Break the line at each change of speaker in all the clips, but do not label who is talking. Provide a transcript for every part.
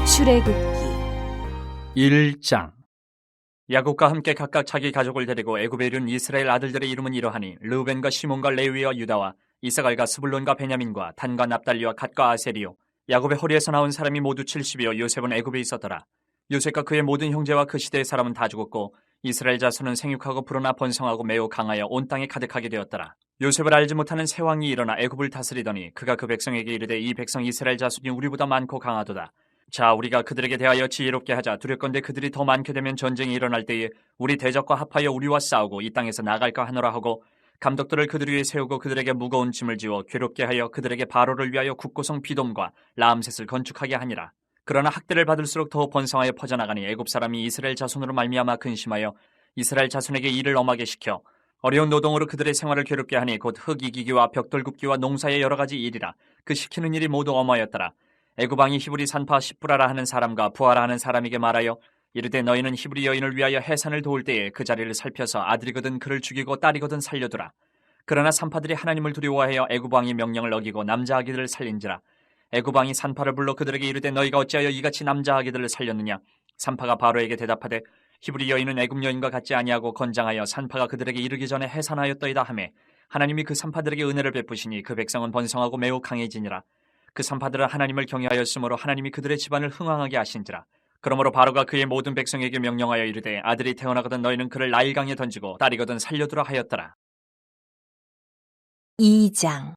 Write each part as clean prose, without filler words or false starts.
출애굽기
1장. 야곱과 함께 각각 자기 가족을 데리고 애굽에 이른 이스라엘 아들들의 이름은 이러하니 르우벤과 시몬과 레위와 유다와 이사갈과 스불론과 베냐민과 단과 납달리와 갓과 아셀이요. 야곱의 허리에서 나온 사람이 모두 70이요. 요셉은 애굽에 있었더라. 요셉과 그의 모든 형제와 그 시대의 사람은 다 죽었고 이스라엘 자손은 생육하고 불어나 번성하고 매우 강하여 온 땅에 가득하게 되었더라. 요셉을 알지 못하는 새 왕이 일어나 애굽을 다스리더니 그가 그 백성에게 이르되 이 백성 이스라엘 자손이 우리보다 많고 강하도다. 자, 우리가 그들에게 대하여 지혜롭게 하자. 두렵건대 그들이 더 많게 되면 전쟁이 일어날 때에 우리 대적과 합하여 우리와 싸우고 이 땅에서 나갈까 하노라 하고 감독들을 그들 위에 세우고 그들에게 무거운 짐을 지워 괴롭게 하여 그들에게 바로를 위하여 국고성 비돔과 라암셋을 건축하게 하니라. 그러나 학대를 받을수록 더 번성하여 퍼져나가니 애굽 사람이 이스라엘 자손으로 말미암아 근심하여 이스라엘 자손에게 일을 엄하게 시켜 어려운 노동으로 그들의 생활을 괴롭게 하니 곧 흙 이기기와 벽돌 굽기와 농사의 여러 가지 일이라. 그 시키는 일이 모두 엄하였더라. 애굽 왕이 히브리 산파 십부라라 하는 사람과 부하라 하는 사람에게 말하여 이르되 너희는 히브리 여인을 위하여 해산을 도울 때에 그 자리를 살펴서 아들이거든 그를 죽이고 딸이거든 살려두라. 그러나 산파들이 하나님을 두려워하여 애굽 왕이 명령을 어기고 남자 아기들을 살린지라. 애굽 왕이 산파를 불러 그들에게 이르되 너희가 어찌하여 이같이 남자 아기들을 살렸느냐. 산파가 바로에게 대답하되 히브리 여인은 애굽 여인과 같지 아니하고 건장하여 산파가 그들에게 이르기 전에 해산하였더이다 하매 하나님이 그 산파들에게 은혜를 베푸시니 그 백성은 번성하고 매우 강해지니라. 그 산파들은 하나님을 경외하였으므로 하나님이 그들의 집안을 흥왕하게 하신지라. 그러므로 바로가 그의 모든 백성에게 명령하여 이르되 아들이 태어나거든 너희는 그를 나일강에 던지고 딸이거든 살려두라 하였더라.
2장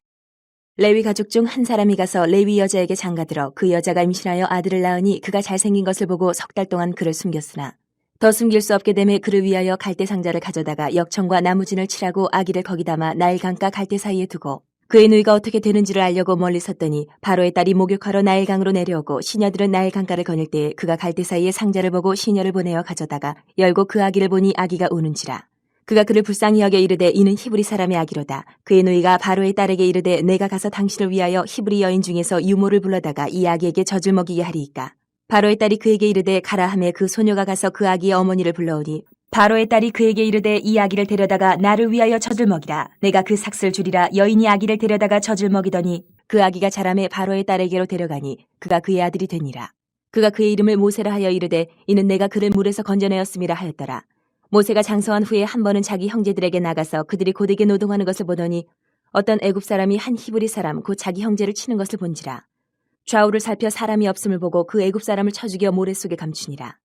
레위 가족 중 한 사람이 가서 레위 여자에게 장가들어 그 여자가 임신하여 아들을 낳으니 그가 잘생긴 것을 보고 석 달 동안 그를 숨겼으나 더 숨길 수 없게 되매 그를 위하여 갈대 상자를 가져다가 역청과 나무진을 칠하고 아기를 거기 담아 나일강과 갈대 사이에 두고 그의 누이가 어떻게 되는지를 알려고 멀리 섰더니 바로의 딸이 목욕하러 나일강으로 내려오고 시녀들은 나일강가를 거닐 때에 그가 갈대 사이에 상자를 보고 시녀를 보내어 가져다가 열고 그 아기를 보니 아기가 우는지라. 그가 그를 불쌍히 여겨 이르되 이는 히브리 사람의 아기로다. 그의 누이가 바로의 딸에게 이르되 내가 가서 당신을 위하여 히브리 여인 중에서 유모를 불러다가 이 아기에게 젖을 먹이게 하리이까. 바로의 딸이 그에게 이르되 가라 하매 그 소녀가 가서 그 아기의 어머니를 불러오니 바로의 딸이 그에게 이르되 이 아기를 데려다가 나를 위하여 젖을 먹이라. 내가 그 삭슬 주리라. 여인이 아기를 데려다가 젖을 먹이더니 그 아기가 자라매 바로의 딸에게로 데려가니 그가 그의 아들이 되니라. 그가 그의 이름을 모세라 하여 이르되 이는 내가 그를 물에서 건져내었음이라 하였더라. 모세가 장성한 후에 한 번은 자기 형제들에게 나가서 그들이 고되게 노동하는 것을 보더니 어떤 애굽 사람이 한 히브리 사람 곧 자기 형제를 치는 것을 본지라. 좌우를 살펴 사람이 없음을 보고 그 애굽 사람을 쳐 죽여 모래 속에 감추니라.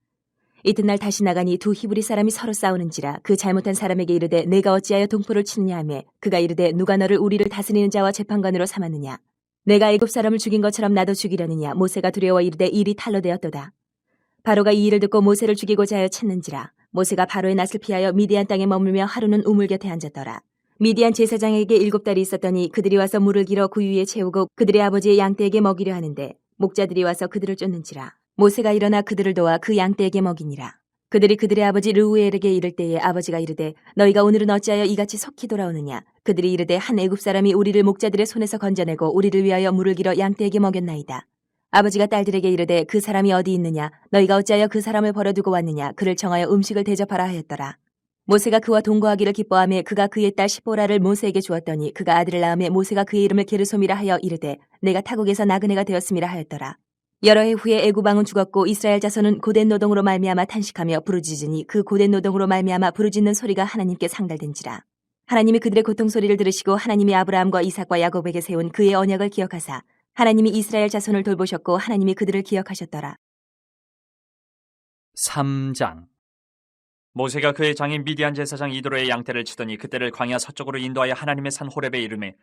이튿날 다시 나가니 두 히브리 사람이 서로 싸우는지라. 그 잘못한 사람에게 이르되 내가 어찌하여 동포를 치느냐 하며 그가 이르되 누가 너를 우리를 다스리는 자와 재판관으로 삼았느냐. 내가 애굽 사람을 죽인 것처럼 나도 죽이려느냐. 모세가 두려워 이르되 일이 탈로 되었도다. 바로가 이 일을 듣고 모세를 죽이고자 하여 찾는지라. 모세가 바로의 낯을 피하여 미디안 땅에 머물며 하루는 우물 곁에 앉았더라. 미디안 제사장에게 7달이 있었더니 그들이 와서 물을 길어 그 위에 채우고 그들의 아버지의 양떼에게 먹이려 하는데 목자들이 와서 그들을 쫓는지라. 모세가 일어나 그들을 도와 그 양떼에게 먹이니라. 그들이 그들의 아버지 르우엘에게 이를 때에 아버지가 이르되 너희가 오늘은 어찌하여 이같이 속히 돌아오느냐. 그들이 이르되 한 애굽 사람이 우리를 목자들의 손에서 건져내고 우리를 위하여 물을 길어 양떼에게 먹였나이다. 아버지가 딸들에게 이르되 그 사람이 어디 있느냐. 너희가 어찌하여 그 사람을 버려두고 왔느냐. 그를 청하여 음식을 대접하라 하였더라. 모세가 그와 동거하기를 기뻐하며 그가 그의 딸 시보라를 모세에게 주었더니 그가 아들을 낳으며 모세가 그의 이름을 게르솜이라 하여 이르되 내가 타국에서 나그네가 되었음이라 하였더라. 여러 해 후에 애굽 왕은 죽었고 이스라엘 자손은 고된 노동으로 말미암아 탄식하며 부르짖으니 그 고된 노동으로 말미암아 부르짖는 소리가 하나님께 상달된지라. 하나님이 그들의 고통 소리를 들으시고 하나님이 아브라함과 이삭과 야곱에게 세운 그의 언약을 기억하사 하나님이 이스라엘 자손을 돌보셨고 하나님이 그들을 기억하셨더라.
3장. 모세가 그의 장인 미디안 제사장 이도로의 양떼를 치더니 그때를 광야 서쪽으로 인도하여 하나님의 산 호렙에 이르매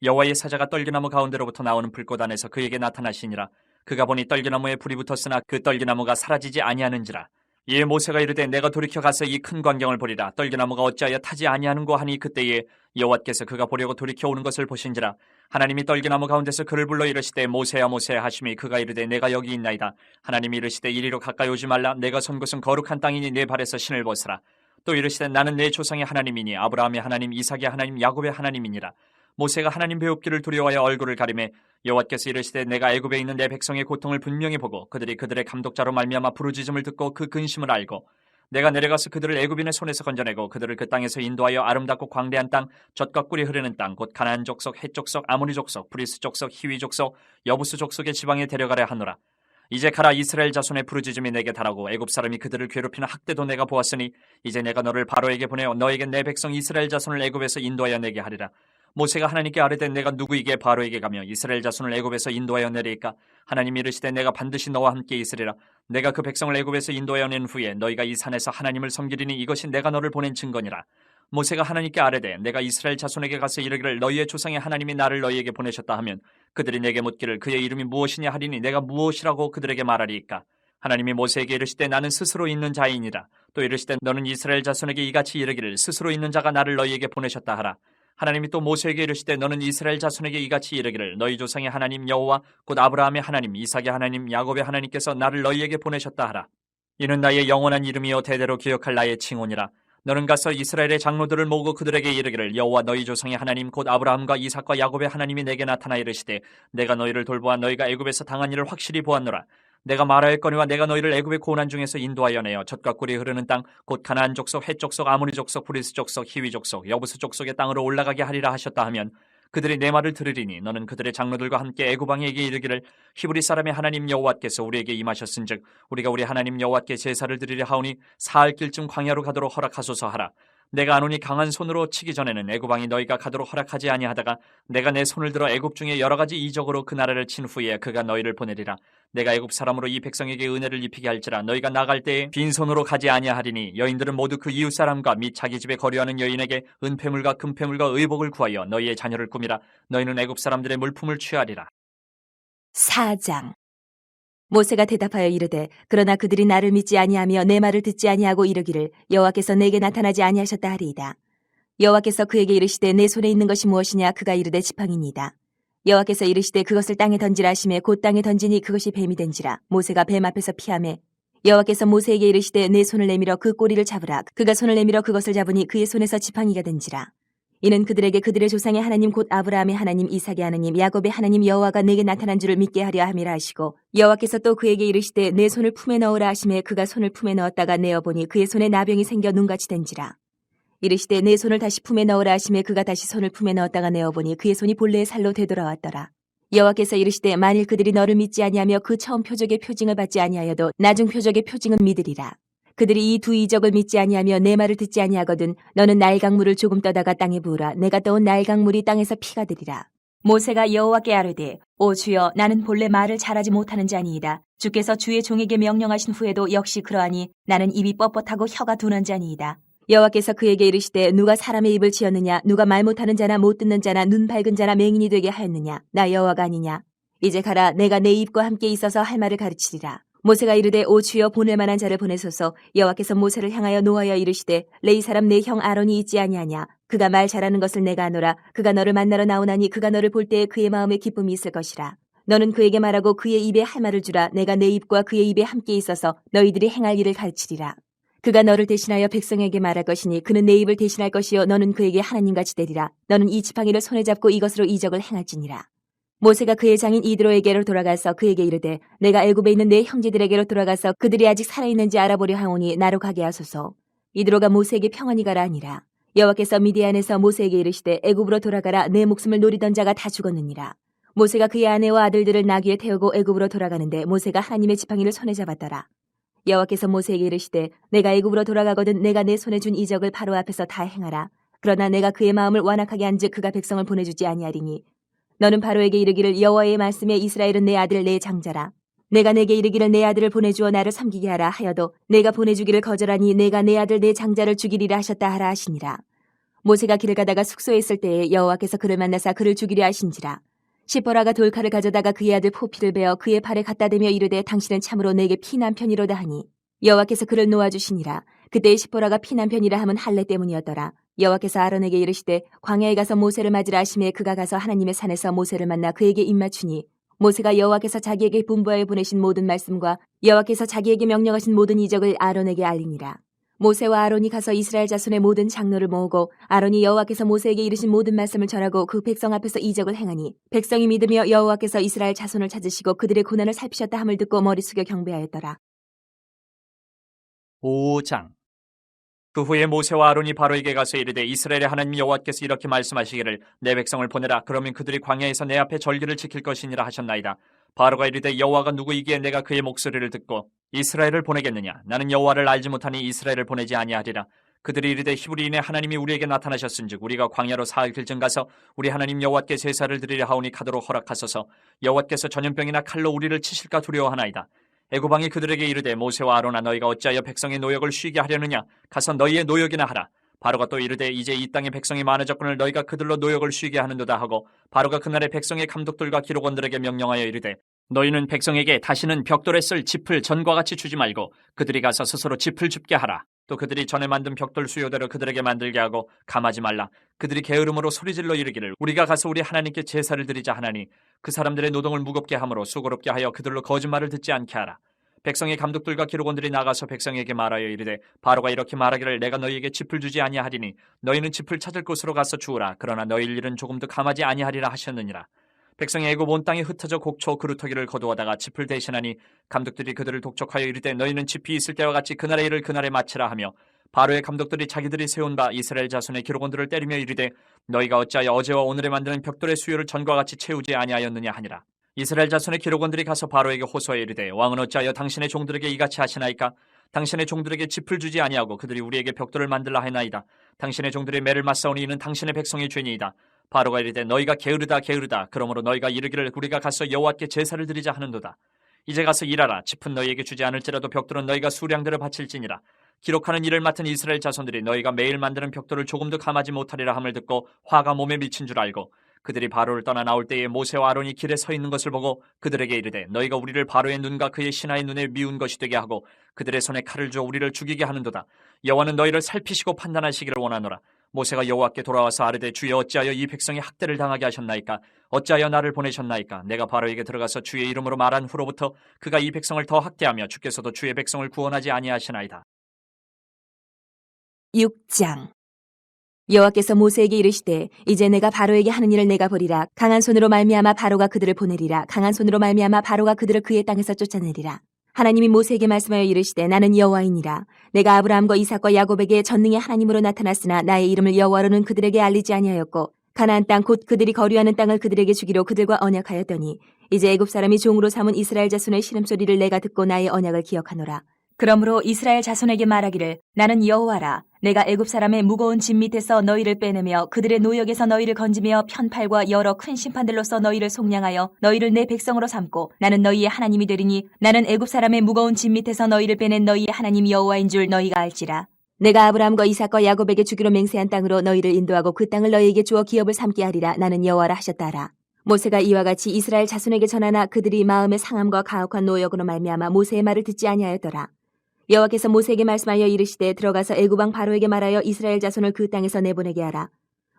여호와의 사자가 떨기나무 가운데로부터 나오는 불꽃 안에서 그에게 나타나시니라. 그가 보니 떨기나무에 불이 붙었으나 그 떨기나무가 사라지지 아니하는지라. 이에 모세가 이르되 내가 돌이켜 가서 이 큰 광경을 보리라. 떨기나무가 어찌하여 타지 아니하는고 하니 그때에 여호와께서 그가 보려고 돌이켜 오는 것을 보신지라. 하나님이 떨기나무 가운데서 그를 불러 이르시되 모세야 모세야 하시매 그가 이르되 내가 여기 있나이다. 하나님이 이르시되 이리로 가까이 오지 말라. 내가 선 곳은 거룩한 땅이니 내 발에서 신을 벗으라. 또 이르시되 나는 내 조상의 하나님이니 아브라함의 하나님 이삭의 하나님 야곱의 하나님이니라. 모세가 하나님 배웁기를 두려워하여 얼굴을 가리매 여호와께서 이르시되 내가 애굽에 있는 내 백성의 고통을 분명히 보고 그들이 그들의 감독자로 말미암아 부르짖음을 듣고 그 근심을 알고 내가 내려가서 그들을 애굽인의 손에서 건져내고 그들을 그 땅에서 인도하여 아름답고 광대한 땅 젖과 꿀이 흐르는 땅 곧 가나안 족속 헷 족속 아모리 족속 브리스 족속 히위 족속 여부스 족속의 지방에 데려가려 하노라. 이제 가라. 이스라엘 자손의 부르짖음이 내게 달하고 애굽 사람이 그들을 괴롭히는 학대도 내가 보았으니 이제 내가 너를 바로에게 보내어 너에게 내 백성 이스라엘 자손을 애굽에서 인도하여 내게 하리라. 모세가 하나님께 아뢰되 내가 누구에게 바로에게 가며 이스라엘 자손을 애굽에서 인도하여 내리까? 하나님이 이르시되 내가 반드시 너와 함께 있으리라. 내가 그 백성을 애굽에서 인도하여 낸 후에 너희가 이 산에서 하나님을 섬기리니 이것이 내가 너를 보낸 증거니라. 모세가 하나님께 아뢰되 내가 이스라엘 자손에게 가서 이르기를 너희의 조상의 하나님이 나를 너희에게 보내셨다 하면 그들이 내게 묻기를 그의 이름이 무엇이냐 하리니 내가 무엇이라고 그들에게 말하리이까? 하나님이 모세에게 이르시되 나는 스스로 있는 자이니라. 또 이르시되 너는 이스라엘 자손에게 이같이 이르기를 스스로 있는 자가 나를 너희에게 보내셨다 하라. 하나님이 또 모세에게 이르시되 너는 이스라엘 자손에게 이같이 이르기를 너희 조상의 하나님 여호와 곧 아브라함의 하나님 이삭의 하나님 야곱의 하나님께서 나를 너희에게 보내셨다 하라. 이는 나의 영원한 이름이요 대대로 기억할 나의 칭호니라. 너는 가서 이스라엘의 장로들을 모으고 그들에게 이르기를 여호와 너희 조상의 하나님 곧 아브라함과 이삭과 야곱의 하나님이 내게 나타나 이르시되 내가 너희를 돌보아 너희가 애굽에서 당한 일을 확실히 보았노라. 내가 말하였거니와 내가 너희를 애굽의 고난 중에서 인도하여 내어 젖과 꿀이 흐르는 땅 곧 가나안 족속 헷 족속 아모리 족속 브리스 족속 히위 족속 여부스 족속의 땅으로 올라가게 하리라 하셨다 하면 그들이 내 말을 들으리니 너는 그들의 장로들과 함께 애굽 왕에게 이르기를 히브리 사람의 하나님 여호와께서 우리에게 임하셨은즉 우리가 우리 하나님 여호와께 제사를 드리려 하오니 사흘 길쯤 광야로 가도록 허락하소서 하라. 내가 아노니 강한 손으로 치기 전에는 애굽 왕이 너희가 가도록 허락하지 아니하다가 내가 내 손을 들어 애굽 중에 여러 가지 이적으로 그 나라를 친 후에 그가 너희를 보내리라. 내가 애굽 사람으로 이 백성에게 은혜를 입히게 할지라 너희가 나갈 때에 빈손으로 가지 아니하리니 여인들은 모두 그 이웃 사람과 및 자기 집에 거류하는 여인에게 은폐물과 금폐물과 의복을 구하여 너희의 자녀를 꾸미라. 너희는 애굽 사람들의 물품을 취하리라.
4장. 모세가 대답하여 이르되 그러나 그들이 나를 믿지 아니하며 내 말을 듣지 아니하고 이르기를 여호와께서 내게 나타나지 아니하셨다 하리이다. 여호와께서 그에게 이르시되 내 손에 있는 것이 무엇이냐? 그가 이르되 지팡이니이다. 여호와께서 이르시되 그것을 땅에 던지라 하시매 곧 땅에 던지니 그것이 뱀이 된지라. 모세가 뱀 앞에서 피하매 여호와께서 모세에게 이르시되 내 손을 내밀어 그 꼬리를 잡으라. 그가 손을 내밀어 그것을 잡으니 그의 손에서 지팡이가 된지라. 이는 그들에게 그들의 조상의 하나님 곧 아브라함의 하나님 이삭의 하나님 야곱의 하나님 여호와가 내게 나타난 줄을 믿게 하려 함이라 하시고 여호와께서 또 그에게 이르시되 내 손을 품에 넣으라 하시매 그가 손을 품에 넣었다가 내어보니 그의 손에 나병이 생겨 눈같이 된지라. 이르시되 내 손을 다시 품에 넣으라 하시매 그가 다시 손을 품에 넣었다가 내어보니 그의 손이 본래의 살로 되돌아왔더라. 여호와께서 이르시되 만일 그들이 너를 믿지 아니하며 그 처음 표적의 표징을 받지 아니하여도 나중 표적의 표징은 믿으리라. 그들이 이 두 이적을 믿지 아니하며 내 말을 듣지 아니하거든 너는 나일강물을 조금 떠다가 땅에 부으라. 내가 떠온 나일강물이 땅에서 피가 되리라. 모세가 여호와께 아뢰되 오 주여 나는 본래 말을 잘하지 못하는 자니이다. 주께서 주의 종에게 명령하신 후에도 역시 그러하니 나는 입이 뻣뻣하고 혀가 둔한 자니이다. 여호와께서 그에게 이르시되 누가 사람의 입을 지었느냐? 누가 말 못하는 자나 못 듣는 자나 눈 밝은 자나 맹인이 되게 하였느냐? 나 여호와가 아니냐? 이제 가라. 내가 내 입과 함께 있어서 할 말을 가르치리라. 모세가 이르되 오 주여 보낼 만한 자를 보내소서. 여호와께서 모세를 향하여 노하여 이르시되 레위 사람 내 형 아론이 있지 아니하냐? 그가 말 잘하는 것을 내가 아노라. 그가 너를 만나러 나오나니 그가 너를 볼 때에 그의 마음에 기쁨이 있을 것이라. 너는 그에게 말하고 그의 입에 할 말을 주라. 내가 내 입과 그의 입에 함께 있어서 너희들이 행할 일을 가르치리라. 그가 너를 대신하여 백성에게 말할 것이니 그는 내 입을 대신할 것이요 너는 그에게 하나님같이 되리라. 너는 이 지팡이를 손에 잡고 이것으로 이적을 행할지니라. 모세가 그의 장인 이드로에게로 돌아가서 그에게 이르되 내가 애굽에 있는 내 형제들에게로 돌아가서 그들이 아직 살아있는지 알아보려 하오니 나로 가게 하소서. 이드로가 모세에게 평안히 가라 하니라. 여호와께서 미디안에서 모세에게 이르시되 애굽으로 돌아가라. 내 목숨을 노리던 자가 다 죽었느니라. 모세가 그의 아내와 아들들을 나귀에 태우고 애굽으로 돌아가는데 모세가 하나님의 지팡이를 손에 잡았더라. 여호와께서 모세에게 이르시되 내가 애굽으로 돌아가거든 내가 내 손에 준 이적을 바로 앞에서 다 행하라. 그러나 내가 그의 마음을 완악하게 한즉 그가 백성을 보내주지 아니하리니 너는 바로에게 이르기를 여호와의 말씀에 이스라엘은 내 아들 내 장자라. 내가 내게 이르기를 내 아들을 보내주어 나를 섬기게 하라 하여도 내가 보내주기를 거절하니 내가 내 아들 내 장자를 죽이리라 하셨다 하라 하시니라. 모세가 길을 가다가 숙소에 있을 때에 여호와께서 그를 만나사 그를 죽이려 하신지라. 시보라가 돌칼을 가져다가 그의 아들 포피를 베어 그의 팔에 갖다 대며 이르되 당신은 참으로 내게 피난편이로다 하니 여호와께서 그를 놓아주시니라. 그때 시보라가 피난편이라 함은 할례 때문이었더라. 여호와께서 아론에게 이르시되 광야에 가서 모세를 맞으라 하시매 그가 가서 하나님의 산에서 모세를 만나 그에게 입맞추니 모세가 여호와께서 자기에게 분부하여 보내신 모든 말씀과 여호와께서 자기에게 명령하신 모든 이적을 아론에게 알리니라. 모세와 아론이 가서 이스라엘 자손의 모든 장로를 모으고 아론이 여호와께서 모세에게 이르신 모든 말씀을 전하고 그 백성 앞에서 이적을 행하니 백성이 믿으며 여호와께서 이스라엘 자손을 찾으시고 그들의 고난을 살피셨다 함을 듣고 머리 숙여 경배하였더라.
5장. 그 후에 모세와 아론이 바로에게 가서 이르되 이스라엘의 하나님 여호와께서 이렇게 말씀하시기를 내 백성을 보내라. 그러면 그들이 광야에서 내 앞에 절기를 지킬 것이니라 하셨나이다. 바로가 이르되 여호와가 누구이기에 내가 그의 목소리를 듣고 이스라엘을 보내겠느냐? 나는 여호와를 알지 못하니 이스라엘을 보내지 아니하리라. 그들이 이르되 히브리인의 하나님이 우리에게 나타나셨은즉 우리가 광야로 사흘길쯤 가서 우리 하나님 여호와께 제사를 드리려 하오니 가도록 허락하소서. 여호와께서 전염병이나 칼로 우리를 치실까 두려워하나이다. 애굽왕이 그들에게 이르되 모세와 아론아 너희가 어찌하여 백성의 노역을 쉬게 하려느냐? 가서 너희의 노역이나 하라. 바로가 또 이르되 이제 이 땅의 백성이 많아졌거늘 너희가 그들로 노역을 쉬게 하는도다 하고 바로가 그날에 백성의 감독들과 기록원들에게 명령하여 이르되 너희는 백성에게 다시는 벽돌에 쓸 짚을 전과 같이 주지 말고 그들이 가서 스스로 짚을 줍게 하라. 또 그들이 전에 만든 벽돌 수요대로 그들에게 만들게 하고 감하지 말라. 그들이 게으름으로 소리질러 이르기를 우리가 가서 우리 하나님께 제사를 드리자 하나니 그 사람들의 노동을 무겁게 함으로 수고롭게 하여 그들로 거짓말을 듣지 않게 하라. 백성의 감독들과 기록원들이 나가서 백성에게 말하여 이르되 바로가 이렇게 말하기를 내가 너희에게 짚을 주지 아니하리니 너희는 짚을 찾을 곳으로 가서 주우라. 그러나 너희 일은 조금도 감하지 아니하리라 하셨느니라. 백성이 애굽 온 땅에 흩어져 곡초 그루터기를 거두어다가 짚을 대신하니 감독들이 그들을 독촉하여 이르되 너희는 짚이 있을 때와 같이 그날의 일을 그날에 마치라 하며 바로의 감독들이 자기들이 세운 바 이스라엘 자손의 기록원들을 때리며 이르되 너희가 어찌하여 어제와 오늘에 만드는 벽돌의 수요를 전과 같이 채우지 아니하였느냐 하니라. 이스라엘 자손의 기록원들이 가서 바로에게 호소하여 이르되 왕은 어찌하여 당신의 종들에게 이같이 하시나이까? 당신의 종들에게 짚을 주지 아니하고 그들이 우리에게 벽돌을 만들라 하나이다. 당신의 종들이 매를 맞사오니 이는 당신의 백성의 죄니이다. 바로가 이르되 너희가 게으르다 게으르다. 그러므로 너희가 이르기를 우리가 가서 여호와께 제사를 드리자 하는도다. 이제 가서 일하라. 짚은 너희에게 주지 않을지라도 벽돌은 너희가 수량대로 바칠지니라. 기록하는 일을 맡은 이스라엘 자손들이 너희가 매일 만드는 벽돌을 조금도 감하지 못하리라 함을 듣고 화가 몸에 미친 줄 알고 그들이 바로를 떠나 나올 때에 모세와 아론이 길에 서 있는 것을 보고 그들에게 이르되 너희가 우리를 바로의 눈과 그의 신하의 눈에 미운 것이 되게 하고 그들의 손에 칼을 주어 우리를 죽이게 하는도다. 여호와는 너희를 살피시고 판단하시기를 원하노라. 모세가 여호와께 돌아와서 아뢰되 주여 어찌하여 이 백성이 학대를 당하게 하셨나이까? 어찌하여 나를 보내셨나이까? 내가 바로에게 들어가서 주의 이름으로 말한 후로부터 그가 이 백성을 더 학대하며 주께서도 주의 백성을 구원하지 아니하시나이다.
6장. 여호와께서 모세에게 이르시되 이제 내가 바로에게 하는 일을 내가 보리라. 강한 손으로 말미암아 바로가 그들을 보내리라. 강한 손으로 말미암아 바로가 그들을 그의 땅에서 쫓아내리라. 하나님이 모세에게 말씀하여 이르시되 나는 여호와이니라. 내가 아브라함과 이삭과 야곱에게 전능의 하나님으로 나타났으나 나의 이름을 여호와로는 그들에게 알리지 아니하였고 가나안 땅 곧 그들이 거류하는 땅을 그들에게 주기로 그들과 언약하였더니 이제 애굽 사람이 종으로 삼은 이스라엘 자손의 신음소리를 내가 듣고 나의 언약을 기억하노라. 그러므로 이스라엘 자손에게 말하기를 나는 여호와라. 내가 애굽 사람의 무거운 짐 밑에서 너희를 빼내며 그들의 노역에서 너희를 건지며 편팔과 여러 큰 심판들로서 너희를 속량하여 너희를 내 백성으로 삼고 나는 너희의 하나님이 되리니 나는 애굽 사람의 무거운 짐 밑에서 너희를 빼낸 너희의 하나님 여호와인 줄 너희가 알지라. 내가 아브라함과 이삭과 야곱에게 주기로 맹세한 땅으로 너희를 인도하고 그 땅을 너희에게 주어 기업을 삼게 하리라. 나는 여호와라 하셨다라. 모세가 이와 같이 이스라엘 자손에게 전하나 그들이 마음의 상함과 가혹한 노역으로 말미암아 모세의 말을 듣지 아니하였더라. 여호와께서 모세에게 말씀하여 이르시되 들어가서 애굽 왕 바로에게 말하여 이스라엘 자손을 그 땅에서 내보내게 하라.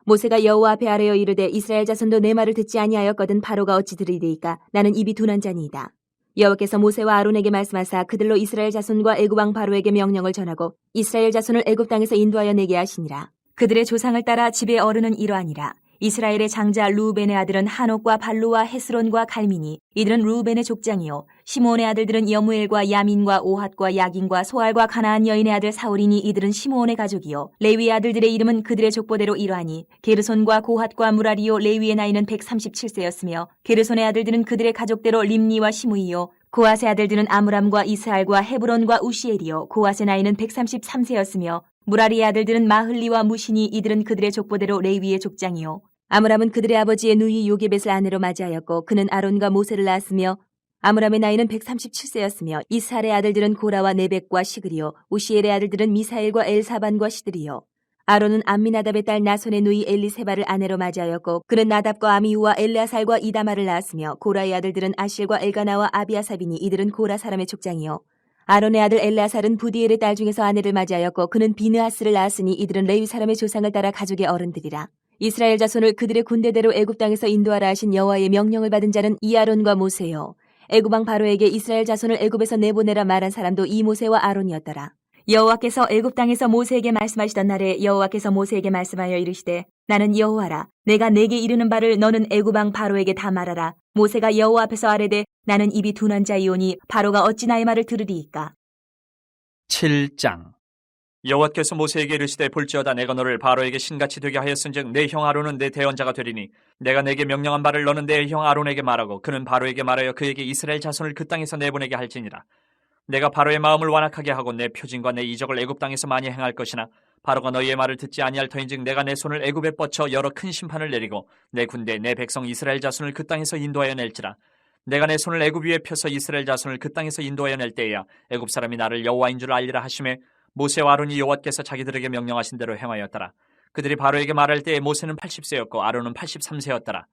모세가 여호와 앞에 아뢰어 이르되 이스라엘 자손도 내 말을 듣지 아니하였거든 바로가 어찌 들으리이까? 나는 입이 둔한 자니이다. 여호와께서 모세와 아론에게 말씀하사 그들로 이스라엘 자손과 애굽 왕 바로에게 명령을 전하고 이스라엘 자손을 애굽 땅에서 인도하여 내게 하시니라. 그들의 조상을 따라 집의 어른은 이러하니라. 이스라엘의 장자 루벤의 아들은 한옥과 발루와 헤스론과 갈미니 이들은 루벤의 족장이요 시므온의 아들들은 여무엘과 야민과 오핫과 야긴과 소알과 가나안 여인의 아들 사울이니 이들은 시므온의 가족이요 레위의 아들들의 이름은 그들의 족보대로 이러하니 게르손과 고핫과 무라리요 레위의 나이는 137세였으며 게르손의 아들들은 그들의 가족대로 림니와 시므이요 고핫의 아들들은 아므람과 이스알과 헤브론과 우시엘이요 고핫의 나이는 133세였으며 무라리의 아들들은 마흘리와 무시니 이들은 그들의 족보대로 레위의 족장이요 아므람은 그들의 아버지의 누이 요게벳을 아내로 맞이하였고 그는 아론과 모세를 낳았으며 아므람의 나이는 137세였으며 이스할의 아들들은 고라와 네벡과 시그리요 우시엘의 아들들은 미사엘과 엘사반과 시드리요 아론은 암미나답의 딸 나손의 누이 엘리세바를 아내로 맞이하였고 그는 나답과 아미후와 엘레아살과 이다마를 낳았으며 고라의 아들들은 아실과 엘가나와 아비아삽이니 이들은 고라 사람의 족장이요 아론의 아들 엘레아살은 부디엘의 딸 중에서 아내를 맞이하였고 그는 비느하스를 낳았으니 이들은 레위 사람의 조상을 따라 가족의 어른들이라. 이스라엘 자손을 그들의 군대대로 애굽 땅에서 인도하라 하신 여호와의 명령을 받은 자는 이 아론과 모세요. 애굽 왕 바로에게 이스라엘 자손을 애굽에서 내보내라 말한 사람도 이 모세와 아론이었더라. 여호와께서 애굽 땅에서 모세에게 말씀하시던 날에 여호와께서 모세에게 말씀하여 이르시되 나는 여호와라. 내가 내게 이르는 바를 너는 애굽 왕 바로에게 다 말하라. 모세가 여호와 앞에서 아뢰되 나는 입이 둔한 자이오니 바로가 어찌 나의 말을 들으리이까.
7장. 여호와께서 모세에게 이르시되 볼지어다 내가 너를 바로에게 신같이 되게 하였은즉 내 형 아론은 내 대언자가 되리니 내가 내게 명령한 바를 너는 내 형 아론에게 말하고 그는 바로에게 말하여 그에게 이스라엘 자손을 그 땅에서 내보내게 할지니라. 내가 바로의 마음을 완악하게 하고 내 표징과 내 이적을 애굽 땅에서 많이 행할 것이나 바로가 너희의 말을 듣지 아니할 터인즉 내가 내 손을 애굽에 뻗쳐 여러 큰 심판을 내리고 내 군대 내 백성 이스라엘 자손을 그 땅에서 인도하여 낼지라. 내가 내 손을 애굽 위에 펴서 이스라엘 자손을 그 땅에서 인도하여 낼 때에야 애굽 사람이 나를 여호와인 줄 알리라 하시매 모세와 아론이 여호와께서 자기들에게 명령하신 대로 행하였더라. 그들이 바로에게 말할 때에 모세는 80세였고 아론은 83세였더라.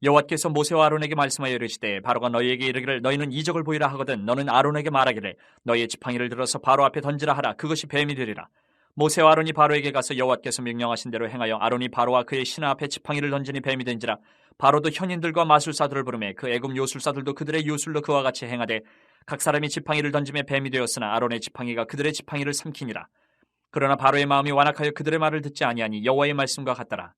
여호와께서 모세와 아론에게 말씀하여 이르시되 바로가 너희에게 이르기를 너희는 이적을 보이라 하거든 너는 아론에게 말하기를 너희의 지팡이를 들어서 바로 앞에 던지라 하라. 그것이 뱀이 되리라. 모세와 아론이 바로에게 가서 여호와께서 명령하신 대로 행하여 아론이 바로와 그의 신하 앞에 지팡이를 던지니 뱀이 된지라. 바로도 현인들과 마술사들을 부르매 그 애굽 요술사들도 그들의 요술로 그와 같이 행하되 각 사람이 지팡이를 던짐에 뱀이 되었으나 아론의 지팡이가 그들의 지팡이를 삼키니라. 그러나 바로의 마음이 완악하여 그들의 말을 듣지 아니하니 여호와의 말씀과 같더라.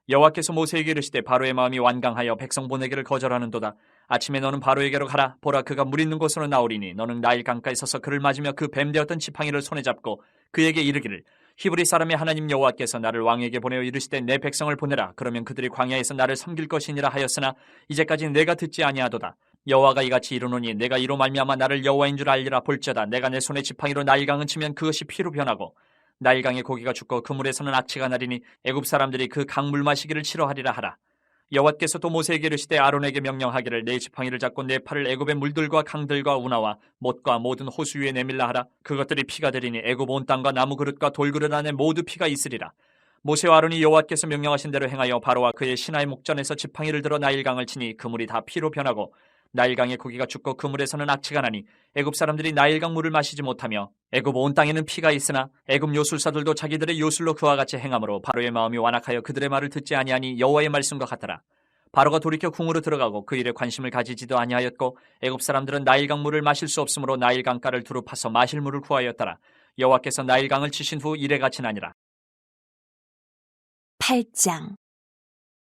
여호와께서 모세에게 이르시되 바로의 마음이 완강하여 백성 보내기를 거절하는도다. 아침에 너는 바로에게로 가라. 보라 그가 물 있는 곳으로 나오리니 너는 나일 강가에 서서 그를 맞으며 그 뱀 되었던 지팡이를 손에 잡고 그에게 이르기를 히브리 사람의 하나님 여호와께서 나를 왕에게 보내어 이르시되 내 백성을 보내라. 그러면 그들이 광야에서 나를 섬길 것이니라 하였으나 이제까지 내가 듣지 아니하도다. 여호와가 이같이 이르노니 내가 이로 말미암아 나를 여호와인 줄 알리라. 볼지어다 내가 내 손에 지팡이로 나일강을 치면 그것이 피로 변하고 나일강의 고기가 죽고 그 물에서는 악취가 나리니 애굽 사람들이 그 강물 마시기를 싫어하리라 하라. 여호와께서 또 모세에게 이르시되 아론에게 명령하기를 내 지팡이를 잡고 내 팔을 애굽의 물들과 강들과 운하와 못과 모든 호수 위에 내밀라 하라. 그것들이 피가 되리니 애굽 온 땅과 나무 그릇과 돌그릇 안에 모두 피가 있으리라. 모세와 아론이 여호와께서 명령하신 대로 행하여 바로와 그의 신하의 목전에서 지팡이를 들어 나일강을 치니 그 물이 다 피로 변하고 나일강의 고기가 죽고 그 물에서는 악취가 나니 애굽 사람들이 나일강 물을 마시지 못하며 애굽 온 땅에는 피가 있으나 애굽 요술사들도 자기들의 요술로 그와 같이 행함으로 바로의 마음이 완악하여 그들의 말을 듣지 아니하니 여호와의 말씀과 같더라. 바로가 돌이켜 궁으로 들어가고 그 일에 관심을 가지지도 아니하였고 애굽 사람들은 나일강 물을 마실 수 없으므로 나일강가를 두루 파서 마실 물을 구하였더라. 여호와께서 나일강을 치신 후 이래같이 나니라.
8장.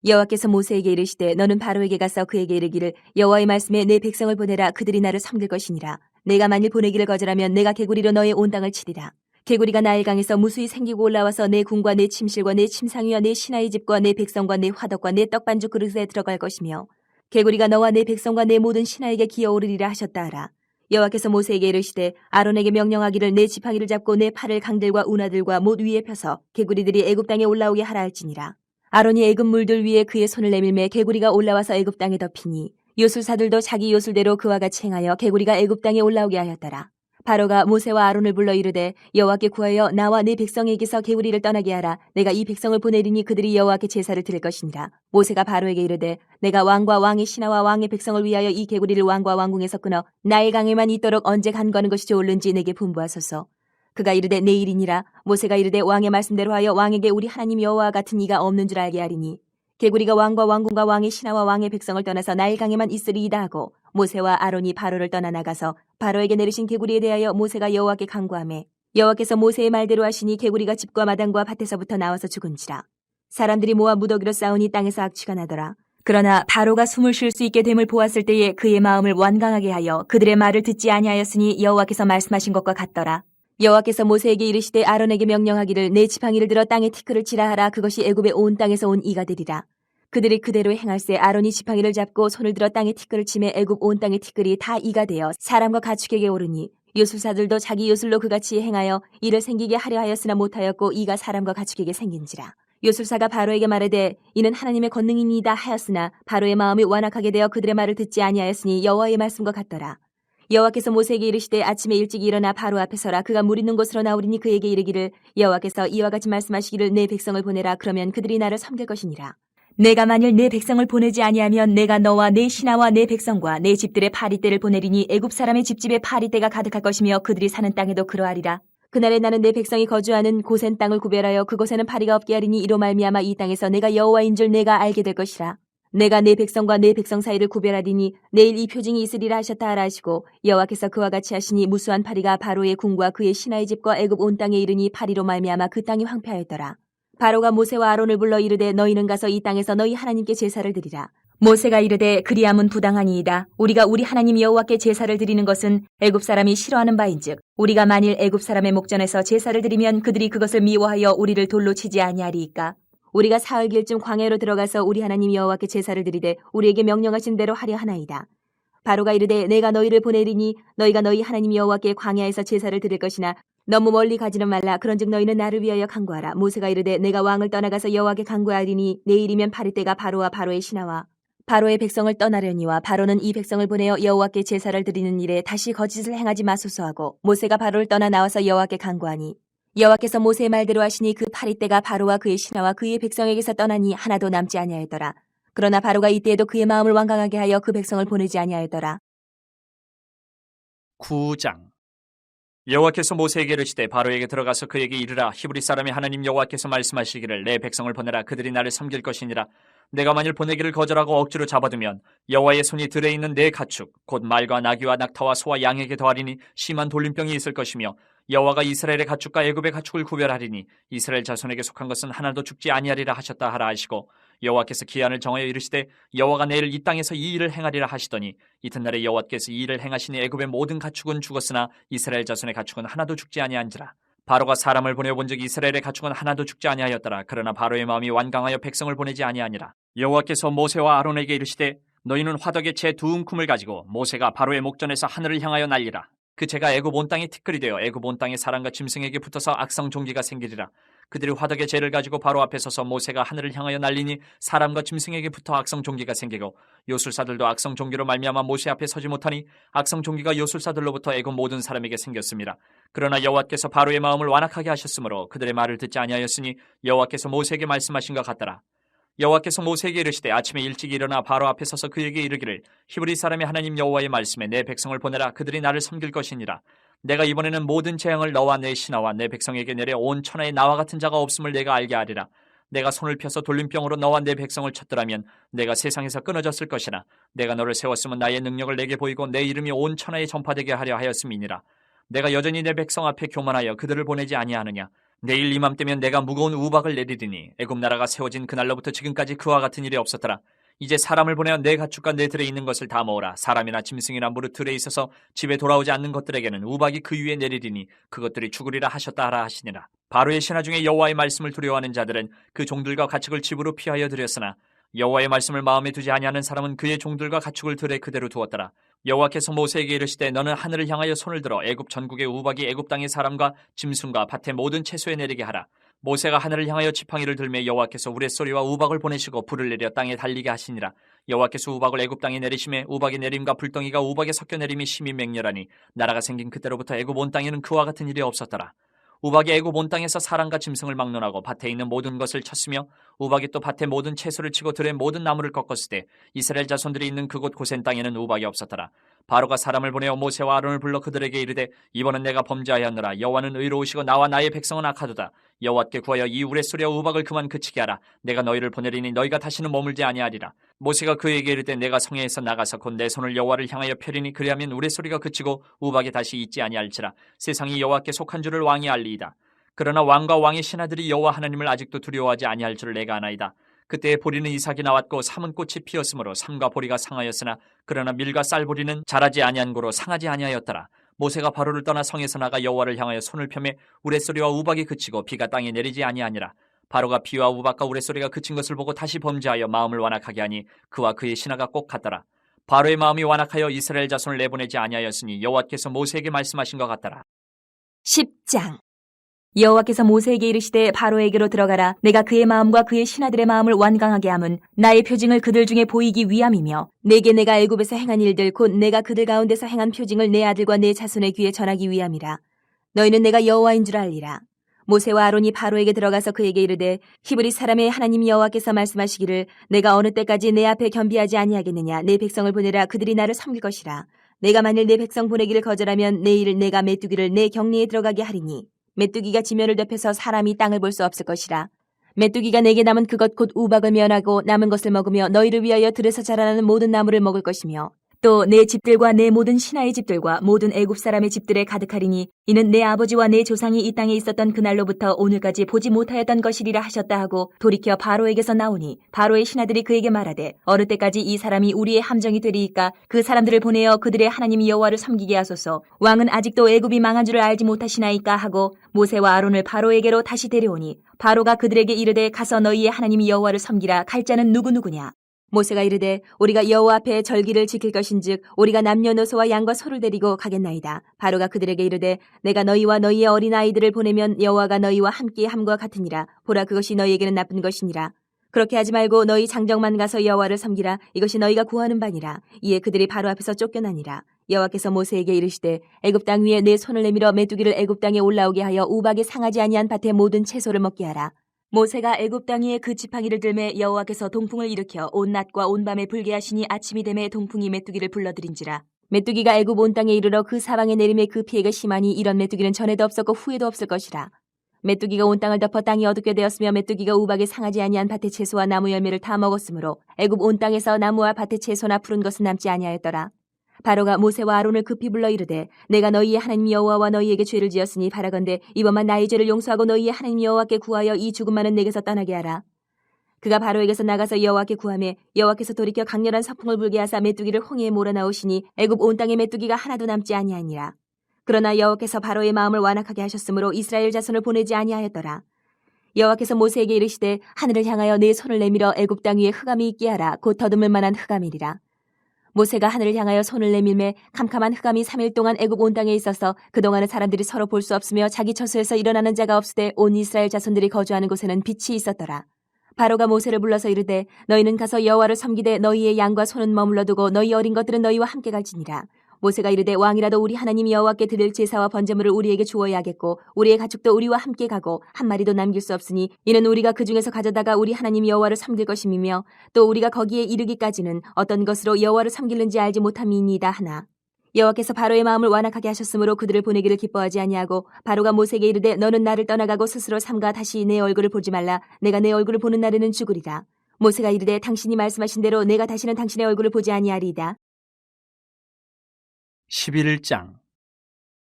여호와께서 모세에게 이르시되 너는 바로에게 가서 그에게 이르기를 여호와의 말씀에 내 백성을 보내라. 그들이 나를 섬길 것이니라. 내가 만일 보내기를 거절하면 내가 개구리로 너의 온 땅을 치리라. 개구리가 나일강에서 무수히 생기고 올라와서 내 궁과 내 침실과 내 침상위와 내 신하의 집과 내 백성과 내 화덕과 내 떡반죽 그릇에 들어갈 것이며 개구리가 너와 내 백성과 내 모든 신하에게 기어오르리라 하셨다 하라. 여호와께서 모세에게 이르시되 아론에게 명령하기를 내 지팡이를 잡고 내 팔을 강들과 운하들과 못 위에 펴서 개구리들이 애굽 땅에 올라오게 하라 할지니라. 아론이 애굽 물들 위에 그의 손을 내밀매 개구리가 올라와서 애굽 땅에 덮이니 요술사들도 자기 요술대로 그와 같이 행하여 개구리가 애굽 땅에 올라오게 하였더라. 바로가 모세와 아론을 불러 이르되 여호와께 구하여 나와 네 백성에게서 개구리를 떠나게 하라. 내가 이 백성을 보내리니 그들이 여호와께 제사를 드릴 것이니라. 모세가 바로에게 이르되 내가 왕과 왕의 신하와 왕의 백성을 위하여 이 개구리를 왕과 왕궁에서 끊어 나일강에만 있도록 언제 간거하는 것이 좋을는지 내게 분부하소서. 그가 이르되 내일이니라. 모세가 이르되 왕의 말씀대로 하여 왕에게 우리 하나님 여호와와 같은 이가 없는 줄 알게 하리니 개구리가 왕과 왕궁과 왕의 신하와 왕의 백성을 떠나서 나일강에만 있으리이다 하고 모세와 아론이 바로를 떠나 나가서 바로에게 내리신 개구리에 대하여 모세가 여호와께 간구하매 여호와께서 모세의 말대로 하시니 개구리가 집과 마당과 밭에서부터 나와서 죽은지라. 사람들이 모아 무더기로 싸우니 땅에서 악취가 나더라. 그러나 바로가 숨을 쉴 수 있게 됨을 보았을 때에 그의 마음을 완강하게 하여 그들의 말을 듣지 아니하였으니 여호와께서 말씀하신 것과 같더라. 여호와께서 모세에게 이르시되 아론에게 명령하기를 내 지팡이를 들어 땅에 티끌을 치라 하라. 그것이 애굽의 온 땅에서 온 이가 되리라. 그들이 그대로 행할세 아론이 지팡이를 잡고 손을 들어 땅에 티끌을 치매 애굽 온 땅의 티끌이 다 이가 되어 사람과 가축에게 오르니 요술사들도 자기 요술로 그같이 행하여 이를 생기게 하려 하였으나 못하였고 이가 사람과 가축에게 생긴지라. 요술사가 바로에게 말하되 이는 하나님의 권능이니이다 하였으나 바로의 마음이 완악하게 되어 그들의 말을 듣지 아니하였으니 여호와의 말씀과 같더라. 여호와께서 모세에게 이르시되 아침에 일찍 일어나 바로 앞에 서라. 그가 물 있는 곳으로 나오리니 그에게 이르기를 여호와께서 이와 같이 말씀하시기를 내 백성을 보내라. 그러면 그들이 나를 섬길 것이니라. 내가 만일 내 백성을 보내지 아니하면 내가 너와 내 신하와 내 백성과 내 집들의 파리떼를 보내리니 애굽 사람의 집집에 파리떼가 가득할 것이며 그들이 사는 땅에도 그러하리라. 그날에 나는 내 백성이 거주하는 고센 땅을 구별하여 그곳에는 파리가 없게 하리니 이로 말미암아 이 땅에서 내가 여호와인 줄 내가 알게 될 것이라. 내가 내 백성과 내 백성 사이를 구별하리니 내일 이 표징이 있으리라 하셨다 하라 하시고 여호와께서 그와 같이 하시니 무수한 파리가 바로의 궁과 그의 신하의 집과 애굽 온 땅에 이르니 파리로 말미암아 그 땅이 황폐하였더라. 바로가 모세와 아론을 불러 이르되 너희는 가서 이 땅에서 너희 하나님께 제사를 드리라. 모세가 이르되 그리함은 부당하니이다. 우리가 우리 하나님 여호와께 제사를 드리는 것은 애굽 사람이 싫어하는 바인즉 우리가 만일 애굽 사람의 목전에서 제사를 드리면 그들이 그것을 미워하여 우리를 돌로 치지 아니하리이까. 우리가 사흘길쯤 광야로 들어가서 우리 하나님 여호와께 제사를 드리되 우리에게 명령하신 대로 하려 하나이다. 바로가 이르되 내가 너희를 보내리니 너희가 너희 하나님 여호와께 광야에서 제사를 드릴 것이나 너무 멀리 가지는 말라. 그런즉 너희는 나를 위하여 간구하라. 모세가 이르되 내가 왕을 떠나가서 여호와께 간구하리니 내일이면 파리떼가 바로와 바로의 신하와 바로의 백성을 떠나려니와 바로는 이 백성을 보내어 여호와께 제사를 드리는 일에 다시 거짓을 행하지 마소서 하고 모세가 바로를 떠나 나와서 여호와께 간구하니 여호와께서 모세의 말대로 하시니 그 파리떼가 바로와 그의 신하와 그의 백성에게서 떠나니 하나도 남지 아니하였더라. 그러나 바로가 이때에도 그의 마음을 완강하게 하여 그 백성을 보내지 아니하였더라.
9장. 여호와께서 모세에게 이르시되 바로에게 들어가서 그에게 이르라. 히브리 사람의 하나님 여호와께서 말씀하시기를 내 백성을 보내라. 그들이 나를 섬길 것이니라. 내가 만일 보내기를 거절하고 억지로 잡아두면 여호와의 손이 들에 있는 내 가축 곧 말과 나귀와 낙타와 소와 양에게 더하리니 심한 돌림병이 있을 것이며 여호와가 이스라엘의 가축과 애굽의 가축을 구별하리니 이스라엘 자손에게 속한 것은 하나도 죽지 아니하리라 하셨다 하라 하시고 여호와께서 기한을 정하여 이르시되 여호와가 내일 이 땅에서 이 일을 행하리라 하시더니 이튿날에 여호와께서 이 일을 행하시니 애굽의 모든 가축은 죽었으나 이스라엘 자손의 가축은 하나도 죽지 아니한지라. 바로가 사람을 보내본즉 이스라엘의 가축은 하나도 죽지 아니하였더라. 그러나 바로의 마음이 완강하여 백성을 보내지 아니하니라. 여호와께서 모세와 아론에게 이르시되 너희는 화덕에 채 두 움큼을 가지고 모세가 바로의 목전에서 하늘을 향하여 날리라. 그 채가 애굽 온 땅에 티끌이 되어 애굽 온 땅의 사람과 짐승에게 붙어서 악성 종기가 생기리라. 그들이 화덕의 재를 가지고 바로 앞에 서서 모세가 하늘을 향하여 날리니 사람과 짐승에게 붙어 악성 종기가 생기고 요술사들도 악성 종기로 말미암아 모세 앞에 서지 못하니 악성 종기가 요술사들로부터 애굽 모든 사람에게 생겼습니다. 그러나 여호와께서 바로의 마음을 완악하게 하셨으므로 그들의 말을 듣지 아니하였으니 여호와께서 모세에게 말씀하신 것 같더라. 여호와께서 모세에게 이르시되 아침에 일찍 일어나 바로 앞에 서서 그에게 이르기를 히브리 사람의 하나님 여호와의 말씀에 내 백성을 보내라. 그들이 나를 섬길 것이니라. 내가 이번에는 모든 재앙을 너와 내 신하와 내 백성에게 내려 온 천하에 나와 같은 자가 없음을 내가 알게 하리라. 내가 손을 펴서 돌림병으로 너와 내 백성을 쳤더라면 내가 세상에서 끊어졌을 것이나 내가 너를 세웠으면 나의 능력을 내게 보이고 내 이름이 온 천하에 전파되게 하려 하였음이니라. 내가 여전히 내 백성 앞에 교만하여 그들을 보내지 아니하느냐. 내일 이맘때면 내가 무거운 우박을 내리리니 애굽 나라가 세워진 그날로부터 지금까지 그와 같은 일이 없었더라. 이제 사람을 보내어 내 가축과 내 들에 있는 것을 다 모으라. 사람이나 짐승이나 무릇 들에 있어서 집에 돌아오지 않는 것들에게는 우박이 그 위에 내리리니 그것들이 죽으리라 하셨다 하라 하시니라. 바로의 신하 중에 여호와의 말씀을 두려워하는 자들은 그 종들과 가축을 집으로 피하여 들였으나 여호와의 말씀을 마음에 두지 아니하는 사람은 그의 종들과 가축을 들에 그대로 두었더라. 여호와께서 모세에게 이르시되 너는 하늘을 향하여 손을 들어 애굽 전국의 우박이 애굽 땅의 사람과 짐승과 밭의 모든 채소에 내리게 하라. 모세가 하늘을 향하여 지팡이를 들매 여호와께서 우레소리와 우박을 보내시고 불을 내려 땅에 달리게 하시니라. 여호와께서 우박을 애굽 땅에 내리심에 우박의 내림과 불덩이가 우박에 섞여 내림이 심히 맹렬하니 나라가 생긴 그때로부터 애굽 온 땅에는 그와 같은 일이 없었더라. 우박이 애굽 온 땅에서 사람과 짐승을 막론하고 밭에 있는 모든 것을 쳤으며 우박이 또 밭의 모든 채소를 치고 들의 모든 나무를 꺾었을 때 이스라엘 자손들이 있는 그곳 고센 땅에는 우박이 없었더라. 바로가 사람을 보내어 모세와 아론을 불러 그들에게 이르되 이번은 내가 범죄하였노라. 여호와는 의로우시고 나와 나의 백성은 악하도다. 여호와께 구하여 이 우레소리와 우박을 그만 그치게 하라. 내가 너희를 보내리니 너희가 다시는 머물지 아니하리라. 모세가 그에게 이르되 내가 성회에서 나가서 곧 내 손을 여호와를 향하여 펴리니 그리하면 우레소리가 그치고 우박이 다시 있지 아니할지라. 세상이 여호와께 속한 줄을 왕이 알리이다. 그러나 왕과 왕의 신하들이 여호와 하나님을 아직도 두려워하지 아니할 줄을 내가 아나이다. 그때에 보리는 이삭이 나왔고 삼은 꽃이 피었으므로 삼과 보리가 상하였으나 그러나 밀과 쌀보리는 자라지 아니한 고로 상하지 아니하였더라. 모세가 바로를 떠나 성에서 나가 여호와를 향하여 손을 펴매 우레소리와 우박이 그치고 비가 땅에 내리지 아니하니라. 바로가 비와 우박과 우레소리가 그친 것을 보고 다시 범죄하여 마음을 완악하게 하니 그와 그의 신하가 꼭 같더라. 바로의 마음이 완악하여 이스라엘 자손을 내보내지 아니하였으니 여호와께서 모세에게 말씀하신 것 같더라.
10장. 여호와께서 모세에게 이르시되 바로에게로 들어가라. 내가 그의 마음과 그의 신하들의 마음을 완강하게 함은 나의 표징을 그들 중에 보이기 위함이며 내게 내가 애굽에서 행한 일들 곧 내가 그들 가운데서 행한 표징을 내 아들과 내 자손의 귀에 전하기 위함이라. 너희는 내가 여호와인 줄 알리라. 모세와 아론이 바로에게 들어가서 그에게 이르되 히브리 사람의 하나님 여호와께서 말씀하시기를 내가 어느 때까지 내 앞에 겸비하지 아니하겠느냐. 내 백성을 보내라. 그들이 나를 섬길 것이라. 내가 만일 내 백성 보내기를 거절하면 내일 내가 메뚜기를 내 격리에 들어가게 하리니 메뚜기가 지면을 덮여서 사람이 땅을 볼 수 없을 것이라. 메뚜기가 내게 남은 그것 곧 우박을 면하고 남은 것을 먹으며 너희를 위하여 들에서 자라나는 모든 나무를 먹을 것이며 또 내 집들과 내 모든 신하의 집들과 모든 애굽 사람의 집들에 가득하리니 이는 내 아버지와 내 조상이 이 땅에 있었던 그날로부터 오늘까지 보지 못하였던 것이리라 하셨다 하고 돌이켜 바로에게서 나오니 바로의 신하들이 그에게 말하되 어느 때까지 이 사람이 우리의 함정이 되리이까 그 사람들을 보내어 그들의 하나님 여호와를 섬기게 하소서. 왕은 아직도 애굽이 망한 줄을 알지 못하시나이까 하고 모세와 아론을 바로에게로 다시 데려오니 바로가 그들에게 이르되 가서 너희의 하나님 여호와를 섬기라. 갈 자는 누구누구냐. 모세가 이르되 우리가 여호와 앞에 절기를 지킬 것인즉 우리가 남녀노소와 양과 소를 데리고 가겠나이다. 바로가 그들에게 이르되 내가 너희와 너희의 어린아이들을 보내면 여호와가 너희와 함께 함과 같으니라. 보라 그것이 너희에게는 나쁜 것이니라. 그렇게 하지 말고 너희 장정만 가서 여호와를 섬기라. 이것이 너희가 구하는 바니라. 이에 그들이 바로 앞에서 쫓겨나니라. 여호와께서 모세에게 이르시되 애굽 땅 위에 내 손을 내밀어 메뚜기를 애굽 땅에 올라오게 하여 우박에 상하지 아니한 밭의 모든 채소를 먹게 하라. 모세가 애굽 땅 위에 그 지팡이를 들매 여호와께서 동풍을 일으켜 온 낮과 온 밤에 불게 하시니 아침이 되매 동풍이 메뚜기를 불러들인지라. 메뚜기가 애굽 온 땅에 이르러 그 사방에 내림에 그 피해가 심하니 이런 메뚜기는 전에도 없었고 후에도 없을 것이라. 메뚜기가 온 땅을 덮어 땅이 어둡게 되었으며 메뚜기가 우박에 상하지 아니한 밭의 채소와 나무 열매를 다 먹었으므로 애굽 온 땅에서 나무와 밭의 채소나 푸른 것은 남지 아니하였더라. 바로가 모세와 아론을 급히 불러 이르되 내가 너희의 하나님 여호와와 너희에게 죄를 지었으니 바라건대 이번만 나의 죄를 용서하고 너희의 하나님 여호와께 구하여 이 죽음만은 내게서 떠나게 하라. 그가 바로에게서 나가서 여호와께 구하매 여호와께서 돌이켜 강렬한 서풍을 불게 하사 메뚜기를 홍해에 몰아넣으시니 애굽 온 땅에 메뚜기가 하나도 남지 아니하니라. 그러나 여호와께서 바로의 마음을 완악하게 하셨으므로 이스라엘 자손을 보내지 아니하였더라. 여호와께서 모세에게 이르시되 하늘을 향하여 내 손을 내밀어 애굽 땅 위에 흑암이 있게 하라. 곧 더듬을 만한 흑암이리라. 모세가 하늘을 향하여 손을 내밀매 캄캄한 흑암이 3일 동안 애굽 온 땅에 있어서 그동안은 사람들이 서로 볼 수 없으며 자기 처소에서 일어나는 자가 없으되 온 이스라엘 자손들이 거주하는 곳에는 빛이 있었더라. 바로가 모세를 불러서 이르되 너희는 가서 여호와를 섬기되 너희의 양과 소는 머물러 두고 너희 어린 것들은 너희와 함께 갈지니라. 모세가 이르되 왕이라도 우리 하나님 여호와께 드릴 제사와 번제물을 우리에게 주어야 하겠고 우리의 가축도 우리와 함께 가고 한 마리도 남길 수 없으니 이는 우리가 그 중에서 가져다가 우리 하나님 여호와를 섬길 것임이며 또 우리가 거기에 이르기까지는 어떤 것으로 여호와를 섬기는지 알지 못함이니이다 하나. 여호와께서 바로의 마음을 완악하게 하셨으므로 그들을 보내기를 기뻐하지 아니하고 바로가 모세에게 이르되 너는 나를 떠나가고 스스로 삼가 다시 내 얼굴을 보지 말라. 내가 내 얼굴을 보는 날에는 죽으리라. 모세가 이르되 당신이 말씀하신 대로 내가 다시는 당신의 얼굴을 보지 아니하리이다.
11장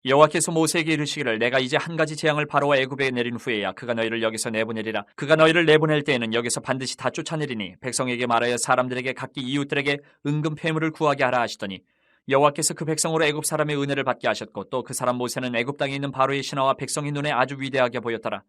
여호와께서 모세에게 이르시기를 내가 이제 한 가지 재앙을 바로와 애굽에 내린 후에야 그가 너희를 여기서 내보내리라. 그가 너희를 내보낼 때에는 여기서 반드시 다 쫓아내리니 백성에게 말하여 사람들에게 각기 이웃들에게 은금 패물을 구하게 하라 하시더니 여호와께서 그 백성으로 애굽 사람의 은혜를 받게 하셨고 또 그 사람 모세는 애굽 땅에 있는 바로의 신하와 백성의 눈에 아주 위대하게 보였더라.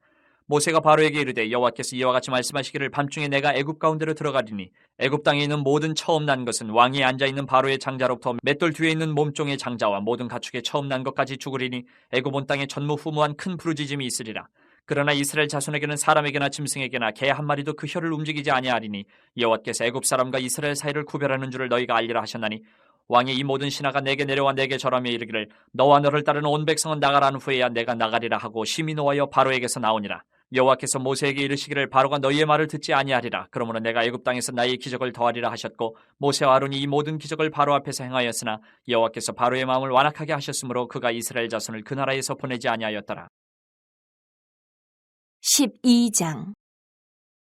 모세가 바로에게 이르되 여호와께서 이와 같이 말씀하시기를 밤중에 내가 애굽 가운데로 들어가리니 애굽 땅에 있는 모든 처음 난 것은 왕이 앉아있는 바로의 장자로부터 맷돌 뒤에 있는 몸종의 장자와 모든 가축의 처음 난 것까지 죽으리니 애굽 온 땅에 전무후무한 큰 부르짖음이 있으리라. 그러나 이스라엘 자손에게는 사람에게나 짐승에게나 개 한 마리도 그 혀를 움직이지 아니하리니 여호와께서 애굽 사람과 이스라엘 사이를 구별하는 줄을 너희가 알리라 하셨나니 왕의 이 모든 신하가 내게 내려와 내게 절하며 이르기를 너와 너를 따르는 온 백성은 나가라는 후에야 내가 나가리라 하고 심히 노하여 바로에게서 나오니라. 여호와께서 모세에게 이르시기를 바로가 너희의 말을 듣지 아니하리라. 그러므로 내가 애굽 땅에서 나의 기적을 더하리라 하셨고 모세와 아론이 이 모든 기적을 바로 앞에서 행하였으나 여호와께서 바로의 마음을 완악하게 하셨으므로 그가 이스라엘 자손을 그 나라에서 보내지 아니하였더라.
12장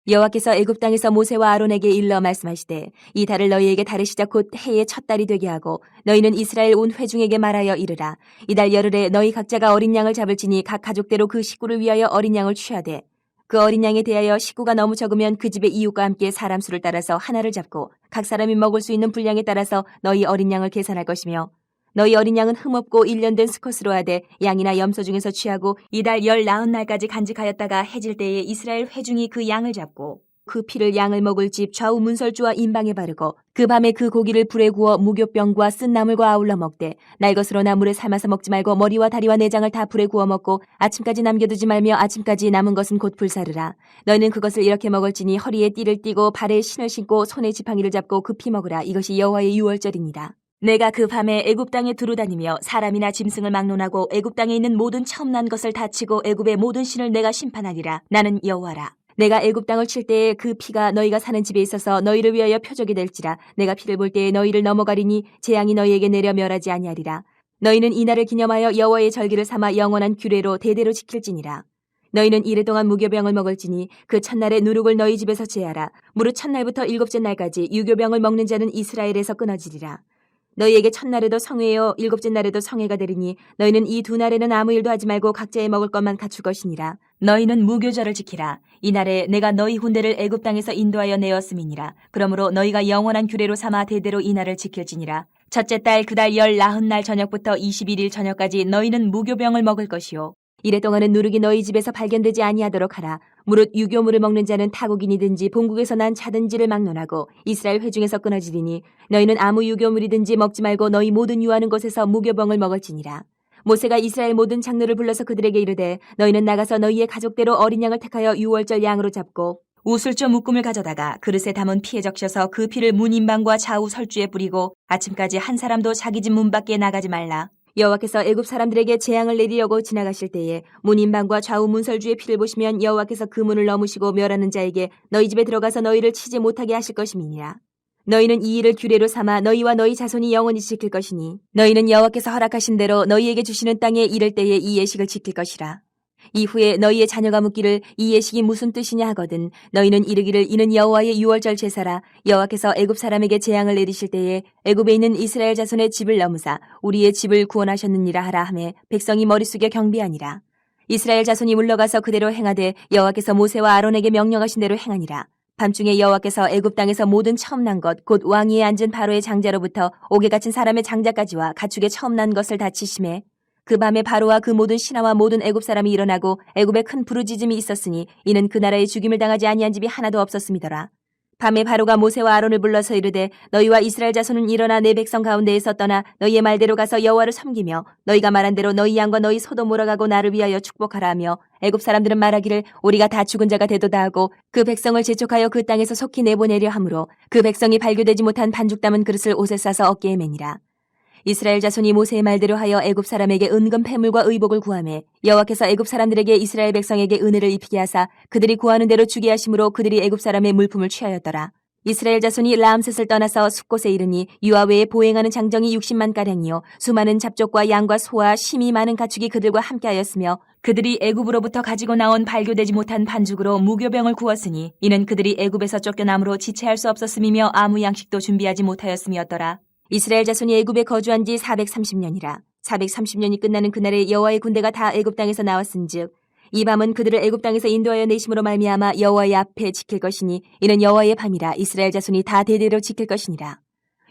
여호와께서 애굽 땅에서 모세와 아론에게 일러 말씀하시되 이 달을 너희에게 다르시자 곧 해의 첫 달이 되게 하고 너희는 이스라엘 온 회중에게 말하여 이르라. 이달 열흘에 너희 각자가 어린 양을 잡을지니 각 가족대로 그 식구를 위하여 어린 양을 취하되 그 어린 양에 대하여 식구가 너무 적으면 그 집의 이웃과 함께 사람 수를 따라서 하나를 잡고 각 사람이 먹을 수 있는 분량에 따라서 너희 어린 양을 계산할 것이며 너희 어린 양은 흠없고 1년 된 수컷으로 하되 양이나 염소 중에서 취하고 이달 19날까지 간직하였다가 해질 때에 이스라엘 회중이 그 양을 잡고 그 피를 양을 먹을 집 좌우 문설주와 임방에 바르고 그 밤에 그 고기를 불에 구워 무교병과 쓴 나물과 아울러 먹되 날 것으로 나물에 삶아서 먹지 말고 머리와 다리와 내장을 다 불에 구워 먹고 아침까지 남겨두지 말며 아침까지 남은 것은 곧 불사르라. 너희는 그것을 이렇게 먹을지니 허리에 띠를 띠고 발에 신을 신고 손에 지팡이를 잡고 급히 먹으라. 이것이 여호와의 유월절이니라. 내가 그 밤에 애굽 땅에 두루다니며 사람이나 짐승을 막론하고 애굽 땅에 있는 모든 처음 난 것을 다치고 애굽의 모든 신을 내가 심판하리라. 나는 여호와라. 내가 애굽 땅을 칠 때에 그 피가 너희가 사는 집에 있어서 너희를 위하여 표적이 될지라. 내가 피를 볼 때에 너희를 넘어가리니 재앙이 너희에게 내려 멸하지 아니하리라. 너희는 이날을 기념하여 여호와의 절기를 삼아 영원한 규례로 대대로 지킬지니라. 너희는 이래 동안 무교병을 먹을지니 그 첫날에 누룩을 너희 집에서 제하라. 무릇 첫날부터 일곱째 날까지 유교병을 먹는 자는 이스라엘에서 끊어지리라. 너희에게 첫날에도 성회요 일곱째 날에도 성회가 되리니 너희는 이 두 날에는 아무 일도 하지 말고 각자의 먹을 것만 갖출 것이니라. 너희는 무교절을 지키라. 이날에 내가 너희 군대를 애굽 땅에서 인도하여 내었음이니라. 그러므로 너희가 영원한 규례로 삼아 대대로 이 날을 지킬지니라. 첫째 달 그 달 19날 저녁부터 21일 저녁까지 너희는 무교병을 먹을 것이요. 이래 동안은 누룩이 너희 집에서 발견되지 아니하도록 하라. 무릇 유교물을 먹는 자는 타국인이든지 본국에서 난 자든지를 막론하고 이스라엘 회중에서 끊어지리니 너희는 아무 유교물이든지 먹지 말고 너희 모든 유하는 곳에서 무교병을 먹을지니라. 모세가 이스라엘 모든 장로를 불러서 그들에게 이르되 너희는 나가서 너희의 가족대로 어린 양을 택하여 유월절 양으로 잡고 우슬조 묶음을 가져다가 그릇에 담은 피에 적셔서 그 피를 문 인방과 좌우 설주에 뿌리고 아침까지 한 사람도 자기 집 문 밖에 나가지 말라. 여호와께서 애굽 사람들에게 재앙을 내리려고 지나가실 때에 문 인방과 좌우 문설주의 피를 보시면 여호와께서 그 문을 넘으시고 멸하는 자에게 너희 집에 들어가서 너희를 치지 못하게 하실 것임이니라. 너희는 이 일을 규례로 삼아 너희와 너희 자손이 영원히 지킬 것이니 너희는 여호와께서 허락하신 대로 너희에게 주시는 땅에 이를 때에 이 예식을 지킬 것이라. 이후에 너희의 자녀가 묻기를 이 예식이 무슨 뜻이냐 하거든 너희는 이르기를 이는 여호와의 유월절 제사라. 여호와께서 애굽 사람에게 재앙을 내리실 때에 애굽에 있는 이스라엘 자손의 집을 넘으사 우리의 집을 구원하셨느니라 하라 하매 백성이 머리 숙여 경배하니라. 이스라엘 자손이 물러가서 그대로 행하되 여호와께서 모세와 아론에게 명령하신 대로 행하니라. 밤중에 여호와께서 애굽 땅에서 모든 처음 난 것 곧 왕위에 앉은 바로의 장자로부터 옥에 갇힌 사람의 장자까지와 가축의 처음 난 것을 다 치심해 그 밤에 바로와 그 모든 신하와 모든 애굽 사람이 일어나고 애굽에 큰 부르짖음이 있었으니 이는 그 나라에 죽임을 당하지 아니한 집이 하나도 없었음이더라. 밤에 바로가 모세와 아론을 불러서 이르되 너희와 이스라엘 자손은 일어나 내 백성 가운데에서 떠나 너희의 말대로 가서 여호와를 섬기며 너희가 말한 대로 너희 양과 너희 소도 몰아가고 나를 위하여 축복하라 하며 애굽 사람들은 말하기를 우리가 다 죽은 자가 되도다 하고 그 백성을 재촉하여 그 땅에서 속히 내보내려 하므로 그 백성이 발교되지 못한 반죽 담은 그릇을 옷에 싸서 어깨에 매니라. 이스라엘 자손이 모세의 말대로 하여 애굽 사람에게 은금 패물과 의복을 구하매 여호와께서 애굽 사람들에게 이스라엘 백성에게 은혜를 입히게 하사 그들이 구하는 대로 주게 하심으로 그들이 애굽 사람의 물품을 취하였더라. 이스라엘 자손이 라암셋을 떠나서 숫곳에 이르니 유아 외에 보행하는 장정이 60만 가량이요 수많은 잡족과 양과 소와 심이 많은 가축이 그들과 함께하였으며 그들이 애굽으로부터 가지고 나온 발교되지 못한 반죽으로 무교병을 구웠으니 이는 그들이 애굽에서 쫓겨남으로 지체할 수 없었음이며 아무 양식도 준비하지 못하였음이었더라. 이스라엘 자손이 애굽에 거주한 지 430년이라. 430년이 끝나는 그날에 여호와의 군대가 다 애굽 땅에서 나왔은즉 이 밤은 그들을 애굽 땅에서 인도하여 내심으로 말미암아 여호와의 앞에 지킬 것이니 이는 여호와의 밤이라. 이스라엘 자손이 다 대대로 지킬 것이니라.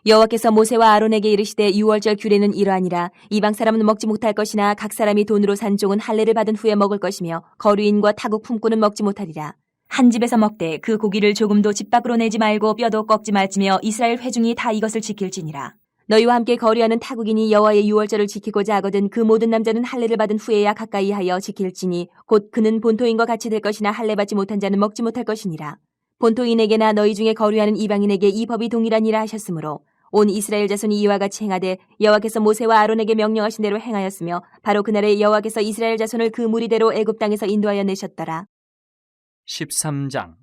여호와께서 모세와 아론에게 이르시되 유월절 규례는 이러하니라. 이방 사람은 먹지 못할 것이나 각 사람이 돈으로 산 종은 할례를 받은 후에 먹을 것이며 거류인과 타국 품꾼은 먹지 못하리라. 한 집에서 먹되 그 고기를 조금도 집 밖으로 내지 말고 뼈도 꺾지 말지며 이스라엘 회중이 다 이것을 지킬지니라. 너희와 함께 거류하는 타국인이 여호와의 유월절을 지키고자 하거든 그 모든 남자는 할례를 받은 후에야 가까이 하여 지킬지니 곧 그는 본토인과 같이 될 것이나 할례 받지 못한 자는 먹지 못할 것이니라. 본토인에게나 너희 중에 거류하는 이방인에게 이 법이 동일하니라 하셨으므로 온 이스라엘 자손이 이와 같이 행하되 여호와께서 모세와 아론에게 명령하신 대로 행하였으며 바로 그날에 여호와께서 이스라엘 자손을 그 무리대로 애굽 땅에서 인도하여 내셨더라.
13장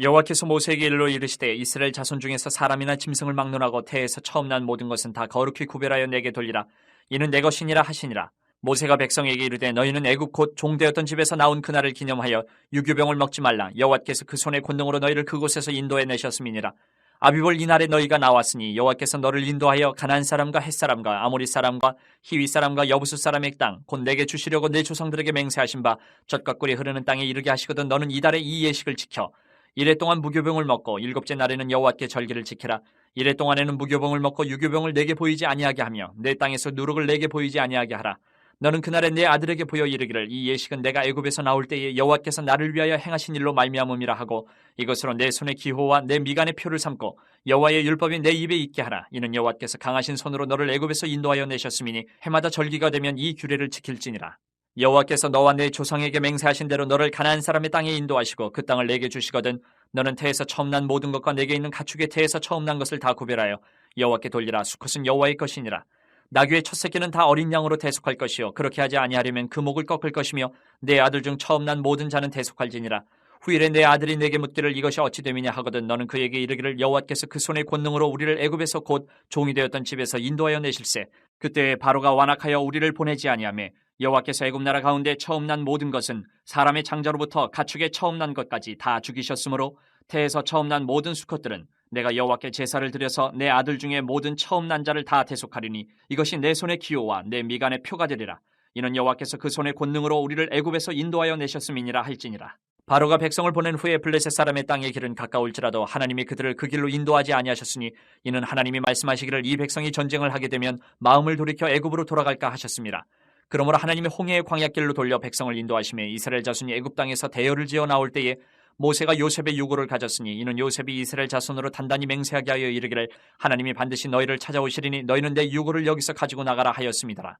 여호와께서 모세에게 일러 이르시되 이스라엘 자손 중에서 사람이나 짐승을 막론하고 태에서 처음 난 모든 것은 다 거룩히 구별하여 내게 돌리라. 이는 내 것이니라 하시니라. 모세가 백성에게 이르되 너희는 애굽 곧 종되었던 집에서 나온 그날을 기념하여 유교병을 먹지 말라. 여호와께서 그 손의 권능으로 너희를 그곳에서 인도해 내셨음이니라. 아비볼 이날에 너희가 나왔으니 여호와께서 너를 인도하여 가나안 사람과 헷 사람과 아모리 사람과 히위 사람과 여부수 사람의 땅 곧 내게 주시려고 내 조상들에게 맹세하신 바 젖과 꿀이 흐르는 땅에 이르게 하시거든 너는 이달에 이 예식을 지켜 이래 동안 무교병을 먹고 일곱째 날에는 여호와께 절기를 지키라. 이래 동안에는 무교병을 먹고 유교병을 내게 보이지 아니하게 하며 내 땅에서 누룩을 내게 보이지 아니하게 하라. 너는 그날에 내 아들에게 보여 이르기를 이 예식은 내가 애굽에서 나올 때에 여호와께서 나를 위하여 행하신 일로 말미암음이라 하고 이것으로 내 손의 기호와 내 미간의 표를 삼고 여호와의 율법이 내 입에 있게 하라. 이는 여호와께서 강하신 손으로 너를 애굽에서 인도하여 내셨음이니 해마다 절기가 되면 이 규례를 지킬지니라. 여호와께서 너와 내 조상에게 맹세하신 대로 너를 가나안 사람의 땅에 인도하시고 그 땅을 내게 주시거든 너는 태에서 처음 난 모든 것과 내게 있는 가축의 태에서 처음 난 것을 다 구별하여 여호와께 돌리라. 수컷은 여호와의 것이니라. 나귀의 첫 새끼는 다 어린 양으로 대속할 것이요 그렇게 하지 아니하려면 그 목을 꺾을 것이며 내 아들 중 처음 난 모든 자는 대속할지니라. 후일에 내 아들이 내게 묻기를 이것이 어찌 됨이냐 하거든 너는 그에게 이르기를 여호와께서 그 손의 권능으로 우리를 애굽에서 곧 종이 되었던 집에서 인도하여 내실세. 그때 바로가 완악하여 우리를 보내지 아니하며 여호와께서 애굽 나라 가운데 처음 난 모든 것은 사람의 장자로부터 가축의 처음 난 것까지 다 죽이셨으므로 태에서 처음 난 모든 수컷들은 내가 여호와께 제사를 드려서 내 아들 중에 모든 처음 난 자를 다 대속하리니 이것이 내 손의 기호와 내 미간의 표가 되리라. 이는 여호와께서 그 손의 권능으로 우리를 애굽에서 인도하여 내셨음이니라 할지니라. 바로가 백성을 보낸 후에 블레셋 사람의 땅의 길은 가까울지라도 하나님이 그들을 그 길로 인도하지 아니하셨으니 이는 하나님이 말씀하시기를 이 백성이 전쟁을 하게 되면 마음을 돌이켜 애굽으로 돌아갈까 하셨습니다. 그러므로 하나님이 홍해의 광야길로 돌려 백성을 인도하심에 이스라엘 자손이 애굽 땅에서 대열을 지어 나올 때에 모세가 요셉의 유고를 가졌으니 이는 요셉이 이스라엘 자손으로 단단히 맹세하게 하여 이르기를 하나님이 반드시 너희를 찾아오시리니 너희는 내 유고를 여기서 가지고 나가라 하였습니다라.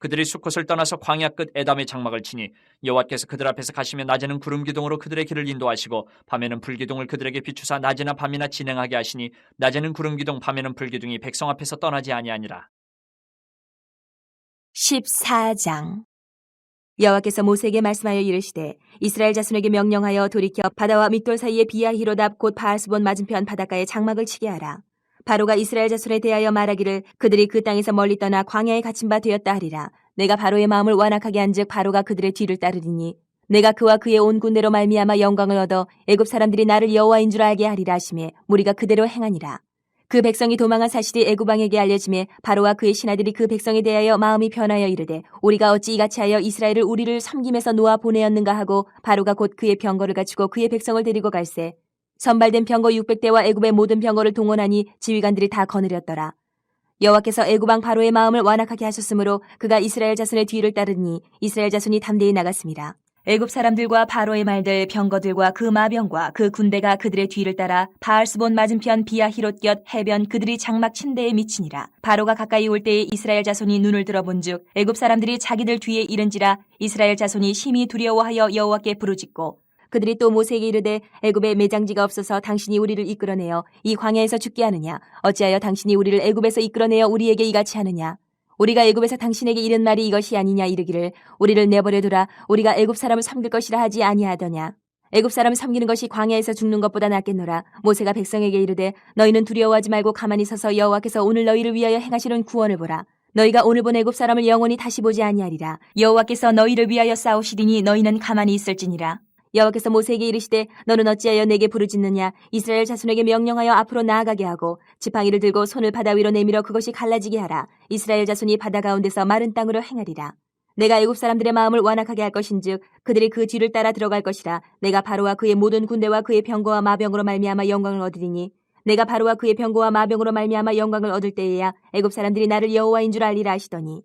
그들이 수컷을 떠나서 광야 끝 에담의 장막을 치니 여호와께서 그들 앞에서 가시며 낮에는 구름 기둥으로 그들의 길을 인도하시고 밤에는 불 기둥을 그들에게 비추사 낮이나 밤이나 진행하게 하시니 낮에는 구름 기둥 밤에는 불 기둥이 백성 앞에서 떠나지 아니하니라.
14장. 여호와께서 모세에게 말씀하여 이르시되 이스라엘 자손에게 명령하여 돌이켜 바다와 믹돌 사이에 비야히로답 곧 바알스본 맞은편 바닷가에 장막을 치게 하라. 바로가 이스라엘 자손에 대하여 말하기를 그들이 그 땅에서 멀리 떠나 광야에 갇힌 바 되었다 하리라. 내가 바로의 마음을 완악하게 한즉 바로가 그들의 뒤를 따르리니 내가 그와 그의 온 군대로 말미암아 영광을 얻어 애굽 사람들이 나를 여호와인 줄 알게 하리라 하시매 무리가 그대로 행하니라. 그 백성이 도망한 사실이 애굽 왕에게 알려지매 바로와 그의 신하들이 그 백성에 대하여 마음이 변하여 이르되 우리가 어찌 이같이 하여 이스라엘을 우리를 섬김에서 놓아 보내었는가 하고 바로가 곧 그의 병거를 갖추고 그의 백성을 데리고 갈새 선발된 병거 600대와 애굽의 모든 병거를 동원하니 지휘관들이 다 거느렸더라. 여호와께서 애굽 왕 바로의 마음을 완악하게 하셨으므로 그가 이스라엘 자손의 뒤를 따르니 이스라엘 자손이 담대히 나갔습니다. 애굽 사람들과 바로의 말들 병거들과 그 마병과 그 군대가 그들의 뒤를 따라 바알스본 맞은편 비야히롯 곁 해변 그들이 장막 친 데에 미치니라. 바로가 가까이 올 때에 이스라엘 자손이 눈을 들어본즉 애굽 사람들이 자기들 뒤에 이른지라 이스라엘 자손이 심히 두려워하여 여호와께 부르짖고 그들이 또 모세에게 이르되 애굽에 매장지가 없어서 당신이 우리를 이끌어내어 이 광야에서 죽게 하느냐 어찌하여 당신이 우리를 애굽에서 이끌어내어 우리에게 이같이 하느냐 우리가 애굽에서 당신에게 이른 말이 이것이 아니냐 이르기를 우리를 내버려두라 우리가 애굽 사람을 섬길 것이라 하지 아니하더냐 애굽 사람을 섬기는 것이 광야에서 죽는 것보다 낫겠노라. 모세가 백성에게 이르되 너희는 두려워하지 말고 가만히 서서 여호와께서 오늘 너희를 위하여 행하시는 구원을 보라. 너희가 오늘 본 애굽 사람을 영원히 다시 보지 아니하리라. 여호와께서 너희를 위하여 싸우시리니 너희는 가만히 있을지니라. 여호와께서 모세에게 이르시되 너는 어찌하여 내게 부르짖느냐 이스라엘 자손에게 명령하여 앞으로 나아가게 하고 지팡이를 들고 손을 바다 위로 내밀어 그것이 갈라지게 하라. 이스라엘 자손이 바다 가운데서 마른 땅으로 행하리라. 내가 애굽 사람들의 마음을 완악하게 할 것인즉 그들이 그 뒤를 따라 들어갈 것이라. 내가 바로와 그의 모든 군대와 그의 병거와 마병으로 말미암아 영광을 얻으리니 내가 바로와 그의 병거와 마병으로 말미암아 영광을 얻을 때에야 애굽 사람들이 나를 여호와인 줄 알리라 하시더니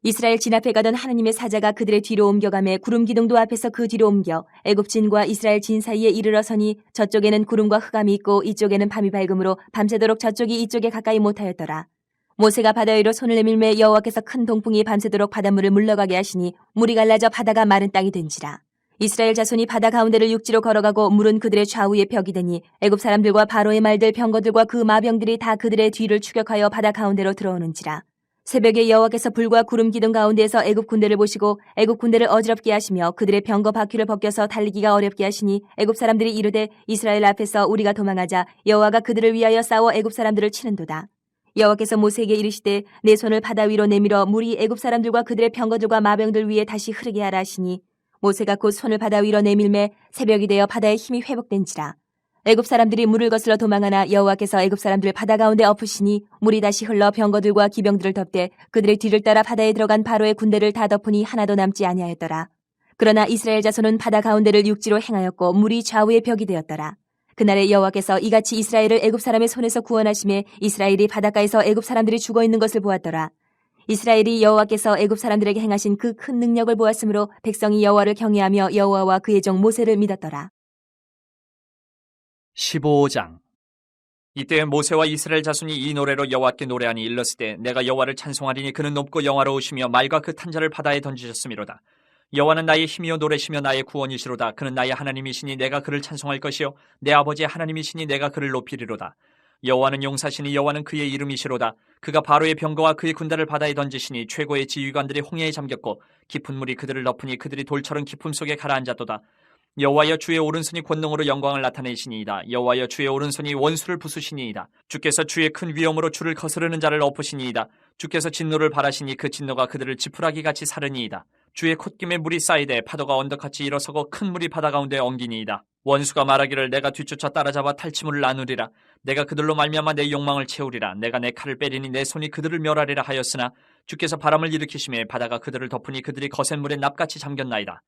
이스라엘 진 앞에 가던 하나님의 사자가 그들의 뒤로 옮겨가매 구름 기둥도 앞에서 그 뒤로 옮겨 애굽 진과 이스라엘 진 사이에 이르러 서니 저쪽에는 구름과 흑암이 있고 이쪽에는 밤이 밝음으로 밤새도록 저쪽이 이쪽에 가까이 못하였더라. 모세가 바다 위로 손을 내밀매 여호와께서 큰 동풍이 밤새도록 바닷물을 물러가게 하시니 물이 갈라져 바다가 마른 땅이 된지라. 이스라엘 자손이 바다 가운데를 육지로 걸어가고 물은 그들의 좌우에 벽이 되니 애굽 사람들과 바로의 말들 병거들과 그 마병들이 다 그들의 뒤를 추격하여 바다 가운데로 들어오는지라. 새벽에 여호와께서 불과 구름 기둥 가운데에서 애굽 군대를 보시고 애굽 군대를 어지럽게 하시며 그들의 병거 바퀴를 벗겨서 달리기가 어렵게 하시니 애굽 사람들이 이르되 이스라엘 앞에서 우리가 도망하자 여호와가 그들을 위하여 싸워 애굽 사람들을 치는도다. 여호와께서 모세에게 이르시되 내 손을 바다 위로 내밀어 물이 애굽 사람들과 그들의 병거들과 마병들 위에 다시 흐르게 하라 하시니 모세가 곧 손을 바다 위로 내밀매 새벽이 되어 바다의 힘이 회복된지라. 애굽 사람들이 물을 거슬러 도망하나 여호와께서 애굽 사람들을 바다 가운데 엎으시니 물이 다시 흘러 병거들과 기병들을 덮되 그들의 뒤를 따라 바다에 들어간 바로의 군대를 다 덮으니 하나도 남지 아니하였더라. 그러나 이스라엘 자손은 바다 가운데를 육지로 행하였고 물이 좌우의 벽이 되었더라. 그날에 여호와께서 이같이 이스라엘을 애굽 사람의 손에서 구원하심에 이스라엘이 바닷가에서 애굽 사람들이 죽어있는 것을 보았더라. 이스라엘이 여호와께서 애굽 사람들에게 행하신 그 큰 능력을 보았으므로 백성이 여호와를 경외하며 여호와와 그의 종 모세를 믿었더라.
15장. 이때 모세와 이스라엘 자손이 이 노래로 여호와께 노래하니 일렀을 때 내가 여호와를 찬송하리니 그는 높고 영화로우시며 말과 그 탄자를 바다에 던지셨음이로다. 여호와는 나의 힘이요 노래시며 나의 구원이시로다. 그는 나의 하나님이시니 내가 그를 찬송할 것이요 내 아버지의 하나님이시니 내가 그를 높이리로다. 여호와는 용사시니 여호와는 그의 이름이시로다. 그가 바로의 병거와 그의 군대를 바다에 던지시니 최고의 지휘관들이 홍해에 잠겼고 깊은 물이 그들을 덮으니 그들이 돌처럼 깊음 속에 가라앉았도다. 여호와여 주의 오른손이 권능으로 영광을 나타내시니이다. 여호와여 주의 오른손이 원수를 부수시니이다. 주께서 주의 큰 위엄으로 주를 거스르는 자를 엎으시니이다. 주께서 진노를 바라시니 그 진노가 그들을 지푸라기같이 사르니이다. 주의 콧김에 물이 쌓이되 파도가 언덕같이 일어서고 큰 물이 바다 가운데 엉기니이다. 원수가 말하기를 내가 뒤쫓아 따라잡아 탈취물을 나누리라. 내가 그들로 말미암아 내 욕망을 채우리라. 내가 내 칼을 빼리니 내 손이 그들을 멸하리라 하였으나 주께서 바람을 일으키심에 바다가 그들을 덮으니 그들이 거센 물에 납같이 잠겼나이다.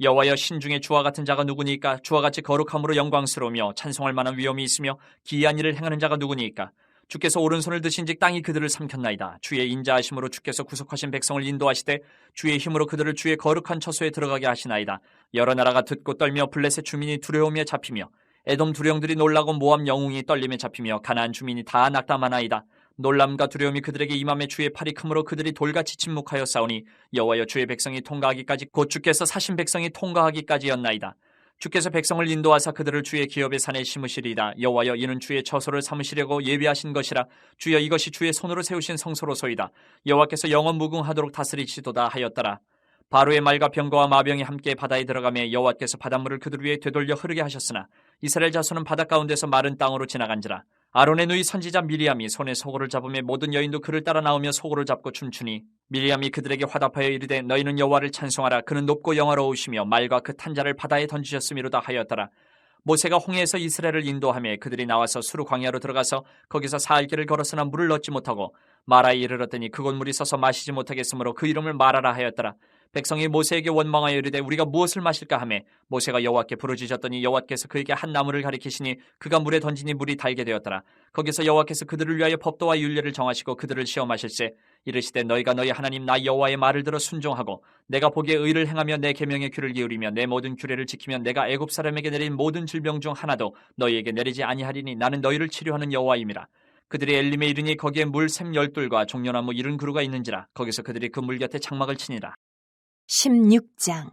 여호와여 신중에 주와 같은 자가 누구니까? 주와 같이 거룩함으로 영광스러우며 찬송할 만한 위엄이 있으며 기이한 일을 행하는 자가 누구니까? 주께서 오른손을 드신즉 땅이 그들을 삼켰나이다. 주의 인자하심으로 주께서 구속하신 백성을 인도하시되 주의 힘으로 그들을 주의 거룩한 처소에 들어가게 하시나이다. 여러 나라가 듣고 떨며 블레셋 주민이 두려움에 잡히며 에돔 두령들이 놀라고 모압 영웅이 떨림에 잡히며 가나안 주민이 다 낙담하나이다. 놀람과 두려움이 그들에게 임함에 주의 팔이 크므로 그들이 돌같이 침묵하여 싸우니 여호와여 주의 백성이 통과하기까지 곧 주께서 사신 백성이 통과하기까지였나이다. 주께서 백성을 인도하사 그들을 주의 기업의 산에 심으시리이다. 여호와여 이는 주의 처소를 삼으시려고 예비하신 것이라. 주여 이것이 주의 손으로 세우신 성소로소이다. 여호와께서 영원 무궁하도록 다스리시도다 하였더라. 바로의 말과 병거와 마병이 함께 바다에 들어가며 여호와께서 바닷물을 그들 위에 되돌려 흐르게 하셨으나 이스라엘 자손은 바다 가운데서 마른 땅으로 지나간지라. 아론의 누이 선지자 미리암이 손에 소고를 잡으며 모든 여인도 그를 따라 나오며 소고를 잡고 춤추니 미리암이 그들에게 화답하여 이르되 너희는 여호와를 찬송하라. 그는 높고 영화로우시며 말과 그 탄자를 바다에 던지셨음이로다 하였더라. 모세가 홍해에서 이스라엘을 인도하며 그들이 나와서 수르 광야로 들어가서 거기서 사흘 길을 걸었으나 물을 얻지 못하고 마라에 이르렀더니 그곳 물이 서서 마시지 못하겠으므로 그 이름을 마라라 하였더라. 백성이 모세에게 원망하여 이르되 우리가 무엇을 마실까 하며 모세가 여호와께 부르짖었더니 여호와께서 그에게 한 나무를 가리키시니 그가 물에 던지니 물이 달게 되었더라. 거기서 여호와께서 그들을 위하여 법도와 율례를 정하시고 그들을 시험하실세 이르시되 너희가 너희 하나님 나 여호와의 말을 들어 순종하고 내가 보기에 의를 행하며 내 계명에 귀를 기울이며 내 모든 규례를 지키면 내가 애굽 사람에게 내린 모든 질병 중 하나도 너희에게 내리지 아니하리니 나는 너희를 치료하는 여호와임이라. 그들이 엘림에 이르니 거기에 물샘 12둘과 종려나무 70그루가 있는지라. 거기서 그들이 그 물 곁에 장막을 치니라.
16장.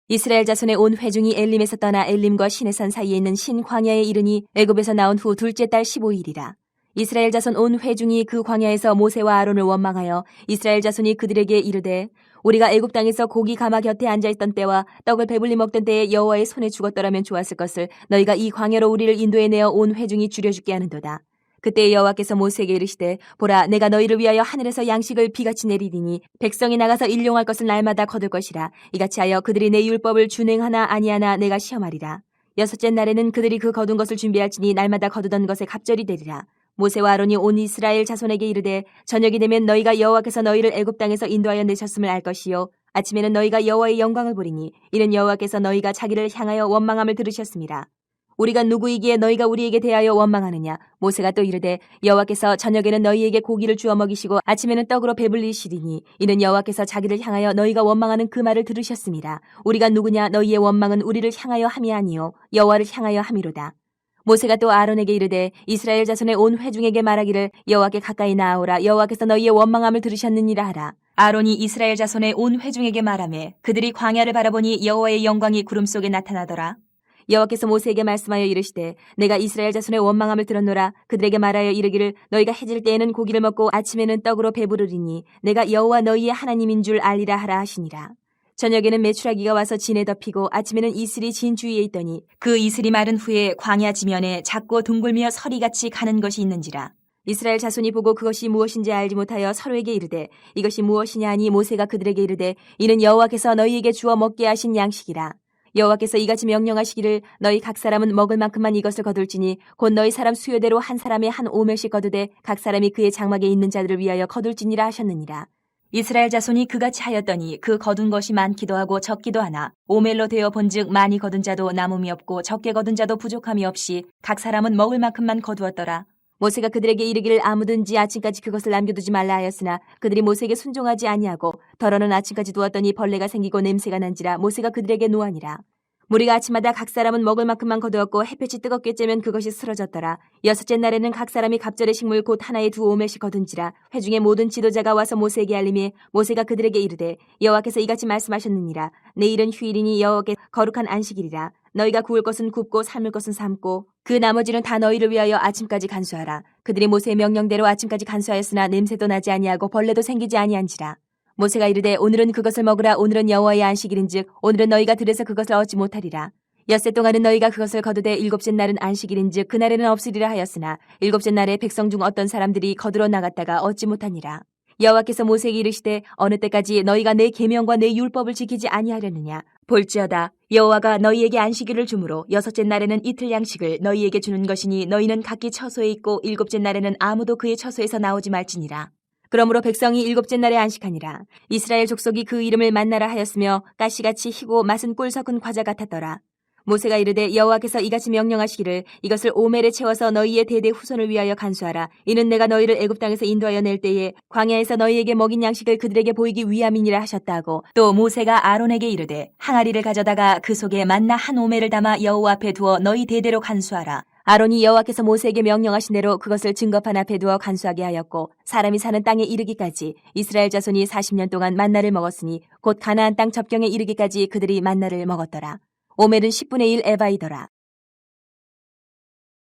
이스라엘 자손의 온 회중이 엘림에서 떠나 엘림과 시내산 사이에 있는 신 광야에 이르니 애굽에서 나온 후 둘째 달 15일이라. 이스라엘 자손 온 회중이 그 광야에서 모세와 아론을 원망하여 이스라엘 자손이 그들에게 이르되 우리가 애굽 땅에서 고기 가마 곁에 앉아있던 때와 떡을 배불리 먹던 때에 여호와의 손에 죽었더라면 좋았을 것을 너희가 이 광야로 우리를 인도해내어 온 회중이 줄여죽게 하는도다. 그때 여호와께서 모세에게 이르시되 보라 내가 너희를 위하여 하늘에서 양식을 비같이 내리리니 백성이 나가서 일용할 것을 날마다 거둘 것이라. 이같이 하여 그들이 내 율법을 준행하나 아니하나 내가 시험하리라. 여섯째 날에는 그들이 그 거둔 것을 준비할지니 날마다 거두던 것에 갑절이 되리라. 모세와 아론이 온 이스라엘 자손에게 이르되 저녁이 되면 너희가 여호와께서 너희를 애굽 땅에서 인도하여 내셨음을 알 것이요 아침에는 너희가 여호와의 영광을 보리니 이는 여호와께서 너희가 자기를 향하여 원망함을 들으셨습니다. 우리가 누구이기에 너희가 우리에게 대하여 원망하느냐. 모세가 또 이르되 여호와께서 저녁에는 너희에게 고기를 주어 먹이시고 아침에는 떡으로 배불리시리니 이는 여호와께서 자기를 향하여 너희가 원망하는 그 말을 들으셨습니다. 우리가 누구냐. 너희의 원망은 우리를 향하여 함이 아니요 여호와를 향하여 함이로다. 모세가 또 아론에게 이르되 이스라엘 자손의 온 회중에게 말하기를 여호와께 가까이 나아오라. 여호와께서 너희의 원망함을 들으셨느니라 하라. 아론이 이스라엘 자손의 온 회중에게 말하매 그들이 광야를 바라보니 여호와의 영광이 구름 속에 나타나더라. 여호와께서 모세에게 말씀하여 이르시되 내가 이스라엘 자손의 원망함을 들었노라. 그들에게 말하여 이르기를 너희가 해질 때에는 고기를 먹고 아침에는 떡으로 배부르리니 내가 여호와 너희의 하나님인 줄 알리라 하라 하시니라. 저녁에는 메추라기가 와서 진에 덮이고 아침에는 이슬이 진 주위에 있더니 그 이슬이 마른 후에 광야 지면에 작고 둥글며 서리같이 가는 것이 있는지라. 이스라엘 자손이 보고 그것이 무엇인지 알지 못하여 서로에게 이르되 이것이 무엇이냐 하니 모세가 그들에게 이르되 이는 여호와께서 너희에게 주어 먹게 하신 양식이라. 여호와께서 이같이 명령하시기를 너희 각 사람은 먹을 만큼만 이것을 거둘지니 곧 너희 사람 수요대로 한 사람에 한 오멜씩 거두되 각 사람이 그의 장막에 있는 자들을 위하여 거둘지니라 하셨느니라. 이스라엘 자손이 그같이 하였더니 그 거둔 것이 많기도 하고 적기도 하나 오멜로 되어 본즉 많이 거둔 자도 남음이 없고 적게 거둔 자도 부족함이 없이 각 사람은 먹을 만큼만 거두었더라. 모세가 그들에게 이르기를 아무든지 아침까지 그것을 남겨두지 말라 하였으나 그들이 모세에게 순종하지 아니하고 더러는 아침까지 두었더니 벌레가 생기고 냄새가 난지라 모세가 그들에게 노하니라. 무리가 아침마다 각 사람은 먹을 만큼만 거두었고 햇볕이 뜨겁게 쬐면 그것이 쓰러졌더라. 여섯째 날에는 각 사람이 갑절의 식물 곧 하나에 2오멜씩 거둔지라. 회중의 모든 지도자가 와서 모세에게 알림해 모세가 그들에게 이르되 여호와께서 이같이 말씀하셨느니라. 내일은 휴일이니 여호와께 거룩한 안식일이라. 너희가 구울 것은 굽고 삶을 것은 삶고 그 나머지는 다 너희를 위하여 아침까지 간수하라. 그들이 모세의 명령대로 아침까지 간수하였으나 냄새도 나지 아니하고 벌레도 생기지 아니한지라. 모세가 이르되 오늘은 그것을 먹으라. 오늘은 여호와의 안식일인즉 오늘은 너희가 들에서 그것을 얻지 못하리라. 엿새 동안은 너희가 그것을 거두되 일곱째 날은 안식일인즉 그날에는 없으리라 하였으나 일곱째 날에 백성 중 어떤 사람들이 거두러 나갔다가 얻지 못하니라. 여호와께서 모세에게 이르시되 어느 때까지 너희가 내 계명과 내 율법을 지키지 아니하려느냐. 볼지어다 여호와가 너희에게 안식일을 주므로 여섯째 날에는 이틀 양식을 너희에게 주는 것이니 너희는 각기 처소에 있고 일곱째 날에는 아무도 그의 처소에서 나오지 말지니라. 그러므로 백성이 일곱째 날에 안식하니라. 이스라엘 족속이 그 이름을 만나라 하였으며 가시같이 희고 맛은 꿀 섞은 과자 같았더라. 모세가 이르되 여호와께서 이같이 명령하시기를 이것을 오멜에 채워서 너희의 대대 후손을 위하여 간수하라. 이는 내가 너희를 애굽 땅에서 인도하여 낼 때에 광야에서 너희에게 먹인 양식을 그들에게 보이기 위함이니라 하셨다 하고 또 모세가 아론에게 이르되 항아리를 가져다가 그 속에 만나 한 오멜을 담아 여호와 앞에 두어 너희 대대로 간수하라. 아론이 여호와께서 모세에게 명령하신 대로 그것을 증거판 앞에 두어 간수하게 하였고 사람이 사는 땅에 이르기까지 이스라엘 자손이 40년 동안 만나를 먹었으니 곧 가나안 땅 접경에 이르기까지 그들이 만나를 먹었더라. 오멜은 10분의 1 에바이더라.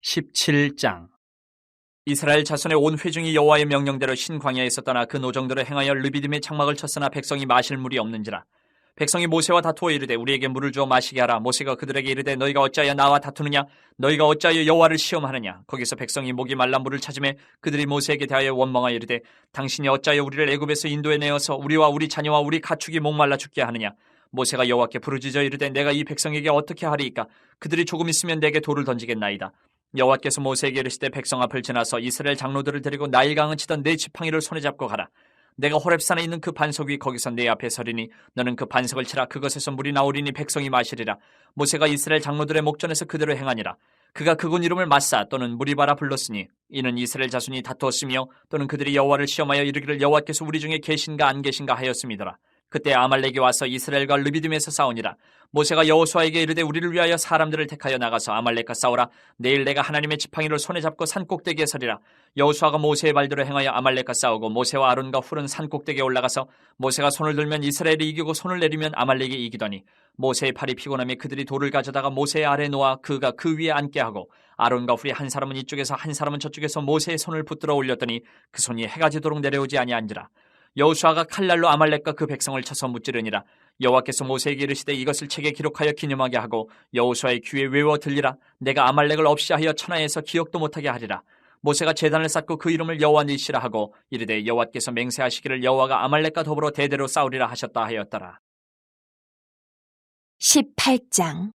17장. 이스라엘 자손의 온 회중이 여호와의 명령대로 신광야에서 떠나 그 노정대로 행하여 르비딤에 장막을 쳤으나 백성이 마실 물이 없는지라. 백성이 모세와 다투어 이르되 우리에게 물을 주어 마시게 하라. 모세가 그들에게 이르되 너희가 어찌하여 나와 다투느냐. 너희가 어찌하여 여호와를 시험하느냐. 거기서 백성이 목이 말라 물을 찾으매 그들이 모세에게 대하여 원망하여 이르되 당신이 어찌하여 우리를 애굽에서 인도해 내어서 우리와 우리 자녀와 우리 가축이 목말라 죽게 하느냐. 모세가 여호와께 부르짖어 이르되 내가 이 백성에게 어떻게 하리이까. 그들이 조금 있으면 내게 돌을 던지겠나이다. 여호와께서 모세에게 이르시되 백성 앞을 지나서 이스라엘 장로들을 데리고 나일강을 치던 네 지팡이를 손에 잡고 가라. 내가 호렙산에 있는 그 반석 위 거기서 내 앞에 서리니 너는 그 반석을 치라. 그것에서 물이 나오리니 백성이 마시리라. 모세가 이스라엘 장로들의 목전에서 그대로 행하니라. 그가 그곳 이름을 마사 또는 무리바라 불렀으니 이는 이스라엘 자손이 다투었으며 또는 그들이 여호와를 시험하여 이르기를 여호와께서 우리 중에 계신가 안 계신가 하였음이더라. 그때 아말렉이 와서 이스라엘과 르비딤에서 싸우니라. 모세가 여호수아에게 이르되 우리를 위하여 사람들을 택하여 나가서 아말렉과 싸우라. 내일 내가 하나님의 지팡이를 손에 잡고 산 꼭대기에 서리라. 여호수아가 모세의 말대로 행하여 아말렉과 싸우고 모세와 아론과 훌은 산 꼭대기에 올라가서 모세가 손을 들면 이스라엘이 이기고 손을 내리면 아말렉이 이기더니 모세의 팔이 피곤하며 그들이 돌을 가져다가 모세의 아래에 놓아 그가 그 위에 앉게 하고 아론과 훌이 한 사람은 이쪽에서 한 사람은 저쪽에서 모세의 손을 붙들어 올렸더니 그 손이 해가 지도록 내려오지 아니한지라. 여호수아가 칼날로 아말렉과 그 백성을 쳐서 무찌르니라. 여호와께서 모세에게 이르시되 이것을 책에 기록하여 기념하게 하고 여호수아의 귀에 외워 들리라. 내가 아말렉을 없이 하여 천하에서 기억도 못하게 하리라. 모세가 제단을 쌓고 그 이름을 여호와 니시라 하고 이르되 여호와께서 맹세하시기를 여호와가 아말렉과 더불어 대대로 싸우리라 하셨다 하였더라.
18장.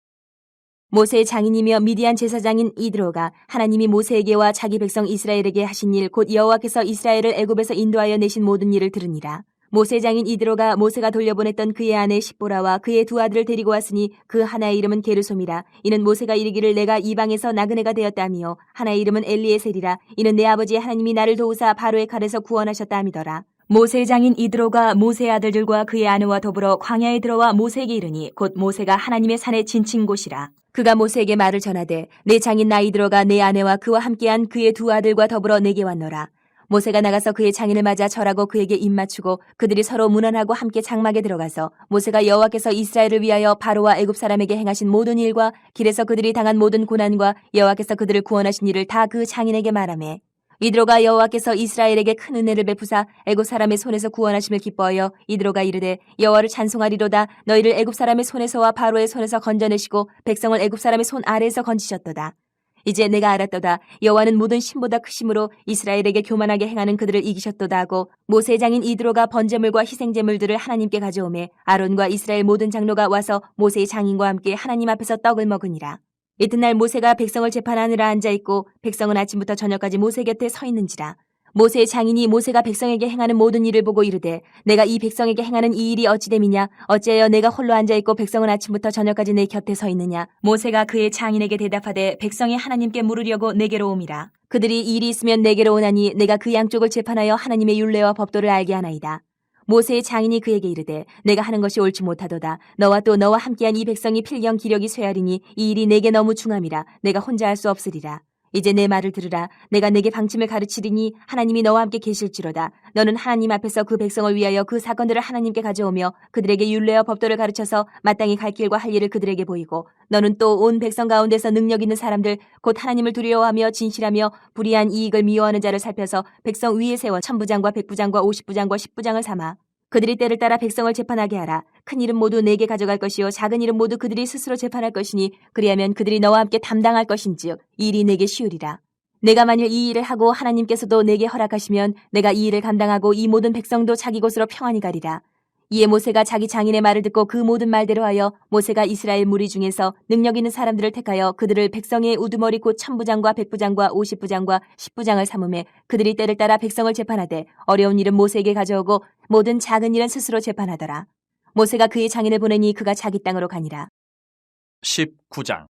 모세의 장인이며 미디안 제사장인 이드로가 하나님이 모세에게와 자기 백성 이스라엘에게 하신 일 곧 여호와께서 이스라엘을 애굽에서 인도하여 내신 모든 일을 들으니라. 모세 장인 이드로가 모세가 돌려보냈던 그의 아내 십보라와 그의 두 아들을 데리고 왔으니 그 하나의 이름은 게르솜이라. 이는 모세가 이르기를 내가 이방에서 나그네가 되었다며 하나의 이름은 엘리에셀이라. 이는 내 아버지 하나님이 나를 도우사 바로의 칼에서 구원하셨다 함이더라. 모세의 장인 이드로가 모세의 아들들과 그의 아내와 더불어 광야에 들어와 모세에게 이르니 곧 모세가 하나님의 산에 진친 곳이라. 그가 모세에게 말을 전하되 내 장인 나 이드로가 내 아내와 그와 함께한 그의 두 아들과 더불어 내게 왔노라. 모세가 나가서 그의 장인을 맞아 절하고 그에게 입맞추고 그들이 서로 문안하고 함께 장막에 들어가서 모세가 여호와께서 이스라엘을 위하여 바로와 애굽 사람에게 행하신 모든 일과 길에서 그들이 당한 모든 고난과 여호와께서 그들을 구원하신 일을 다 그 장인에게 말하매 이드로가 여호와께서 이스라엘에게 큰 은혜를 베푸사 애굽 사람의 손에서 구원하심을 기뻐하여 이드로가 이르되 여호와를 찬송하리로다. 너희를 애굽 사람의 손에서와 바로의 손에서 건져내시고 백성을 애굽 사람의 손 아래에서 건지셨도다. 이제 내가 알았도다. 여호와는 모든 신보다 크심으로 이스라엘에게 교만하게 행하는 그들을 이기셨도다 하고 모세의 장인 이드로가 번제물과 희생제물들을 하나님께 가져오매 아론과 이스라엘 모든 장로가 와서 모세의 장인과 함께 하나님 앞에서 떡을 먹으니라. 이튿날 모세가 백성을 재판하느라 앉아있고 백성은 아침부터 저녁까지 모세 곁에 서 있는지라. 모세의 장인이 모세가 백성에게 행하는 모든 일을 보고 이르되 내가 이 백성에게 행하는 이 일이 어찌됨이냐. 어찌하여 내가 홀로 앉아있고 백성은 아침부터 저녁까지 내 곁에 서 있느냐. 모세가 그의 장인에게 대답하되 백성이 하나님께 물으려고 내게로 옴이라. 그들이 일이 있으면 내게로 오나니 내가 그 양쪽을 재판하여 하나님의 율례와 법도를 알게 하나이다. 모세의 장인이 그에게 이르되 내가 하는 것이 옳지 못하도다. 너와 또 너와 함께한 이 백성이 필경 기력이 쇠하리니 이 일이 내게 너무 중함이라. 내가 혼자 할 수 없으리라. 이제 내 말을 들으라. 내가 내게 방침을 가르치리니 하나님이 너와 함께 계실지로다. 너는 하나님 앞에서 그 백성을 위하여 그 사건들을 하나님께 가져오며 그들에게 율례와 법도를 가르쳐서 마땅히 갈 길과 할 일을 그들에게 보이고 너는 또 온 백성 가운데서 능력 있는 사람들 곧 하나님을 두려워하며 진실하며 불의한 이익을 미워하는 자를 살펴서 백성 위에 세워 천부장과 백부장과 50부장과 10부장을 삼아 그들이 때를 따라 백성을 재판하게 하라. 큰 일은 모두 내게 가져갈 것이요 작은 일은 모두 그들이 스스로 재판할 것이니 그리하면 그들이 너와 함께 담당할 것인즉 이 일이 내게 쉬우리라. 내가 만일 이 일을 하고 하나님께서도 내게 허락하시면 내가 이 일을 감당하고 이 모든 백성도 자기 곳으로 평안히 가리라. 이에 모세가 자기 장인의 말을 듣고 그 모든 말대로 하여 모세가 이스라엘 무리 중에서 능력 있는 사람들을 택하여 그들을 백성의 우두머리 곧 1000부장과 100부장과 50부장과 10부장을 삼음해 그들이 때를 따라 백성을 재판하되 어려운 일은 모세에게 가져오고 모든 작은 일은 스스로 재판하더라. 모세가 그의 장인을 보내니 그가 자기 땅으로 가니라.
19장.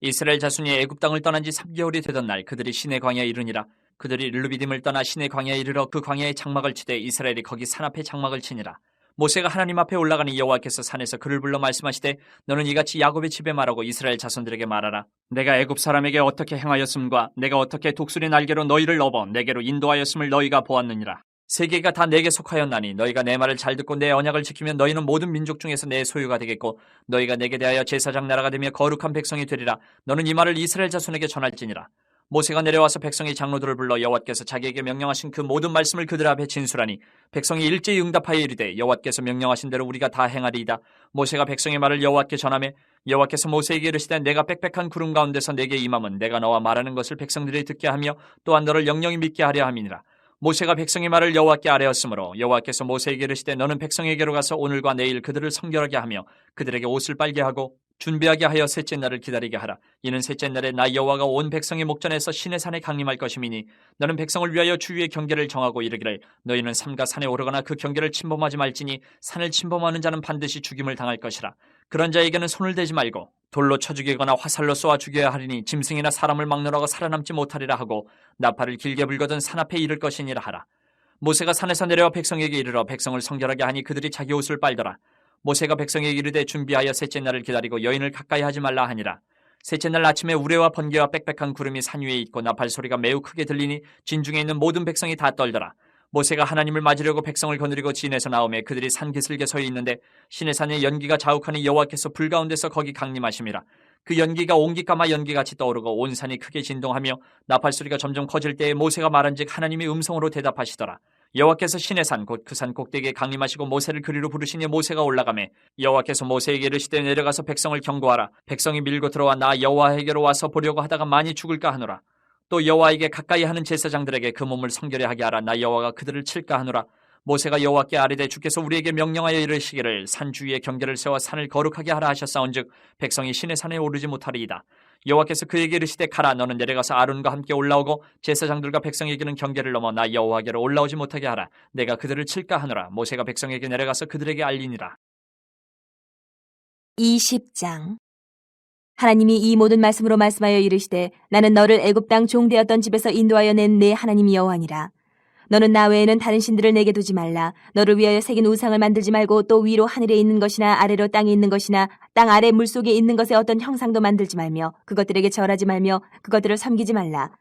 이스라엘 자손이 애굽 땅을 떠난 지 3개월이 되던 날 그들이 시내 광야에 이르니라. 그들이 르비딤을 떠나 시내 광야에 이르러 그 광야에 장막을 치되 이스라엘이 거기 산 앞에 장막을 치니라. 모세가 하나님 앞에 올라가니 여호와께서 산에서 그를 불러 말씀하시되 너는 이같이 야곱의 집에 말하고 이스라엘 자손들에게 말하라. 내가 애굽 사람에게 어떻게 행하였음과 내가 어떻게 독수리 날개로 너희를 업어 내게로 인도하였음을 너희가 보았느니라. 세계가 다 내게 속하였나니 너희가 내 말을 잘 듣고 내 언약을 지키면 너희는 모든 민족 중에서 내 소유가 되겠고 너희가 내게 대하여 제사장 나라가 되며 거룩한 백성이 되리라. 너는 이 말을 이스라엘 자손에게 전할지니라. 모세가 내려와서 백성의 장로들을 불러 여호와께서 자기에게 명령하신 그 모든 말씀을 그들 앞에 진술하니 백성이 일제히 응답하여 이르되 여호와께서 명령하신 대로 우리가 다 행하리이다. 모세가 백성의 말을 여호와께 전하매 여호와께서 모세에게 이르시되 내가 빽빽한 구름 가운데서 내게 임함은 내가 너와 말하는 것을 백성들이 듣게 하며 또한 너를 영영히 믿게 하려 함이니라. 모세가 백성의 말을 여호와께 아뢰었으므로 여호와께서 모세에게 이르시되 너는 백성에게로 가서 오늘과 내일 그들을 성결하게 하며 그들에게 옷을 빨게 하고 준비하게 하여 셋째 날을 기다리게 하라. 이는 셋째 날에 나 여호와가 온 백성의 목전에서 시내 산에 강림할 것임이니 너는 백성을 위하여 주위의 경계를 정하고 이르기를 너희는 삼가 산에 오르거나 그 경계를 침범하지 말지니 산을 침범하는 자는 반드시 죽임을 당할 것이라. 그런 자에게는 손을 대지 말고 돌로 쳐 죽이거나 화살로 쏘아 죽여야 하리니 짐승이나 사람을 막느라고 살아남지 못하리라 하고 나팔을 길게 불거든 산 앞에 이를 것이니라 하라. 모세가 산에서 내려와 백성에게 이르러 백성을 성결하게 하니 그들이 자기 옷을 빨더라. 모세가 백성에게 이르되 준비하여 셋째 날을 기다리고 여인을 가까이 하지 말라 하니라. 셋째 날 아침에 우레와 번개와 빽빽한 구름이 산 위에 있고 나팔 소리가 매우 크게 들리니 진중에 있는 모든 백성이 다 떨더라. 모세가 하나님을 맞으려고 백성을 거느리고 진에서 나오매 그들이 산 기슭에 서 있는데 시내산에 연기가 자욱하니 여호와께서 불 가운데서 거기 강림하심이라. 그 연기가 옹기까마 연기같이 떠오르고 온 산이 크게 진동하며 나팔 소리가 점점 커질 때에 모세가 말한즉 하나님이 음성으로 대답하시더라. 여호와께서 시내산 곧 그 산 꼭대기에 강림하시고 모세를 그리로 부르시니 모세가 올라가매 여호와께서 모세에게 이르시되 내려가서 백성을 경고하라. 백성이 밀고 들어와 나 여호와에게로 와서 보려고 하다가 많이 죽을까 하노라. 또 여호와에게 가까이 하는 제사장들에게 그 몸을 성결히 하게 하라. 나 여호와가 그들을 칠까 하노라. 모세가 여호와께 아뢰되 주께서 우리에게 명령하여 이르시기를 산 주위에 경계를 세워 산을 거룩하게 하라 하셨사온즉 백성이 시내산에 오르지 못하리이다. 여호와께서 그에게 이르시되 가라. 너는 내려가서 아론과 함께 올라오고 제사장들과 백성에게는 경계를 넘어 나 여호와께로 올라오지 못하게 하라. 내가 그들을 칠까 하노라. 모세가 백성에게 내려가서 그들에게 알리니라.
20장. 하나님이 이 모든 말씀으로 말씀하여 이르시되 나는 너를 애굽 땅 종되었던 집에서 인도하여 낸 내 하나님 여호와니라. 너는 나 외에는 다른 신들을 내게 두지 말라. 너를 위하여 새긴 우상을 만들지 말고 또 위로 하늘에 있는 것이나 아래로 땅에 있는 것이나 땅 아래 물속에 있는 것의 어떤 형상도 만들지 말며 그것들에게 절하지 말며 그것들을 섬기지 말라.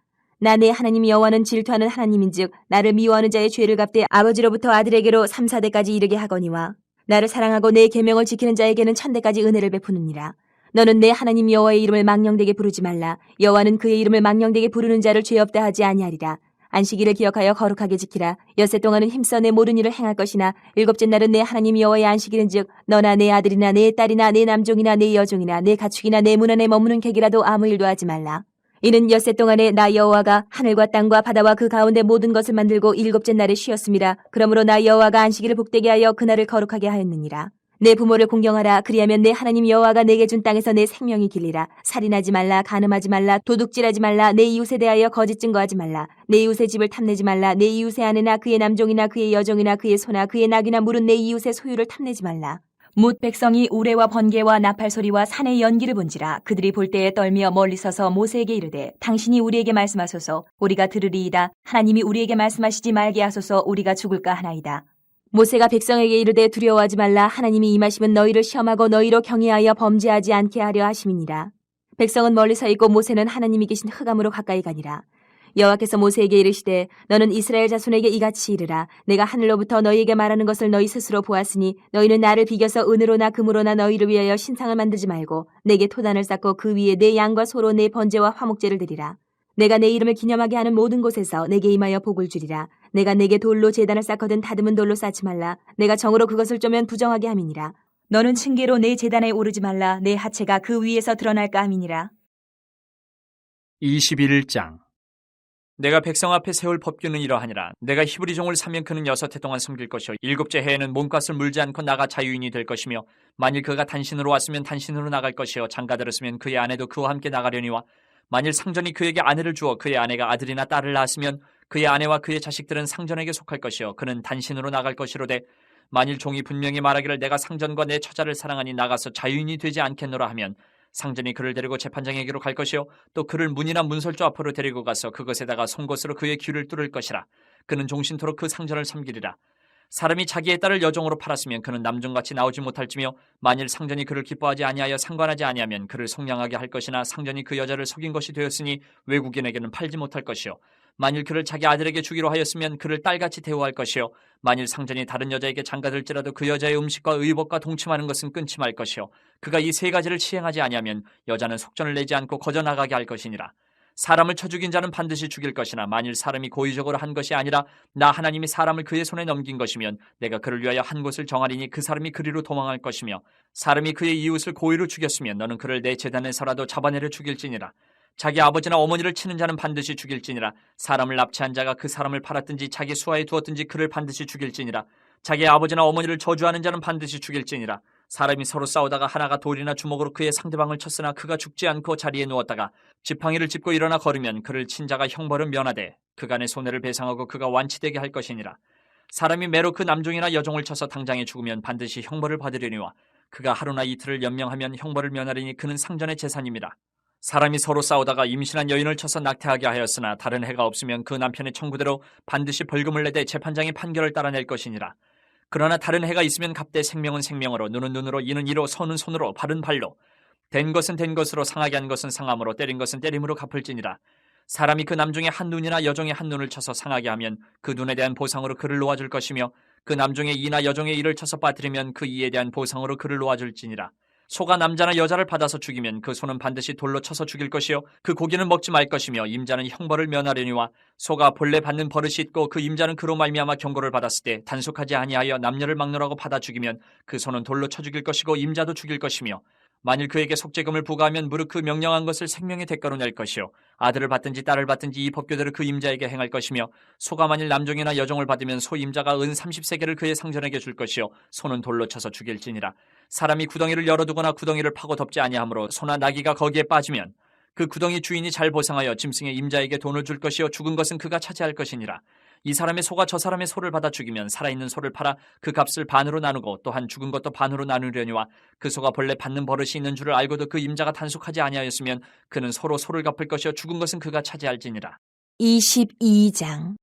나 내 하나님 여호와는 질투하는 하나님인즉 나를 미워하는 자의 죄를 갚되 아버지로부터 아들에게로 3, 4대까지 이르게 하거니와 나를 사랑하고 내 계명을 지키는 자에게는 1000대까지 은혜를 베푸느니라. 너는 내 하나님 여호와의 이름을 망령되게 부르지 말라. 여호와는 그의 이름을 망령되게 부르는 자를 죄 없다 하지 아니하리라. 안식일을 기억하여 거룩하게 지키라. 엿새 동안은 힘써 내 모든 일을 행할 것이나 일곱째 날은 내 하나님 여호와의 안식일인즉 너나 내 아들이나 내 딸이나 내 남종이나 내 여종이나 내 가축이나 내 문 안에 머무는 객이라도 아무 일도 하지 말라. 이는 엿새 동안에 나 여호와가 하늘과 땅과 바다와 그 가운데 모든 것을 만들고 일곱째 날에 쉬었음이라. 그러므로 나 여호와가 안식일을 복되게 하여 그날을 거룩하게 하였느니라. 내 부모를 공경하라. 그리하면 내 하나님 여호와가 내게 준 땅에서 내 생명이 길리라. 살인하지 말라. 간음하지 말라. 도둑질하지 말라. 내 이웃에 대하여 거짓 증거하지 말라. 내 이웃의 집을 탐내지 말라. 내 이웃의 아내나 그의 남종이나 그의 여종이나 그의 소나 그의 낙이나 물은 내 이웃의 소유를 탐내지 말라. 뭇 백성이 우레와 번개와 나팔 소리와 산의 연기를 본지라. 그들이 볼 때에 떨며 멀리 서서 모세에게 이르되 당신이 우리에게 말씀하소서. 우리가 들으리이다. 하나님이 우리에게 말씀하시지 말게 하소서. 우리가 죽을까 하나이다. 모세가 백성에게 이르되 두려워하지 말라. 하나님이 임하시면 너희를 시험하고 너희로 경외하여 범죄하지 않게 하려 하심이니라. 백성은 멀리 서 있고 모세는 하나님이 계신 흑암으로 가까이 가니라. 여호와께서 모세에게 이르시되 너는 이스라엘 자손에게 이같이 이르라. 내가 하늘로부터 너희에게 말하는 것을 너희 스스로 보았으니 너희는 나를 비겨서 은으로나 금으로나 너희를 위하여 신상을 만들지 말고 내게 토단을 쌓고 그 위에 내 양과 소로 내 번제와 화목제를 드리라. 내가 내 이름을 기념하게 하는 모든 곳에서 내게 임하여 복을 주리라. 내가 내게 돌로 제단을 쌓거든 다듬은 돌로 쌓지 말라. 내가 정으로 그것을 쪼면 부정하게 함이니라. 너는 층계로 내 제단에 오르지 말라. 내 하체가 그 위에서 드러날까 함이니라.
21장. 내가 백성 앞에 세울 법규는 이러하니라. 내가 히브리 종을 사면 그는 6해 동안 섬길 것이요 7째 해에는 몸값을 물지 않고 나가 자유인이 될 것이며 만일 그가 단신으로 왔으면 단신으로 나갈 것이요 장가들었으면 그의 아내도 그와 함께 나가려니와 만일 상전이 그에게 아내를 주어 그의 아내가 아들이나 딸을 낳았으면 그의 아내와 그의 자식들은 상전에게 속할 것이요 그는 단신으로 나갈 것이로되 만일 종이 분명히 말하기를 내가 상전과 내 처자를 사랑하니 나가서 자유인이 되지 않겠노라 하면 상전이 그를 데리고 재판장에게로 갈 것이요 또 그를 문이나 문설주 앞으로 데리고 가서 그것에다가 송곳으로 그의 귀를 뚫을 것이라. 그는 종신토록 그 상전을 섬기리라. 사람이 자기의 딸을 여종으로 팔았으면 그는 남종같이 나오지 못할지며 만일 상전이 그를 기뻐하지 아니하여 상관하지 아니하면 그를 속량하게 할 것이나 상전이 그 여자를 속인 것이 되었으니 외국인에게는 팔지 못할 것이요 만일 그를 자기 아들에게 주기로 하였으면 그를 딸같이 대우할 것이요 만일 상전이 다른 여자에게 장가들지라도 그 여자의 음식과 의복과 동침하는 것은 끊지 말 것이요 그가 이 3가지를 시행하지 아니하면 여자는 속전을 내지 않고 거저 나가게 할 것이니라. 사람을 쳐 죽인 자는 반드시 죽일 것이나 만일 사람이 고의적으로 한 것이 아니라 나 하나님이 사람을 그의 손에 넘긴 것이면 내가 그를 위하여 한 곳을 정하리니 그 사람이 그리로 도망할 것이며 사람이 그의 이웃을 고의로 죽였으면 너는 그를 내 제단에서라도 잡아내려 죽일지니라. 자기 아버지나 어머니를 치는 자는 반드시 죽일지니라. 사람을 납치한 자가 그 사람을 팔았든지 자기 수하에 두었든지 그를 반드시 죽일지니라. 자기 아버지나 어머니를 저주하는 자는 반드시 죽일지니라. 사람이 서로 싸우다가 하나가 돌이나 주먹으로 그의 상대방을 쳤으나 그가 죽지 않고 자리에 누웠다가 지팡이를 짚고 일어나 걸으면 그를 친 자가 형벌은 면하되 그간의 손해를 배상하고 그가 완치되게 할 것이니라. 사람이 매로 그 남종이나 여종을 쳐서 당장에 죽으면 반드시 형벌을 받으려니와 그가 하루나 이틀을 연명하면 형벌을 면하리니 그는 상전의 재산입니다. 사람이 서로 싸우다가 임신한 여인을 쳐서 낙태하게 하였으나 다른 해가 없으면 그 남편의 청구대로 반드시 벌금을 내되 재판장의 판결을 따라낼 것이니라. 그러나 다른 해가 있으면 갑대 생명은 생명으로 눈은 눈으로 이는 이로 손은 손으로 발은 발로 된 것은 된 것으로 상하게 한 것은 상함으로 때린 것은 때림으로 갚을지니라. 사람이 그 남종의 한 눈이나 여종의 한 눈을 쳐서 상하게 하면 그 눈에 대한 보상으로 그를 놓아줄 것이며 그 남종의 이나 여종의 이를 쳐서 빠뜨리면 그 이에 대한 보상으로 그를 놓아줄지니라. 소가 남자나 여자를 받아서 죽이면 그 소는 반드시 돌로 쳐서 죽일 것이요 그 고기는 먹지 말 것이며 임자는 형벌을 면하려니와 소가 본래 받는 버릇이 있고 그 임자는 그로 말미암아 경고를 받았을 때 단속하지 아니하여 남녀를 막론하고 받아 죽이면 그 소는 돌로 쳐 죽일 것이고 임자도 죽일 것이며 만일 그에게 속죄금을 부과하면 무릇 그 명령한 것을 생명의 대가로 낼 것이요 아들을 받든지 딸을 받든지 이 법규대로 그 임자에게 행할 것이며 소가 만일 남종이나 여종을 받으면 소 임자가 은 30세겔을 그의 상전에게 줄 것이요 소는 돌로 쳐서 죽일지니라. 사람이 구덩이를 열어두거나 구덩이를 파고 덮지 아니하므로 소나 나귀가 거기에 빠지면 그 구덩이 주인이 잘 보상하여 짐승의 임자에게 돈을 줄 것이요 죽은 것은 그가 차지할 것이니라. 이 사람의 소가 저 사람의 소를 받아 죽이면 살아있는 소를 팔아 그 값을 반으로 나누고 또한 죽은 것도 반으로 나누려니와 그 소가 본래 받는 버릇이 있는 줄을 알고도 그 임자가 단속하지 아니하였으면 그는 소로 소를 갚을 것이요 죽은 것은 그가 차지할지니라.
22장.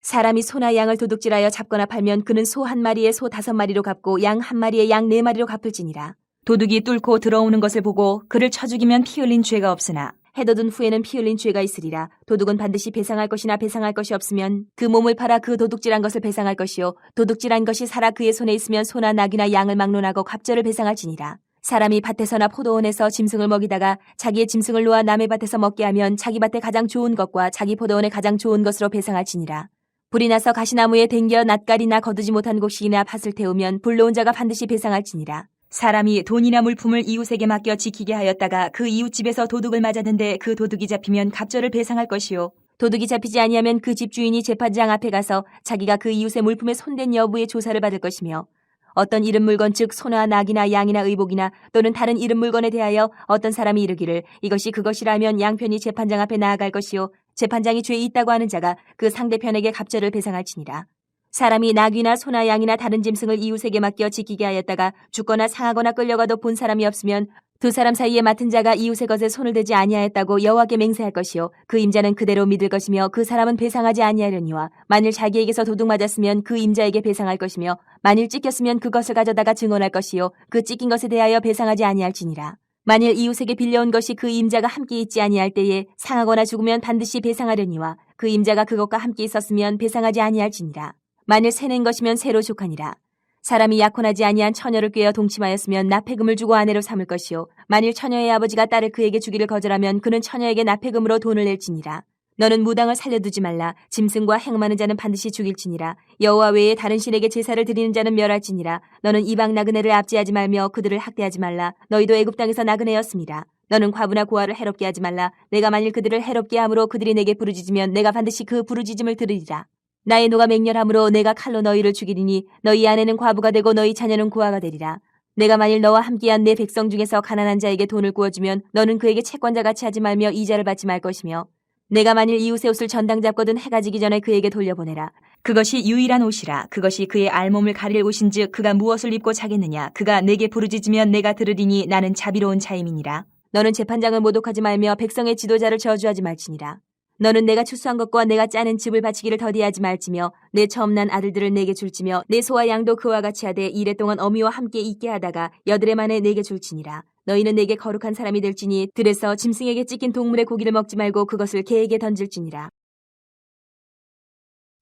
사람이 소나 양을 도둑질하여 잡거나 팔면 그는 소 1마리에 소 5마리로 갚고 양 1마리에 양 4마리로 갚을지니라. 도둑이 뚫고 들어오는 것을 보고 그를 쳐 죽이면 피 흘린 죄가 없으나 해돋은 후에는 피 흘린 죄가 있으리라. 도둑은 반드시 배상할 것이나 배상할 것이 없으면 그 몸을 팔아 그 도둑질한 것을 배상할 것이요 도둑질한 것이 살아 그의 손에 있으면 소나 낙이나 양을 막론하고 갑절을 배상할지니라. 사람이 밭에서나 포도원에서 짐승을 먹이다가 자기의 짐승을 놓아 남의 밭에서 먹게 하면 자기 밭에 가장 좋은 것과 자기 포도원에 가장 좋은 것으로 배상할지니라. 불이 나서 가시나무에 댕겨 낫갈이나 거두지 못한 곡식이나 밭을 태우면 불러온 자가 반드시 배상할지니라. 사람이 돈이나 물품을 이웃에게 맡겨 지키게 하였다가 그 이웃집에서 도둑을 맞았는데 그 도둑이 잡히면 갑절을 배상할 것이요 도둑이 잡히지 아니하면 그 집주인이 재판장 앞에 가서 자기가 그 이웃의 물품에 손댄 여부의 조사를 받을 것이며 어떤 잃은 물건 즉 소나 낙이나 양이나 의복이나 또는 다른 잃은 물건에 대하여 어떤 사람이 이르기를 이것이 그것이라면 양편이 재판장 앞에 나아갈 것이요 재판장이 죄 있다고 하는 자가 그 상대편에게 갑절을 배상할지니라. 사람이 낙이나 소나 양이나 다른 짐승을 이웃에게 맡겨 지키게 하였다가 죽거나 상하거나 끌려가도 본 사람이 없으면 두 사람 사이에 맡은 자가 이웃의 것에 손을 대지 아니하였다고 여호와께 맹세할 것이요 그 임자는 그대로 믿을 것이며 그 사람은 배상하지 아니하려니와 만일 자기에게서 도둑 맞았으면 그 임자에게 배상할 것이며 만일 찢겼으면 그것을 가져다가 증언할 것이요 그 찢긴 것에 대하여 배상하지 아니할지니라. 만일 이웃에게 빌려온 것이 그 임자가 함께 있지 아니할 때에 상하거나 죽으면 반드시 배상하려니와 그 임자가 그것과 함께 있었으면 배상하지 아니할지니라. 만일 새낸 것이면 새로 족하니라. 사람이 약혼하지 아니한 처녀를 꾀어 동침하였으면 납폐금을 주고 아내로 삼을 것이요 만일 처녀의 아버지가 딸을 그에게 주기를 거절하면 그는 처녀에게 납폐금으로 돈을 낼지니라. 너는 무당을 살려두지 말라. 짐승과 행음하는 자는 반드시 죽일지니라. 여호와 외에 다른 신에게 제사를 드리는 자는 멸할지니라. 너는 이방 나그네를 압제하지 말며 그들을 학대하지 말라. 너희도 애굽 땅에서 나그네였습니다. 너는 과부나 고아를 해롭게 하지 말라. 내가 만일 그들을 해롭게 함으로 그들이 내게 부르짖으면 내가 반드시 그 부르짖음을 들으리라. 나의 노가 맹렬함으로 내가 칼로 너희를 죽이리니 너희 아내는 과부가 되고 너희 자녀는 고아가 되리라. 내가 만일 너와 함께한 내 백성 중에서 가난한 자에게 돈을 구워주면 너는 그에게 채권자같이 하지 말며 이자를 받지 말 것이며 내가 만일 이웃의 옷을 전당 잡거든 해가 지기 전에 그에게 돌려보내라. 그것이 유일한 옷이라. 그것이 그의 알몸을 가릴 옷인즉 그가 무엇을 입고 자겠느냐. 그가 내게 부르짖으면 내가 들으리니 나는 자비로운 자임이니라. 너는 재판장을 모독하지 말며 백성의 지도자를 저주하지 말지니라. 너는 내가 추수한 것과 내가 짜는 즙을 바치기를 더디하지 말지며 내 처음 난 아들들을 내게 줄지며 내 소와 양도 그와 같이 하되 이래 동안 어미와 함께 있게 하다가 여드레 만에 내게 줄지니라. 너희는 내게 거룩한 사람이 될지니 들에서 짐승에게 찢긴 동물의 고기를 먹지 말고 그것을 개에게 던질지니라.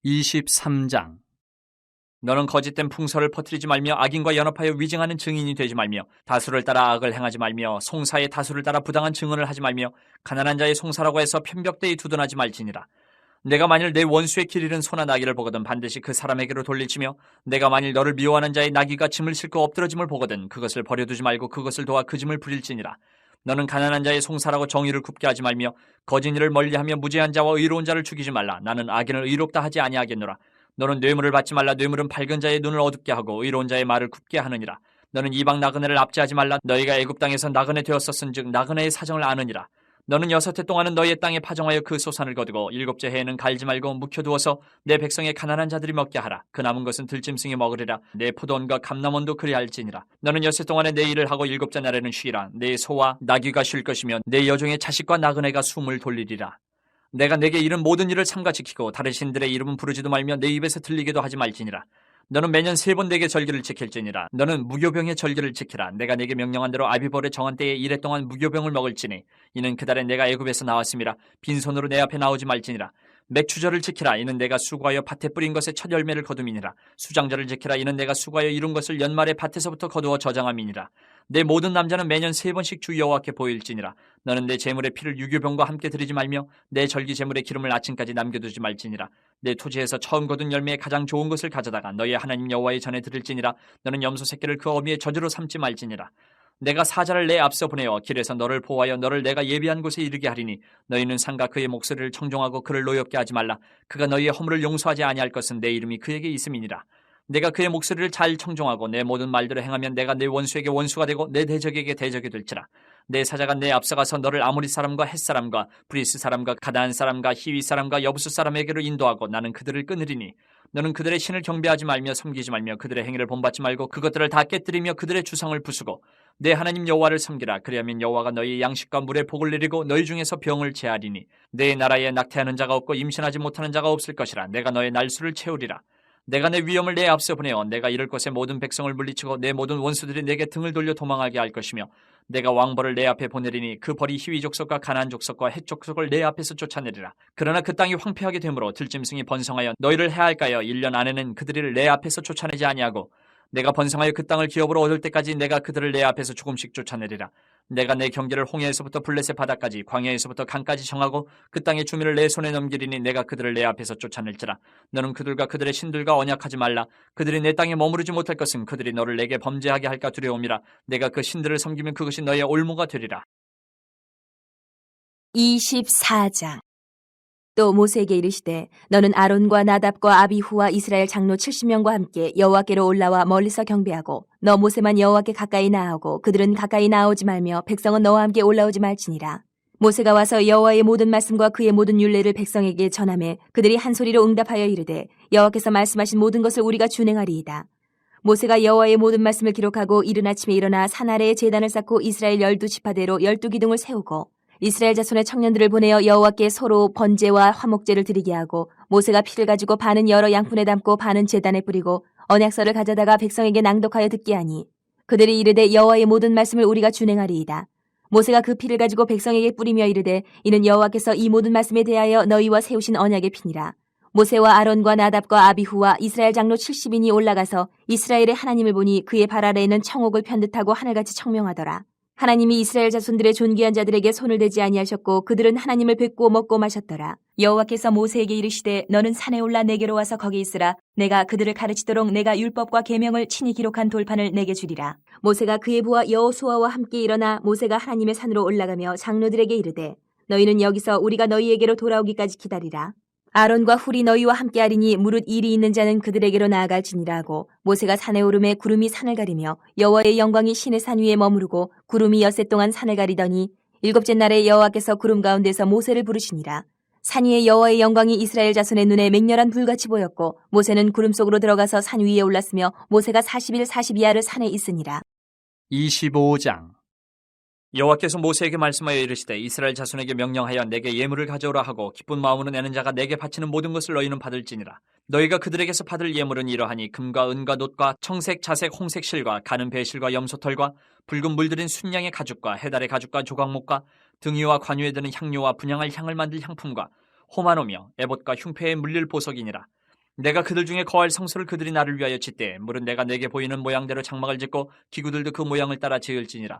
23장. 너는 거짓된 풍설을 퍼뜨리지 말며 악인과 연합하여 위증하는 증인이 되지 말며 다수를 따라 악을 행하지 말며 송사의 다수를 따라 부당한 증언을 하지 말며 가난한 자의 송사라고 해서 편벽되이 두둔하지 말지니라. 내가 만일 내 원수의 길 잃은 소나 나귀를 보거든 반드시 그 사람에게로 돌릴지며 내가 만일 너를 미워하는 자의 나귀가 짐을 싣고 엎드러짐을 보거든 그것을 버려두지 말고 그것을 도와 그 짐을 부릴지니라. 너는 가난한 자의 송사라고 정의를 굽게 하지 말며 거짓 일을 멀리하며 무죄한 자와 의로운 자를 죽이지 말라. 나는 악인을 의롭다 하지 아니하겠노라. 너는 뇌물을 받지 말라. 뇌물은 밝은 자의 눈을 어둡게 하고 의로운 자의 말을 굽게 하느니라. 너는 이방 나그네를 압제하지 말라. 너희가 애굽 땅에서 나그네 되었었은즉 나그네의 사정을 아느니라. 너는 6해 동안은 너희의 땅에 파종하여 그 소산을 거두고 7째 해에는 갈지 말고 묵혀두어서 내 백성의 가난한 자들이 먹게 하라. 그 남은 것은 들짐승이 먹으리라. 내 포도원과 감람원도 그리할지니라. 너는 6해 동안에 내 일을 하고 7째 날에는 쉬라. 내 소와 나귀가 쉴 것이며 내 여종의 자식과 나그네가 숨을 돌리리라. 내가 내게 이른 모든 일을 삼가 지키고 다른 신들의 이름은 부르지도 말며 내 입에서 들리게도 하지 말지니라. 너는 매년 3번 내게 절기를 지킬지니라. 너는 무교병의 절기를 지키라. 내가 내게 명령한 대로 아비벌의 정한 때에 이래 동안 무교병을 먹을지니 이는 그달에 내가 애굽에서 나왔음이라. 빈손으로 내 앞에 나오지 말지니라. 맥추절을 지키라. 이는 내가 수고하여 밭에 뿌린 것의 첫 열매를 거둠이니라. 수장절을 지키라. 이는 내가 수고하여 이룬 것을 연말에 밭에서부터 거두어 저장함이니라. 내 모든 남자는 매년 3번씩 주 여호와께 보일지니라. 너는 내 제물의 피를 유교병과 함께 드리지 말며 내 절기 제물의 기름을 아침까지 남겨두지 말지니라. 내 토지에서 처음 거둔 열매의 가장 좋은 것을 가져다가 너희의 하나님 여호와의 전에 드릴지니라. 너는 염소 새끼를 그 어미의 저주로 삼지 말지니라. 내가 사자를 내 앞서 보내어 길에서 너를 보호하여 너를 내가 예비한 곳에 이르게 하리니 너희는 상가 그의 목소리를 청종하고 그를 노엽게 하지 말라. 그가 너희의 허물을 용서하지 아니할 것은 내 이름이 그에게 있음이니라. 내가 그의 목소리를 잘 청종하고 내 모든 말대로 행하면 내가 내 원수에게 원수가 되고 내 대적에게 대적이 될지라. 내 사자가 내 앞서가서 너를 아모리 사람과 헷 사람과 브리스 사람과 가다안 사람과 히위 사람과 여부수 사람에게로 인도하고 나는 그들을 끊으리니 너는 그들의 신을 경배하지 말며 섬기지 말며 그들의 행위를 본받지 말고 그것들을 다 깨뜨리며 그들의 주상을 부수고 내 하나님 여호와를 섬기라. 그리하면 여호와가 너희의 양식과 물에 복을 내리고 너희 중에서 병을 제하리니 내 나라에 낙태하는 자가 없고 임신하지 못하는 자가 없을 것이라. 내가 너의 날수를 채우리라. 내가 내 위엄을 내 앞서 보내어 내가 이를 곳의 모든 백성을 물리치고 내 모든 원수들이 내게 등을 돌려 도망하게 할 것이며 내가 왕벌을 내 앞에 보내리니 그 벌이 히위 족속과 가나안 족속과 헷 족속을 내 앞에서 쫓아내리라. 그러나 그 땅이 황폐하게 되므로 들짐승이 번성하여 너희를 해할까요? 1년 안에는 그들을 내 앞에서 쫓아내지 아니하고 내가 번성하여 그 땅을 기업으로 얻을 때까지 내가 그들을 내 앞에서 조금씩 쫓아내리라. 내가 내 경계를 홍해에서부터 블레셋 바다까지 광야에서부터 강까지 정하고 그 땅의 주민을 내 손에 넘기리니 내가 그들을 내 앞에서 쫓아낼지라. 너는 그들과 그들의 신들과 언약하지 말라. 그들이 내 땅에 머무르지 못할 것은 그들이 너를 내게 범죄하게 할까 두려움이라. 내가 그 신들을 섬기면 그것이 너의 올무가 되리라.
24장. 또 모세에게 이르시되 너는 아론과 나답과 아비후와 이스라엘 장로 70명과 함께 여호와께로 올라와 멀리서 경배하고 너 모세만 여호와께 가까이 나아오고 그들은 가까이 나오지 말며 백성은 너와 함께 올라오지 말지니라. 모세가 와서 여호와의 모든 말씀과 그의 모든 율례를 백성에게 전하매 그들이 한 소리로 응답하여 이르되 여호와께서 말씀하신 모든 것을 우리가 준행하리이다. 모세가 여호와의 모든 말씀을 기록하고 이른 아침에 일어나 산 아래에 제단을 쌓고 이스라엘 12지파대로 12기둥을 세우고 이스라엘 자손의 청년들을 보내어 여호와께 서로 번제와 화목제를 드리게 하고 모세가 피를 가지고 반은 여러 양푼에 담고 반은 제단에 뿌리고 언약서를 가져다가 백성에게 낭독하여 듣게 하니 그들이 이르되 여호와의 모든 말씀을 우리가 준행하리이다. 모세가 그 피를 가지고 백성에게 뿌리며 이르되 이는 여호와께서 이 모든 말씀에 대하여 너희와 세우신 언약의 피니라. 모세와 아론과 나답과 아비후와 이스라엘 장로 70인이 올라가서 이스라엘의 하나님을 보니 그의 발 아래에는 청옥을 편듯하고 하늘같이 청명하더라. 하나님이 이스라엘 자손들의 존귀한 자들에게 손을 대지 아니하셨고 그들은 하나님을 뵙고 먹고 마셨더라. 여호와께서 모세에게 이르시되 너는 산에 올라 내게로 와서 거기 있으라. 내가 그들을 가르치도록 내가 율법과 계명을 친히 기록한 돌판을 내게 주리라. 모세가 그의 부하 여호수아와 함께 일어나 모세가 하나님의 산으로 올라가며 장로들에게 이르되 너희는 여기서 우리가 너희에게로 돌아오기까지 기다리라. 아론과 훌이 너희와 함께하리니 무릇 일이 있는 자는 그들에게로 나아갈지니라 하고 모세가 산에 오르매 구름이 산을 가리며 여호와의 영광이 신의 산 위에 머무르고 구름이 엿새 동안 산을 가리더니 일곱째 날에 여호와께서 구름 가운데서 모세를 부르시니라. 산 위에 여호와의 영광이 이스라엘 자손의 눈에 맹렬한 불같이 보였고 모세는 구름 속으로 들어가서 산 위에 올랐으며 모세가 40일 42야를 산에 있으니라.
25장. 여호와께서 모세에게 말씀하여 이르시되 이스라엘 자손에게 명령하여 내게 예물을 가져오라 하고 기쁜 마음으로 내는 자가 내게 바치는 모든 것을 너희는 받을지니라. 너희가 그들에게서 받을 예물은 이러하니 금과 은과 놋과 청색, 자색, 홍색 실과 가는 배실과 염소털과 붉은 물들인 순양의 가죽과 해달의 가죽과 조각목과 등이와 관유에 드는 향료와 분향할 향을 만들 향품과 호마노며 에봇과 흉패에 물릴 보석이니라. 내가 그들 중에 거할 성소를 그들이 나를 위하여 짓되 물은 내가 내게 보이는 모양대로 장막을 짓고 기구들도 그 모양을 따라 지을지니라.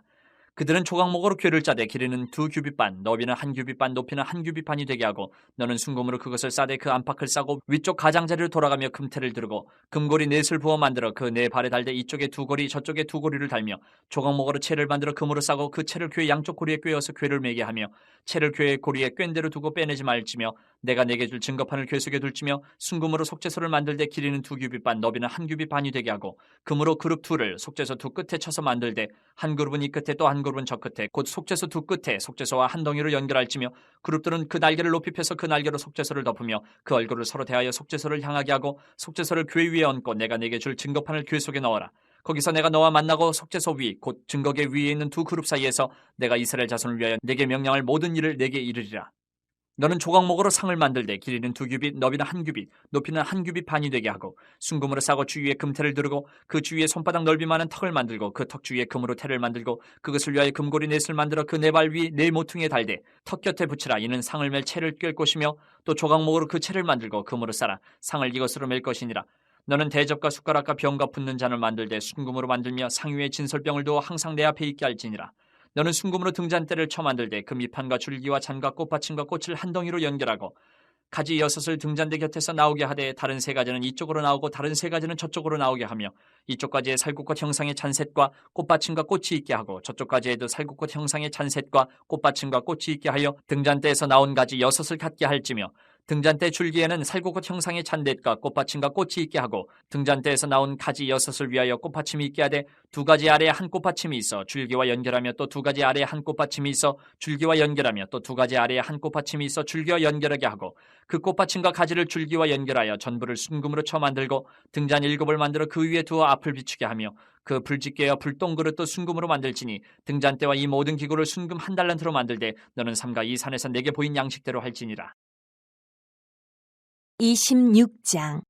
그들은 조각목으로 궤를 짜되 길이는 2규빗 반, 너비는 1규빗 반, 높이는 1규빗 반이 되게 하고 너는 순금으로 그것을 싸되 그 안팎을 싸고 위쪽 가장자리로 돌아가며 금테를 두르고 금고리 넷을 부어 만들어 그 네 발에 달되 이쪽에 2고리 저쪽에 2고리를 달며 조각목으로 채를 만들어 금으로 싸고 그 채를 궤 양쪽 고리에 꿰어서 궤를 매게 하며 채를 궤의 고리에 꿰인 대로 두고 빼내지 말지며 내가 내게 줄 증거판을 궤 속에 둘지며 순금으로 속죄소를 만들되 길이는 2규빗 반, 너비는 1규빗 반이 되게 하고 금으로 그룹 둘을 속죄소 두 끝에 쳐서 만들되 한 그룹은 이 끝에 또 한 그룹은 저 끝에 곧 속죄소 두 끝에 속죄소와 한 덩이로 연결할지며 그룹들은 그 날개를 높이 펴서 그 날개로 속죄소를 덮으며 그 얼굴을 서로 대하여 속죄소를 향하게 하고 속죄소를 궤 위에 얹고 내가 내게 줄 증거판을 궤 속에 넣어라. 거기서 내가 너와 만나고 속죄소 위 곧 증거궤 위에 있는 두 그룹 사이에서 내가 이스라엘 자손을 위하여 내게 명령할 모든 일을 내게 이르리라. 너는 조각목으로 상을 만들되 길이는 2규빗, 너비는 1규빗, 높이는 1규빗 반이 되게 하고 순금으로 싸고 주위에 금테를 두르고 그 주위에 손바닥 넓이만한 턱을 만들고 그 턱 주위에 금으로 테를 만들고 그것을 위하여 금고리 넷을 만들어 그 네 발 위 네 모퉁이에 달되 턱 곁에 붙이라. 이는 상을 맬 채를 꿰 것이며 또 조각목으로 그 채를 만들고 금으로 싸라. 상을 이것으로 맬 것이니라. 너는 대접과 숟가락과 병과 붓는 잔을 만들되 순금으로 만들며 상 위에 진설병을 두어 항상 내 앞에 있게 할지니라. 너는 순금으로 등잔대를 쳐 만들되 그 밑판과 줄기와 잔과 꽃받침과 꽃을 한 덩이로 연결하고 가지 6을 등잔대 곁에서 나오게 하되 다른 3가지는 이쪽으로 나오고 다른 3가지는 저쪽으로 나오게 하며 이쪽 가지에 살구꽃 형상의 잔셋과 꽃받침과 꽃이 있게 하고 저쪽 가지에도 살구꽃 형상의 잔셋과 꽃받침과 꽃이 있게 하여 등잔대에서 나온 가지 6을 갖게 할지며 등잔대 줄기에는 살구꽃 형상의 잔댓과 꽃받침과 꽃이 있게 하고 등잔대에서 나온 가지 6을 위하여 꽃받침이 있게 하되 2가지 아래에 한 꽃받침이 있어 줄기와 연결하며 또 2가지 아래에 한 꽃받침이 있어 줄기와 연결하며 또 2가지 아래에 한 꽃받침이 있어 줄기와 연결하게 하고 그 꽃받침과 가지를 줄기와 연결하여 전부를 순금으로 쳐 만들고 등잔 7을 만들어 그 위에 두어 앞을 비추게 하며 그 불집게와 불똥그릇도 순금으로 만들지니 등잔대와 이 모든 기구를 순금 1달란트로 만들되 너는 삼가 이 산에서 내게 보인 양식대로 할지니라.
26장.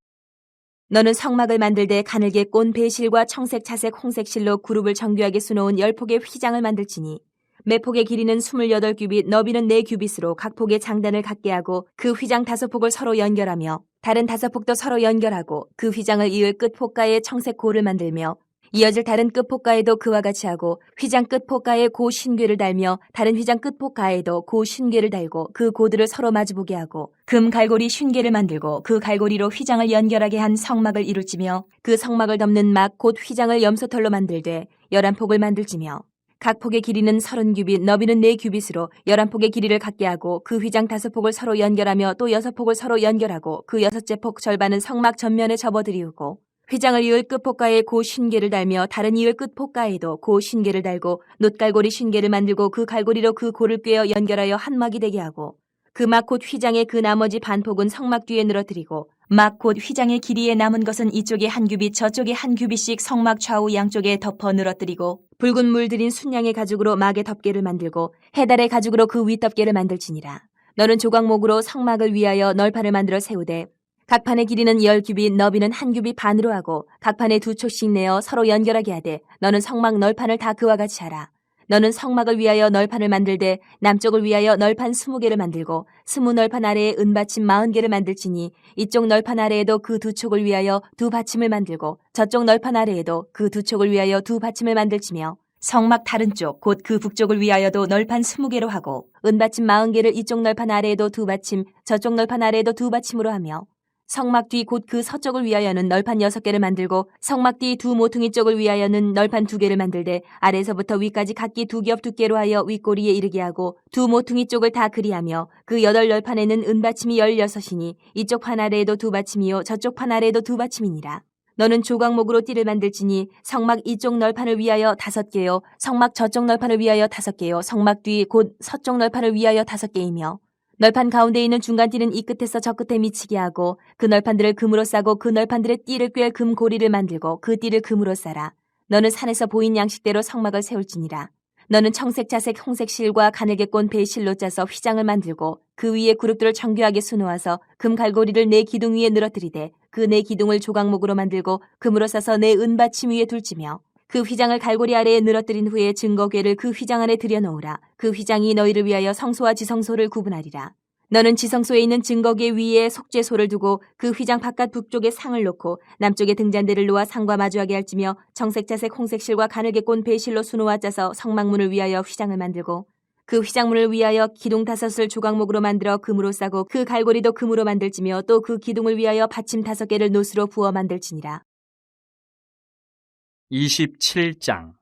너는 성막을 만들되 가늘게 꼰 배실과 청색, 자색, 홍색 실로 그룹을 정교하게 수놓은 10폭의 휘장을 만들지니 매 폭의 길이는 28규빗, 너비는 4규빗으로 각 폭의 장단을 갖게 하고 그 휘장 5폭을 서로 연결하며 다른 5폭도 서로 연결하고 그 휘장을 이을 끝폭가에 청색 고를 만들며 이어질 다른 끝폭가에도 그와 같이 하고 휘장 끝폭가에 고 신궤를 달며 다른 휘장 끝폭가에도 고 신궤를 달고 그 고들을 서로 마주보게 하고 금 갈고리 쉰궤를 만들고 그 갈고리로 휘장을 연결하게 한 성막을 이룰지며 그 성막을 덮는 막 곧 휘장을 염소털로 만들되 11폭을 만들지며 각 폭의 길이는 30규빗, 너비는 4규빗으로 11폭의 길이를 갖게 하고 그 휘장 5폭을 서로 연결하며 또 6폭을 서로 연결하고 그 6째 폭 절반은 성막 전면에 접어들이우고 휘장을 이을 끝폭가에 고 쉰궤를 달며 다른 이을 끝폭가에도 고 쉰궤를 달고 놋갈고리 쉰궤를 만들고 그 갈고리로 그 고를 꿰어 연결하여 한 막이 되게 하고 그 막 곧 휘장의 그 나머지 반폭은 성막 뒤에 늘어뜨리고 막 곧 휘장의 길이에 남은 것은 이쪽에 1규빗 저쪽에 1규빗씩 성막 좌우 양쪽에 덮어 늘어뜨리고 붉은 물들인 순양의 가죽으로 막의 덮개를 만들고 해달의 가죽으로 그 윗덮개를 만들지니라. 너는 조각목으로 성막을 위하여 널판을 만들어 세우되 각 판의 길이는 10규빗, 너비는 1규빗 반으로 하고 각 판에 2촉씩 내어 서로 연결하게 하되 너는 성막 널판을 다 그와 같이 하라. 너는 성막을 위하여 널판을 만들되 남쪽을 위하여 널판 20개를 만들고 20널판 아래에 은받침 40개를 만들지니 이쪽 널판 아래에도 그 2촉을 위하여 2받침을 만들고 저쪽 널판 아래에도 그 2촉을 위하여 2받침을 만들지며 성막 다른 쪽 곧 그 북쪽을 위하여도 널판 20개로 하고 은받침 40개를 이쪽 널판 아래에도 2받침 저쪽 널판 아래에도 2받침으로 하며 성막 뒤 곧 그 서쪽을 위하여는 널판 6개를 만들고 성막 뒤 두 모퉁이 쪽을 위하여는 널판 2개를 만들되 아래에서부터 위까지 각기 2겹 두께로 하여 윗꼬리에 이르게 하고 두 모퉁이 쪽을 다 그리하며 그 8널판에는 은받침이 16이니 이쪽 판 아래에도 2받침이요 저쪽 판 아래에도 2받침이니라. 너는 조각목으로 띠를 만들지니 성막 이쪽 널판을 위하여 5개요 성막 저쪽 널판을 위하여 5개요 성막 뒤 곧 서쪽 널판을 위하여 5개이며 널판 가운데 있는 중간 띠는 이 끝에서 저 끝에 미치게 하고 그 널판들을 금으로 싸고 그 널판들의 띠를 꿰 금 고리를 만들고 그 띠를 금으로 싸라. 너는 산에서 보인 양식대로 성막을 세울지니라. 너는 청색 자색 홍색 실과 가늘게 꼰 배실로 짜서 휘장을 만들고 그 위에 그룹들을 정교하게 수놓아서 금 갈고리를 네 기둥 위에 늘어뜨리되 그 네 기둥을 조각목으로 만들고 금으로 싸서 네 은받침 위에 둘지며 그 휘장을 갈고리 아래에 늘어뜨린 후에 증거궤를 그 휘장 안에 들여놓으라. 그 휘장이 너희를 위하여 성소와 지성소를 구분하리라. 너는 지성소에 있는 증거궤 위에 속죄소를 두고 그 휘장 바깥 북쪽에 상을 놓고 남쪽에 등잔대를 놓아 상과 마주하게 할지며 청색 자색 홍색 실과 가늘게 꼰 배실로 수놓아 짜서 성막문을 위하여 휘장을 만들고 그 휘장문을 위하여 기둥 5을 조각목으로 만들어 금으로 싸고 그 갈고리도 금으로 만들지며 또 그 기둥을 위하여 받침 5개를 노스로 부어 만들지니라.
27장.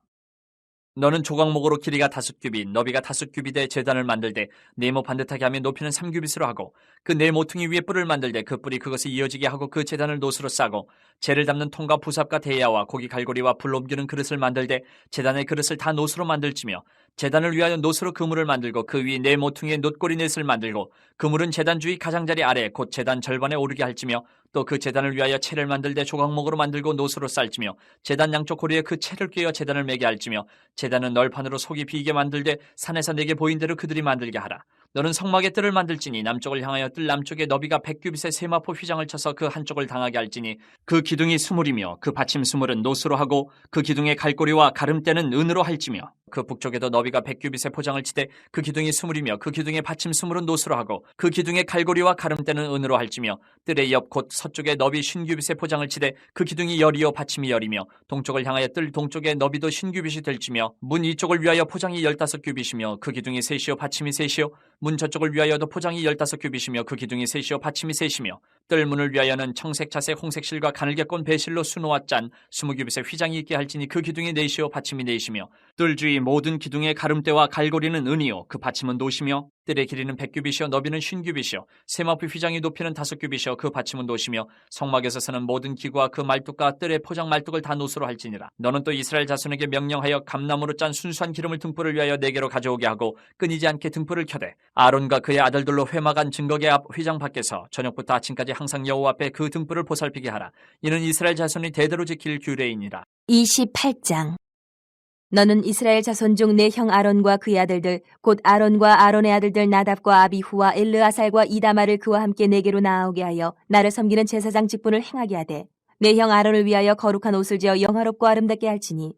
너는 조각목으로 길이가 5규빗, 너비가 5규빗 의 제단을 만들되 네모 반듯하게 하며 높이는 3규빗으로 하고 그 네 모퉁이 위에 뿔을 만들되 그 뿔이 그것을 이어지게 하고 그 제단을 노스로 싸고 재를 담는 통과 부삽과 대야와 고기 갈고리와 불 옮기는 그릇을 만들되 제단의 그릇을 다 노스로 만들지며 제단을 위하여 노스로 그물을 만들고 그 위 네 모퉁이의 놋고리 넷을 만들고 그물은 제단 주위 가장자리 아래 곧 제단 절반에 오르게 할지며 또 그 제단을 위하여 채를 만들되 조각목으로 만들고 노스로 쌀지며 제단 양쪽 고리에 그 채를 꿰어 제단을 매게 할지며 제단은 널판으로 속이 비게 만들되 산에서 내게 보인 대로 그들이 만들게 하라. 너는 성막의 뜰을 만들지니 남쪽을 향하여 뜰 남쪽에 너비가 100규빗의 세마포 휘장을 쳐서 그 한쪽을 당하게 할지니 그 기둥이 20이며 그 받침 20은 노스로 하고 그 기둥의 갈고리와 가름대는 은으로 할지며 그 북쪽에도 너비가 100규빗의 포장을 치되 그 기둥이 20이며 그 기둥의 받침 20은 노스로 하고 그 기둥의 갈고리와 가름대는 은으로 할지며 뜰의 옆 곧 서쪽에 너비 50규빗의 포장을 치되 그 기둥이 10이요 받침이 10이며 동쪽을 향하여 뜰 동쪽에 너비도 50규빗이 될지며 문 이쪽을 위하여 포장이 15규빗이며 그 기둥이 3이요 받침이 3이요 문 저쪽을 위하여도 포장이 15규빗이며 그 기둥이 3이요 받침이 3이며 뜰 문을 위하여는 청색 자색 홍색 실과 가늘게 꼰 배실로 수놓아 짠 20규빗의 휘장이 있게 할지니 그 기둥이 4이요 받침이 4이며 뜰 주위 모든 기둥의 가름대와 갈고리는 은이요 그 받침은 노시며 뜰의 길이는 100규빗이요 너비는 50규빗이요 세마포 휘장이 높이는 5규빗이요 그 받침은 노시며 성막에서 쓰는 모든 기구와 그 말뚝과 뜰의 포장 말뚝을 다 노스로 할지니라. 너는 또 이스라엘 자손에게 명령하여 감나무로 짠 순수한 기름을 등불을 위하여 4개로 가져오게 하고 끊이지 않게 등불을 켜되 아론과 그의 아들들로 회막한 증거궤 앞 휘장 밖에서 저녁부터 아침까지 항상 여호와 앞에 그 등불을 보살피게 하라. 이는 이스라엘 자손이 대대로 지킬 규례이니라.
28장. 너는 이스라엘 자손 중 내 형 아론과 그의 아들들 곧 아론과 아론의 아들들 나답과 아비후와 엘르아살과 이다마를 그와 함께 내게로 나아오게 하여 나를 섬기는 제사장 직분을 행하게 하되 내 형 아론을 위하여 거룩한 옷을 지어 영화롭고 아름답게 할지니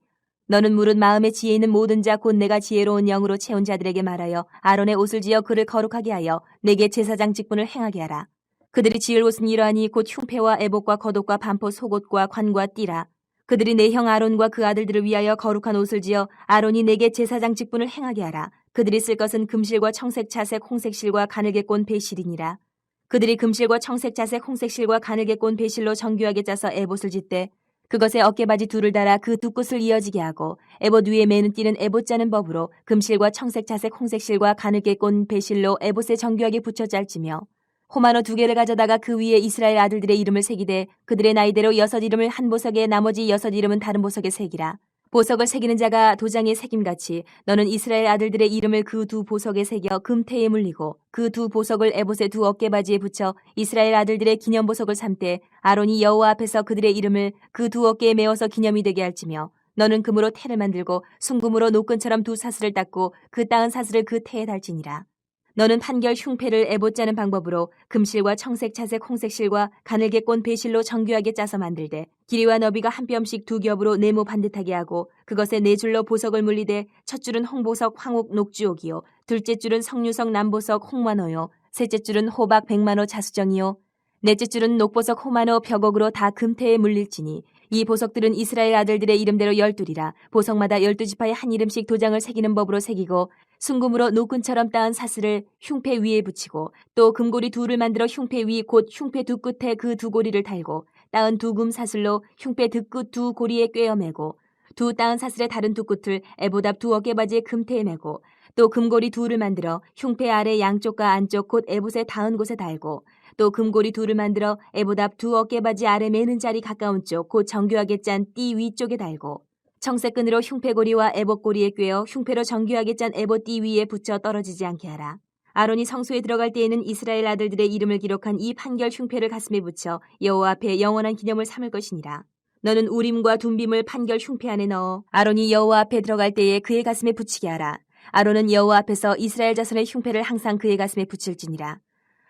너는 물은 마음의 지혜 있는 모든 자 곧 내가 지혜로운 영으로 채운 자들에게 말하여 아론의 옷을 지어 그를 거룩하게 하여 내게 제사장 직분을 행하게 하라. 그들이 지을 옷은 이러하니 곧 흉패와 애복과 겉옷과 반포 속옷과 관과 띠라. 그들이 내 형 아론과 그 아들들을 위하여 거룩한 옷을 지어 아론이 내게 제사장 직분을 행하게 하라. 그들이 쓸 것은 금실과 청색 자색 홍색 실과 가늘게 꼰 배실이니라. 그들이 금실과 청색 자색 홍색 실과 가늘게 꼰 배실로 정교하게 짜서 에봇을 짓되 그것에 어깨바지 2를 달아 그 두 끝을 이어지게 하고 에봇 위에 매는 띠는 에봇 짜는 법으로 금실과 청색 자색 홍색 실과 가늘게 꼰 배실로 에봇에 정교하게 붙여 짤지며 호마노 2개를 가져다가 그 위에 이스라엘 아들들의 이름을 새기되 그들의 나이대로 6 이름을 한 보석에 나머지 6 이름은 다른 보석에 새기라. 보석을 새기는 자가 도장에 새김같이 너는 이스라엘 아들들의 이름을 그 두 보석에 새겨 금태에 물리고 그 두 보석을 에봇의 두 어깨바지에 붙여 이스라엘 아들들의 기념보석을 삼되 아론이 여호와 앞에서 그들의 이름을 그 두 어깨에 메어서 기념이 되게 할지며 너는 금으로 태를 만들고 순금으로 노끈처럼 두 사슬을 닦고 그 따은 사슬을 그 태에 달지니라. 너는 판결 흉패를 에봇 짜는 방법으로 금실과 청색 자색 홍색 실과 가늘게 꼰 배실로 정교하게 짜서 만들되 길이와 너비가 한 뼘씩 2겹으로 네모 반듯하게 하고 그것에 4줄로 보석을 물리되 첫 줄은 홍보석 황옥 녹주옥이요 둘째 줄은 석류석 남보석 홍만호요 셋째 줄은 호박 백만호 자수정이요 넷째 줄은 녹보석 호만호 벽옥으로 다 금태에 물릴지니 이 보석들은 이스라엘 아들들의 이름대로 12이라 보석마다 12지파의 한 이름씩 도장을 새기는 법으로 새기고 순금으로 노끈처럼 따은 사슬을 흉패 위에 붙이고 또 금고리 둘을 만들어 흉패 위 곧 흉패 두 끝에 그 두 고리를 달고 따은 두 금 사슬로 흉패 득끝 두 고리에 꿰어 매고 두 따은 사슬의 다른 두 끝을 에봇 앞 두 어깨바지에 금태에 매고 또 금고리 둘을 만들어 흉패 아래 양쪽과 안쪽 곧 에봇의 닿은 곳에 달고 또 금고리 둘을 만들어 에봇 앞 두 어깨바지 아래 매는 자리 가까운 쪽 곧 정교하게 짠 띠 위쪽에 달고 청색끈으로 흉패고리와 에봇고리에 꿰어 흉패로 정교하게 짠 에봇 띠 위에 붙여 떨어지지 않게 하라. 아론이 성소에 들어갈 때에는 이스라엘 아들들의 이름을 기록한 이 판결 흉패를 가슴에 붙여 여호와 앞에 영원한 기념을 삼을 것이니라. 너는 우림과 둠빔을 판결 흉패 안에 넣어 아론이 여호와 앞에 들어갈 때에 그의 가슴에 붙이게 하라. 아론은 여호와 앞에서 이스라엘 자손의 흉패를 항상 그의 가슴에 붙일지니라.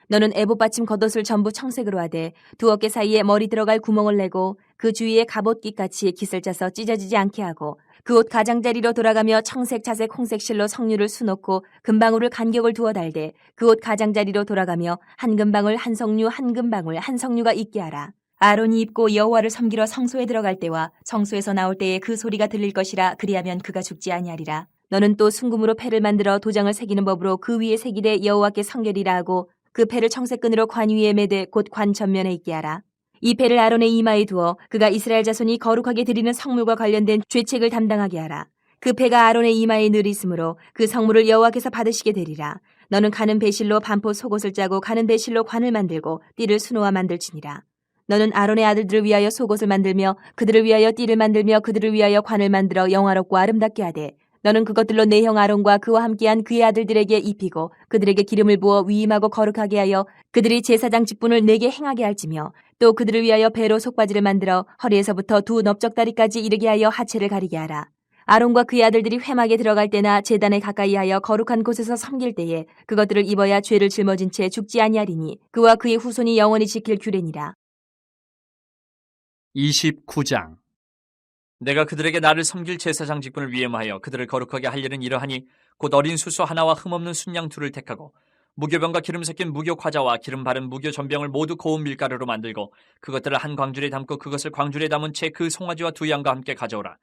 너는 에봇 받침 겉옷을 전부 청색으로 하되 두 어깨 사이에 머리 들어갈 구멍을 내고 그 주위에 갑옷깃같이 깃을 짜서 찢어지지 않게 하고 그 옷 가장자리로 돌아가며 청색, 자색, 홍색 실로 성류를 수놓고 금방울을 간격을 두어 달되 그 옷 가장자리로 돌아가며 한 금방울 한 성류 한 금방울 한 성류가 있게 하라. 아론이 입고 여호와를 섬기러 성소에 들어갈 때와 성소에서 나올 때에 그 소리가 들릴 것이라. 그리하면 그가 죽지 아니하리라. 너는 또 순금으로 패를 만들어 도장을 새기는 법으로 그 위에 새기되 여호와께 성결이라 하고 그 패를 청색끈으로 관 위에 매되 곧 관 전면에 있게 하라. 이 패를 아론의 이마에 두어 그가 이스라엘 자손이 거룩하게 드리는 성물과 관련된 죄책을 담당하게 하라. 그 패가 아론의 이마에 늘 있으므로 그 성물을 여호와께서 받으시게 되리라. 너는 가는 배실로 반포 속옷을 짜고 가는 배실로 관을 만들고 띠를 수놓아 만들지니라. 너는 아론의 아들들을 위하여 속옷을 만들며 그들을 위하여 띠를 만들며 그들을 위하여 관을 만들어 영화롭고 아름답게 하되 너는 그것들로 내 형 아론과 그와 함께한 그의 아들들에게 입히고 그들에게 기름을 부어 위임하고 거룩하게 하여 그들이 제사장 직분을 내게 행하게 할지며 또 그들을 위하여 배로 속바지를 만들어 허리에서부터 두 넓적다리까지 이르게 하여 하체를 가리게 하라. 아론과 그의 아들들이 회막에 들어갈 때나 제단에 가까이 하여 거룩한 곳에서 섬길 때에 그것들을 입어야 죄를 짊어진 채 죽지 아니하리니 그와 그의 후손이 영원히 지킬 규례니라.
29장. 내가 그들에게 나를 섬길 제사장 직분을 위임하여 그들을 거룩하게 할 일은 이러하니 곧 어린 수소 하나와 흠없는 순양 둘을 택하고 무교병과 기름 섞인 무교 과자와 기름 바른 무교 전병을 모두 고운 밀가루로 만들고 그것들을 한 광줄에 담고 그것을 광줄에 담은 채 그 송아지와 두 양과 함께 가져오라.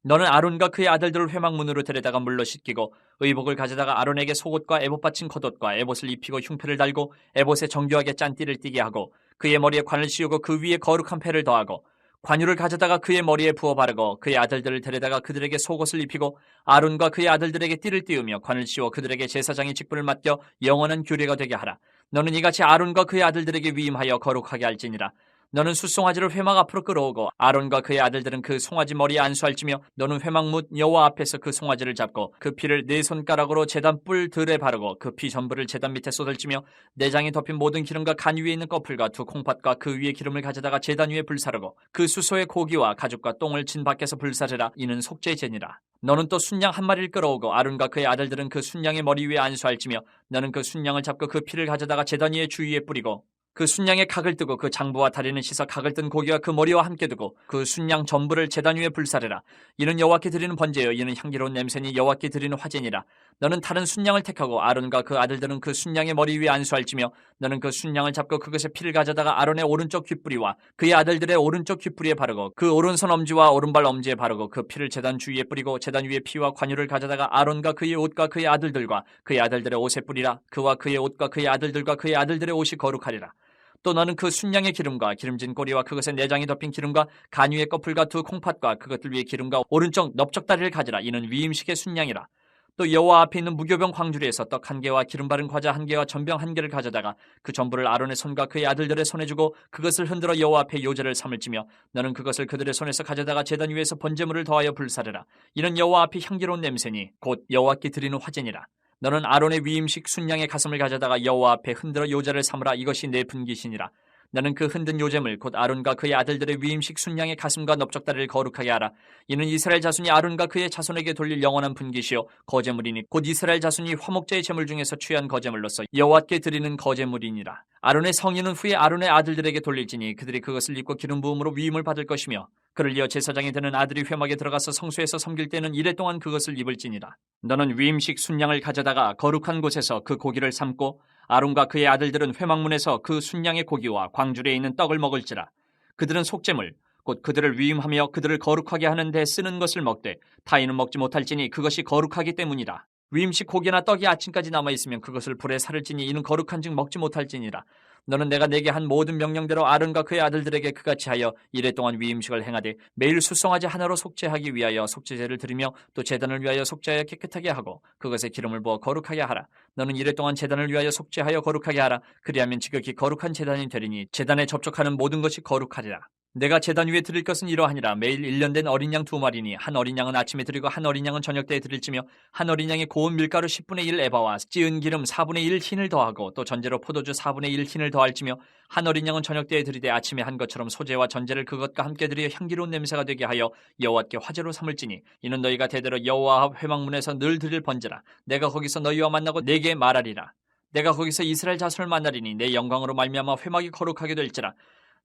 너는 아론과 그의 아들들을 회막문으로 데려다가 물로 씻기고 의복을 가져다가 아론에게 속옷과 에봇 받친 겉옷과 에봇을 입히고 흉패를 달고 에봇에 정교하게 짠 띠를 띠게 하고 그의 머리에 관을 씌우고 그 위에 거룩한 패를 더하고 관유를 가져다가 그의 머리에 부어 바르고 그의 아들들을 데려다가 그들에게 속옷을 입히고 아론과 그의 아들들에게 띠를 띠우며 관을 씌워 그들에게 제사장의 직분을 맡겨 영원한 규례가 되게 하라. 너는 이같이 아론과 그의 아들들에게 위임하여 거룩하게 할지니라. 너는 숫송아지를 회막 앞으로 끌어오고 아론과 그의 아들들은 그 송아지 머리에 안수할지며 너는 회막문 여호와 앞에서 그 송아지를 잡고 그 피를 네 손가락으로 제단 뿔 들에 바르고 그 피 전부를 제단 밑에 쏟을지며 내장이 덮인 모든 기름과 간 위에 있는 꺼풀과 두 콩팥과 그 위에 기름을 가져다가 제단 위에 불사르고 그 수소의 고기와 가죽과 똥을 진 밖에서 불사르라. 이는 속죄제니라. 너는 또 순양 한 마리를 끌어오고 아론과 그의 아들들은 그 순양의 머리 위에 안수할지며 너는 그 순양을 잡고 그 피를 가져다가 제단 위에 주위에 뿌리고 그 순양의 각을 뜨고 그 장부와 다리는 씻어 각을 뜬 고기와 그 머리와 함께 두고 그 순양 전부를 제단 위에 불사르라. 이는 여호와께 드리는 번제요 이는 향기로운 냄새니 여호와께 드리는 화제니라. 너는 다른 순양을 택하고 아론과 그 아들들은 그 순양의 머리 위에 안수할지며 너는 그 순양을 잡고 그것의 피를 가져다가 아론의 오른쪽 귓뿌리와 그의 아들들의 오른쪽 귓뿌리에 바르고 그 오른손 엄지와 오른발 엄지에 바르고 그 피를 제단 주위에 뿌리고 제단 위에 피와 관유를 가져다가 아론과 그의 옷과 그의 아들들과 그의 아들들의 옷에 뿌리라. 그와 그의 옷과 그의 아들들과 그의 아들들의 옷이 거룩하리라. 또 너는 그 순양의 기름과 기름진 꼬리와 그것의 내장이 덮인 기름과 간 위의 꺼풀과 두 콩팥과 그것들 위에 기름과 오른쪽 넓적다리를 가지라. 이는 위임식의 순양이라. 또 여호와 앞에 있는 무교병 광주리에서 떡 한 개와 기름 바른 과자 한 개와 전병 한 개를 가져다가 그 전부를 아론의 손과 그의 아들들의 손에 주고 그것을 흔들어 여호와 앞에 요제를 삼을지며 너는 그것을 그들의 손에서 가져다가 제단 위에서 번제물을 더하여 불사르라. 이는 여호와 앞에 향기로운 냄새니 곧 여호와께 드리는 화제니라. 너는 아론의 위임식 순양의 가슴을 가져다가 여호와 앞에 흔들어 요제를 삼으라. 이것이 내 분깃이니라. 너는 그 흔든 요제물 곧 아론과 그의 아들들의 위임식 순양의 가슴과 넓적다리를 거룩하게 하라. 이는 이스라엘 자손이 아론과 그의 자손에게 돌릴 영원한 분깃이요 거제물이니 곧 이스라엘 자손이 화목제의 제물 중에서 취한 거제물로서 여호와께 드리는 거제물이니라. 아론의 성인은 후에 아론의 아들들에게 돌릴지니 그들이 그것을 입고 기름 부음으로 위임을 받을 것이며 그를 이어 제사장이 되는 아들이 회막에 들어가서 성소에서 섬길 때는 이레 동안 그것을 입을지니라. 너는 위임식 순양을 가져다가 거룩한 곳에서 그 고기를 삶고 아론과 그의 아들들은 회막문에서 그 순양의 고기와 광주리에 있는 떡을 먹을지라. 그들은 속죄물 곧 그들을 위임하며 그들을 거룩하게 하는 데 쓰는 것을 먹되 타인은 먹지 못할지니 그것이 거룩하기 때문이라. 위임식 고기나 떡이 아침까지 남아있으면 그것을 불에 살을지니 이는 거룩한즉 먹지 못할지니라. 너는 내가 내게 한 모든 명령대로 아론과 그의 아들들에게 그같이 하여 이레 동안 위임식을 행하되 매일 수송아지 하나로 속죄하기 위하여 속죄제를 드리며 또 제단을 위하여 속죄하여 깨끗하게 하고 그것에 기름을 부어 거룩하게 하라. 너는 이레 동안 제단을 위하여 속죄하여 거룩하게 하라. 그리하면 지극히 거룩한 제단이 되리니 제단에 접촉하는 모든 것이 거룩하리라. 내가 제단 위에 드릴 것은 이러하니라. 매일 1년 된 어린 양 2마리니 한 어린 양은 아침에 드리고 한 어린 양은 저녁 때에 드릴지며 한 어린 양에 고운 밀가루 10분의 1 에바와 찌은 기름 4분의 1 흰을 더하고 또 전제로 포도주 4분의 1 흰을 더할지며 한 어린 양은 저녁 때에 드리되 아침에 한 것처럼 소제와 전제를 그것과 함께 드려 향기로운 냄새가 되게 하여 여호와께 화제로 삼을지니 이는 너희가 대대로 여호와 앞 회막문에서 늘 드릴 번제라. 내가 거기서 너희와 만나고 내게 말하리라. 내가 거기서 이스라엘 자손을 만나리니 내 영광으로 말미암아 회막이 거룩하게 될지라.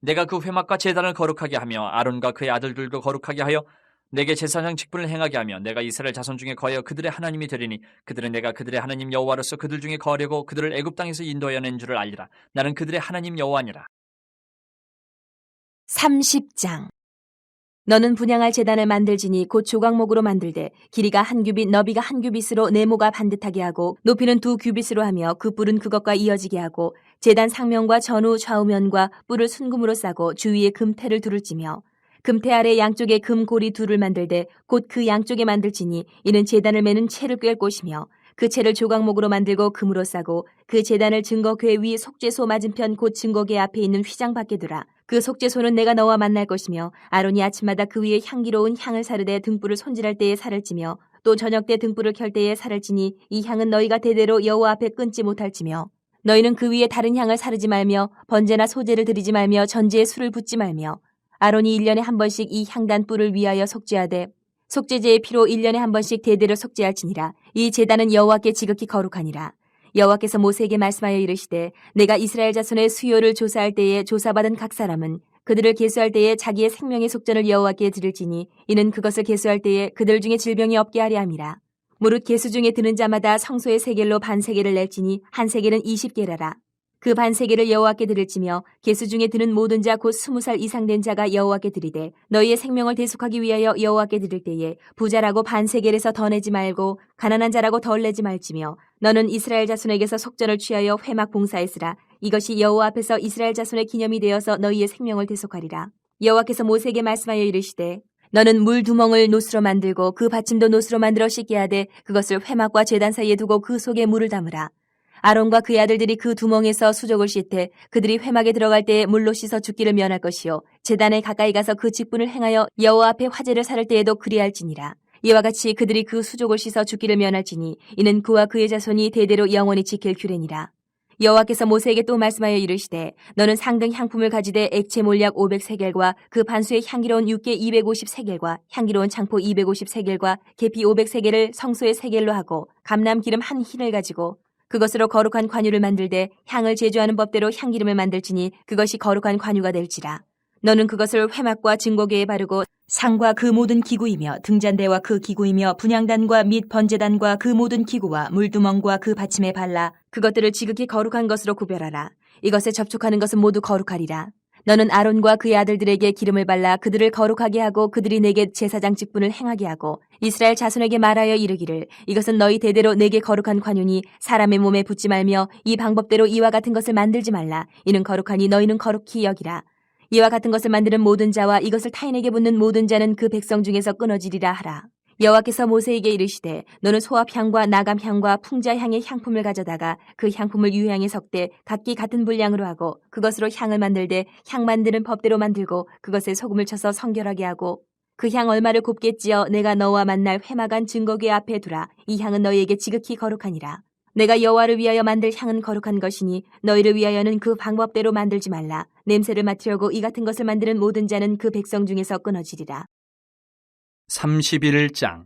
내가 그 회막과 제단을 거룩하게 하며 아론과 그의 아들들도 거룩하게 하여 내게 제사장 직분을 행하게 하며 내가 이스라엘 자손 중에 거하여 그들의 하나님이 되리니 그들은 내가 그들의 하나님 여호와로서 그들 중에 거하려고 그들을 애굽 땅에서 인도하여 낸 줄을 알리라. 나는 그들의 하나님 여호와니라.
30장. 너는 분향할 제단을 만들지니 곧 조각목으로 만들되 길이가 1규빗 너비가 1규빗으로 네모가 반듯하게 하고 높이는 2규빗으로 하며 그 뿔은 그것과 이어지게 하고 제단 상면과 전후 좌우면과 뿔을 순금으로 싸고 주위에 금태를 두를지며 금태 아래 양쪽에 금고리 둘을 만들되 곧 그 양쪽에 만들지니 이는 제단을 매는 채를 꿰을 곳이며 그 채를 조각목으로 만들고 금으로 싸고 그 제단을 증거궤 위 속죄소 맞은편 곧 증거궤 앞에 있는 휘장 밖에 두라. 그 속죄소는 내가 너와 만날 것이며 아론이 아침마다 그 위에 향기로운 향을 사르되 등불을 손질할 때에 살을 찌며 또 저녁 때 등불을 켤 때에 살을 찌니 이 향은 너희가 대대로 여호와 앞에 끊지 못할지며 너희는 그 위에 다른 향을 사르지 말며 번제나 소제를 드리지 말며 전제에 술을 붓지 말며 아론이 1년에 한 번씩 이 향단 뿔을 위하여 속죄하되 속죄제의 피로 1년에 한 번씩 대대로 속죄할지니라. 이 제단은 여호와께 지극히 거룩하니라. 여호와께서 모세에게 말씀하여 이르시되 내가 이스라엘 자손의 수요를 조사할 때에 조사받은 각 사람은 그들을 계수할 때에 자기의 생명의 속전을 여호와께 드릴지니 이는 그것을 계수할 때에 그들 중에 질병이 없게 하려 함이라. 무릇 계수 중에 드는 자마다 성소의 세겔로 반 세겔을 낼지니 한 세겔은 20게라라. 그 반 세겔을 여호와께 드릴지며 계수 중에 드는 모든 자 곧 20살 이상 된 자가 여호와께 드리되 너희의 생명을 대속하기 위하여 여호와께 드릴 때에 부자라고 반 세겔에서 더 내지 말고 가난한 자라고 덜 내지 말지며 너는 이스라엘 자손에게서 속전을 취하여 회막 봉사했으라. 이것이 여호와 앞에서 이스라엘 자손의 기념이 되어서 너희의 생명을 대속하리라. 여호와께서 모세에게 말씀하여 이르시되 너는 물 두멍을 노스로 만들고 그 받침도 노스로 만들어 씻게 하되 그것을 회막과 제단 사이에 두고 그 속에 물을 담으라. 아론과 그의 아들들이 그 두멍에서 수족을 씻되 그들이 회막에 들어갈 때에 물로 씻어 죽기를 면할 것이요 제단에 가까이 가서 그 직분을 행하여 여호와 앞에 화제를 사를 때에도 그리할지니라. 이와 같이 그들이 그 수족을 씻어 죽기를 면할지니 이는 그와 그의 자손이 대대로 영원히 지킬 규례니라. 여호와께서 모세에게 또 말씀하여 이르시되 너는 상등 향품을 가지되 액체 몰약 500세겔과 그 반수의 향기로운 육개 250세겔과 향기로운 창포 250세겔과 계피 500세겔을 성소의 세겔로 하고 감람 기름 한 흰을 가지고 그것으로 거룩한 관유를 만들되 향을 제조하는 법대로 향기름을 만들지니 그것이 거룩한 관유가 될지라. 너는 그것을 회막과 증거궤에 바르고 상과 그 모든 기구이며 등잔대와 그 기구이며 분향단과 및 번제단과 그 모든 기구와 물두멍과 그 받침에 발라 그것들을 지극히 거룩한 것으로 구별하라. 이것에 접촉하는 것은 모두 거룩하리라. 너는 아론과 그의 아들들에게 기름을 발라 그들을 거룩하게 하고 그들이 내게 제사장 직분을 행하게 하고 이스라엘 자손에게 말하여 이르기를 이것은 너희 대대로 내게 거룩한 관유니 사람의 몸에 붙지 말며 이 방법대로 이와 같은 것을 만들지 말라. 이는 거룩하니 너희는 거룩히 여기라. 이와 같은 것을 만드는 모든 자와 이것을 타인에게 붓는 모든 자는 그 백성 중에서 끊어지리라 하라. 여호와께서 모세에게 이르시되 너는 소합향과 나감향과 풍자향의 향품을 가져다가 그 향품을 유향에 섞되 각기 같은 분량으로 하고 그것으로 향을 만들되 향 만드는 법대로 만들고 그것에 소금을 쳐서 성결하게 하고 그 향 얼마를 곱게 찌어 내가 너와 만날 회막안 증거궤 앞에 두라. 이 향은 너희에게 지극히 거룩하니라. 내가 여호와를 위하여 만들 향은 거룩한 것이니 너희를 위하여는 그 방법대로 만들지 말라. 냄새를 맡으려고 이 같은 것을 만드는 모든 자는 그 백성 중에서 끊어지리라.
31장.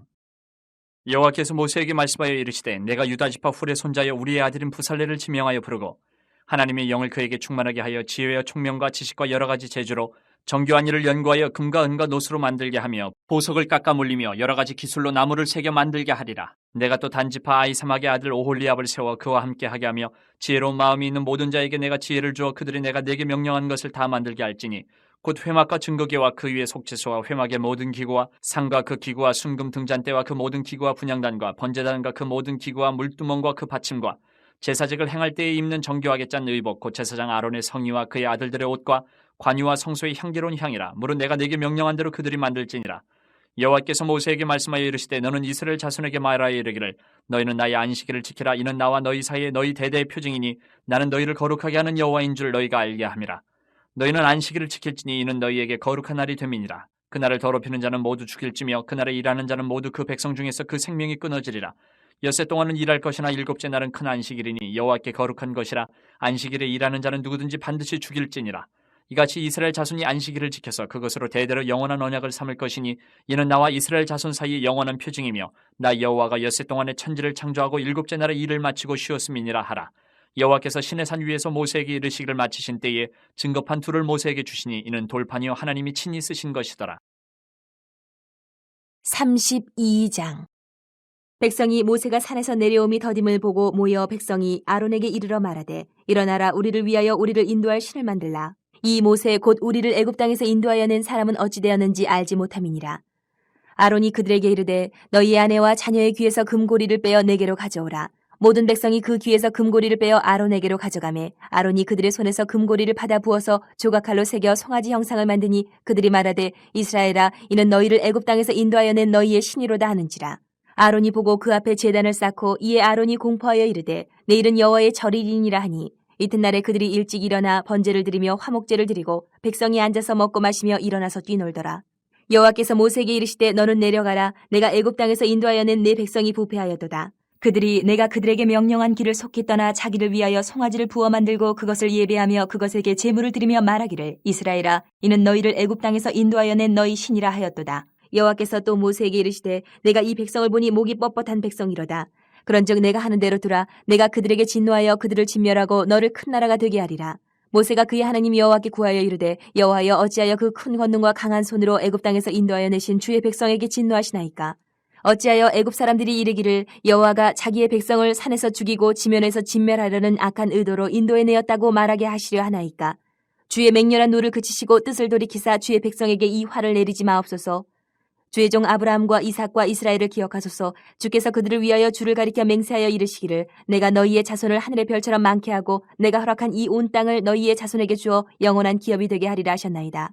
여호와께서 모세에게 말씀하여 이르시되 내가 유다 지파 훌의 손자여 우리의 아들인 부살레를 지명하여 부르고 하나님의 영을 그에게 충만하게 하여 지혜와 총명과 지식과 여러 가지 재주로 정교한 일을 연구하여 금과 은과 노스로 만들게 하며 보석을 깎아 물리며 여러 가지 기술로 나무를 새겨 만들게 하리라. 내가 또 단지파 아이사막의 아들 오홀리압을 세워 그와 함께 하게 하며 지혜로운 마음이 있는 모든 자에게 내가 지혜를 주어 그들이 내가 내게 명령한 것을 다 만들게 할지니 곧 회막과 증거계와 그 위에 속죄소와 회막의 모든 기구와 상과 그 기구와 순금 등잔대와 그 모든 기구와 분향단과 번제단과 그 모든 기구와 물두멍과 그 받침과 제사직을 행할 때에 입는 정교하게 짠 의복 곧 제사장 아론의 성의와 그의 아들들의 옷과 관유와 성소의 향기로운 향이라. 무릇 내가 네게 명령한 대로 그들이 만들지니라. 여호와께서 모세에게 말씀하여 이르시되 너는 이스라엘 자손에게 말하여 이르기를 너희는 나의 안식일을 지키라. 이는 나와 너희 사이에 너희 대대의 표징이니 나는 너희를 거룩하게 하는 여호와인 줄 너희가 알게 함이라. 너희는 안식일을 지킬지니 이는 너희에게 거룩한 날이 됨이니라. 그날을 더럽히는 자는 모두 죽일지며 그날에 일하는 자는 모두 그 백성 중에서 그 생명이 끊어지리라. 엿새 동안은 일할 것이나 일곱째 날은 큰 안식일이니 여호와께 거룩한 것이라. 안식일에 일하는 자는 누구든지 반드시 죽일지니라. 이같이 이스라엘 자손이 안식일을 지켜서 그것으로 대대로 영원한 언약을 삼을 것이니 이는 나와 이스라엘 자손 사이의 영원한 표징이며 나 여호와가 엿새 동안에 천지를 창조하고 일곱째 날에 일을 마치고 쉬었음이니라 하라. 여호와께서 시내산 위에서 모세에게 이르시기를 마치신 때에 증거판 둘을 모세에게 주시니 이는 돌판이요 하나님이 친히 쓰신 것이더라.
32장. 백성이 모세가 산에서 내려옴이 더딤을 보고 모여 백성이 아론에게 이르러 말하되 일어나라 우리를 위하여 우리를 인도할 신을 만들라. 이 모세 곧 우리를 애굽 땅에서 인도하여 낸 사람은 어찌 되었는지 알지 못함이니라. 아론이 그들에게 이르되 너희의 아내와 자녀의 귀에서 금고리를 빼어 내게로 가져오라. 모든 백성이 그 귀에서 금고리를 빼어 아론에게로 가져가매 아론이 그들의 손에서 금고리를 받아 부어서 조각칼로 새겨 송아지 형상을 만드니 그들이 말하되 이스라엘아 이는 너희를 애굽 땅에서 인도하여 낸 너희의 신이로다 하는지라. 아론이 보고 그 앞에 제단을 쌓고 이에 아론이 공포하여 이르되 내일은 여호와의 절일이니라 하니 이튿날에 그들이 일찍 일어나 번제를 드리며 화목제를 드리고 백성이 앉아서 먹고 마시며 일어나서 뛰놀더라. 여호와께서 모세에게 이르시되 너는 내려가라. 내가 애굽 땅에서 인도하여 낸 내 백성이 부패하였도다. 그들이 내가 그들에게 명령한 길을 속히 떠나 자기를 위하여 송아지를 부어 만들고 그것을 예배하며 그것에게 제물을 드리며 말하기를 이스라엘아 이는 너희를 애굽 땅에서 인도하여 낸 너희 신이라 하였도다. 여호와께서 또 모세에게 이르시되 내가 이 백성을 보니 목이 뻣뻣한 백성이로다. 그런즉 내가 하는 대로 두라. 내가 그들에게 진노하여 그들을 진멸하고 너를 큰 나라가 되게 하리라. 모세가 그의 하나님 여호와께 구하여 이르되 여호와여 어찌하여 그 큰 권능과 강한 손으로 애굽 땅에서 인도하여 내신 주의 백성에게 진노하시나이까. 어찌하여 애굽 사람들이 이르기를 여호와가 자기의 백성을 산에서 죽이고 지면에서 진멸하려는 악한 의도로 인도해내었다고 말하게 하시려 하나이까. 주의 맹렬한 노를 그치시고 뜻을 돌이키사 주의 백성에게 이 화를 내리지 마옵소서. 주의 종 아브라함과 이삭과 이스라엘을 기억하소서. 주께서 그들을 위하여 주를 가리켜 맹세하여 이르시기를 내가 너희의 자손을 하늘의 별처럼 많게 하고 내가 허락한 이 온 땅을 너희의 자손에게 주어 영원한 기업이 되게 하리라 하셨나이다.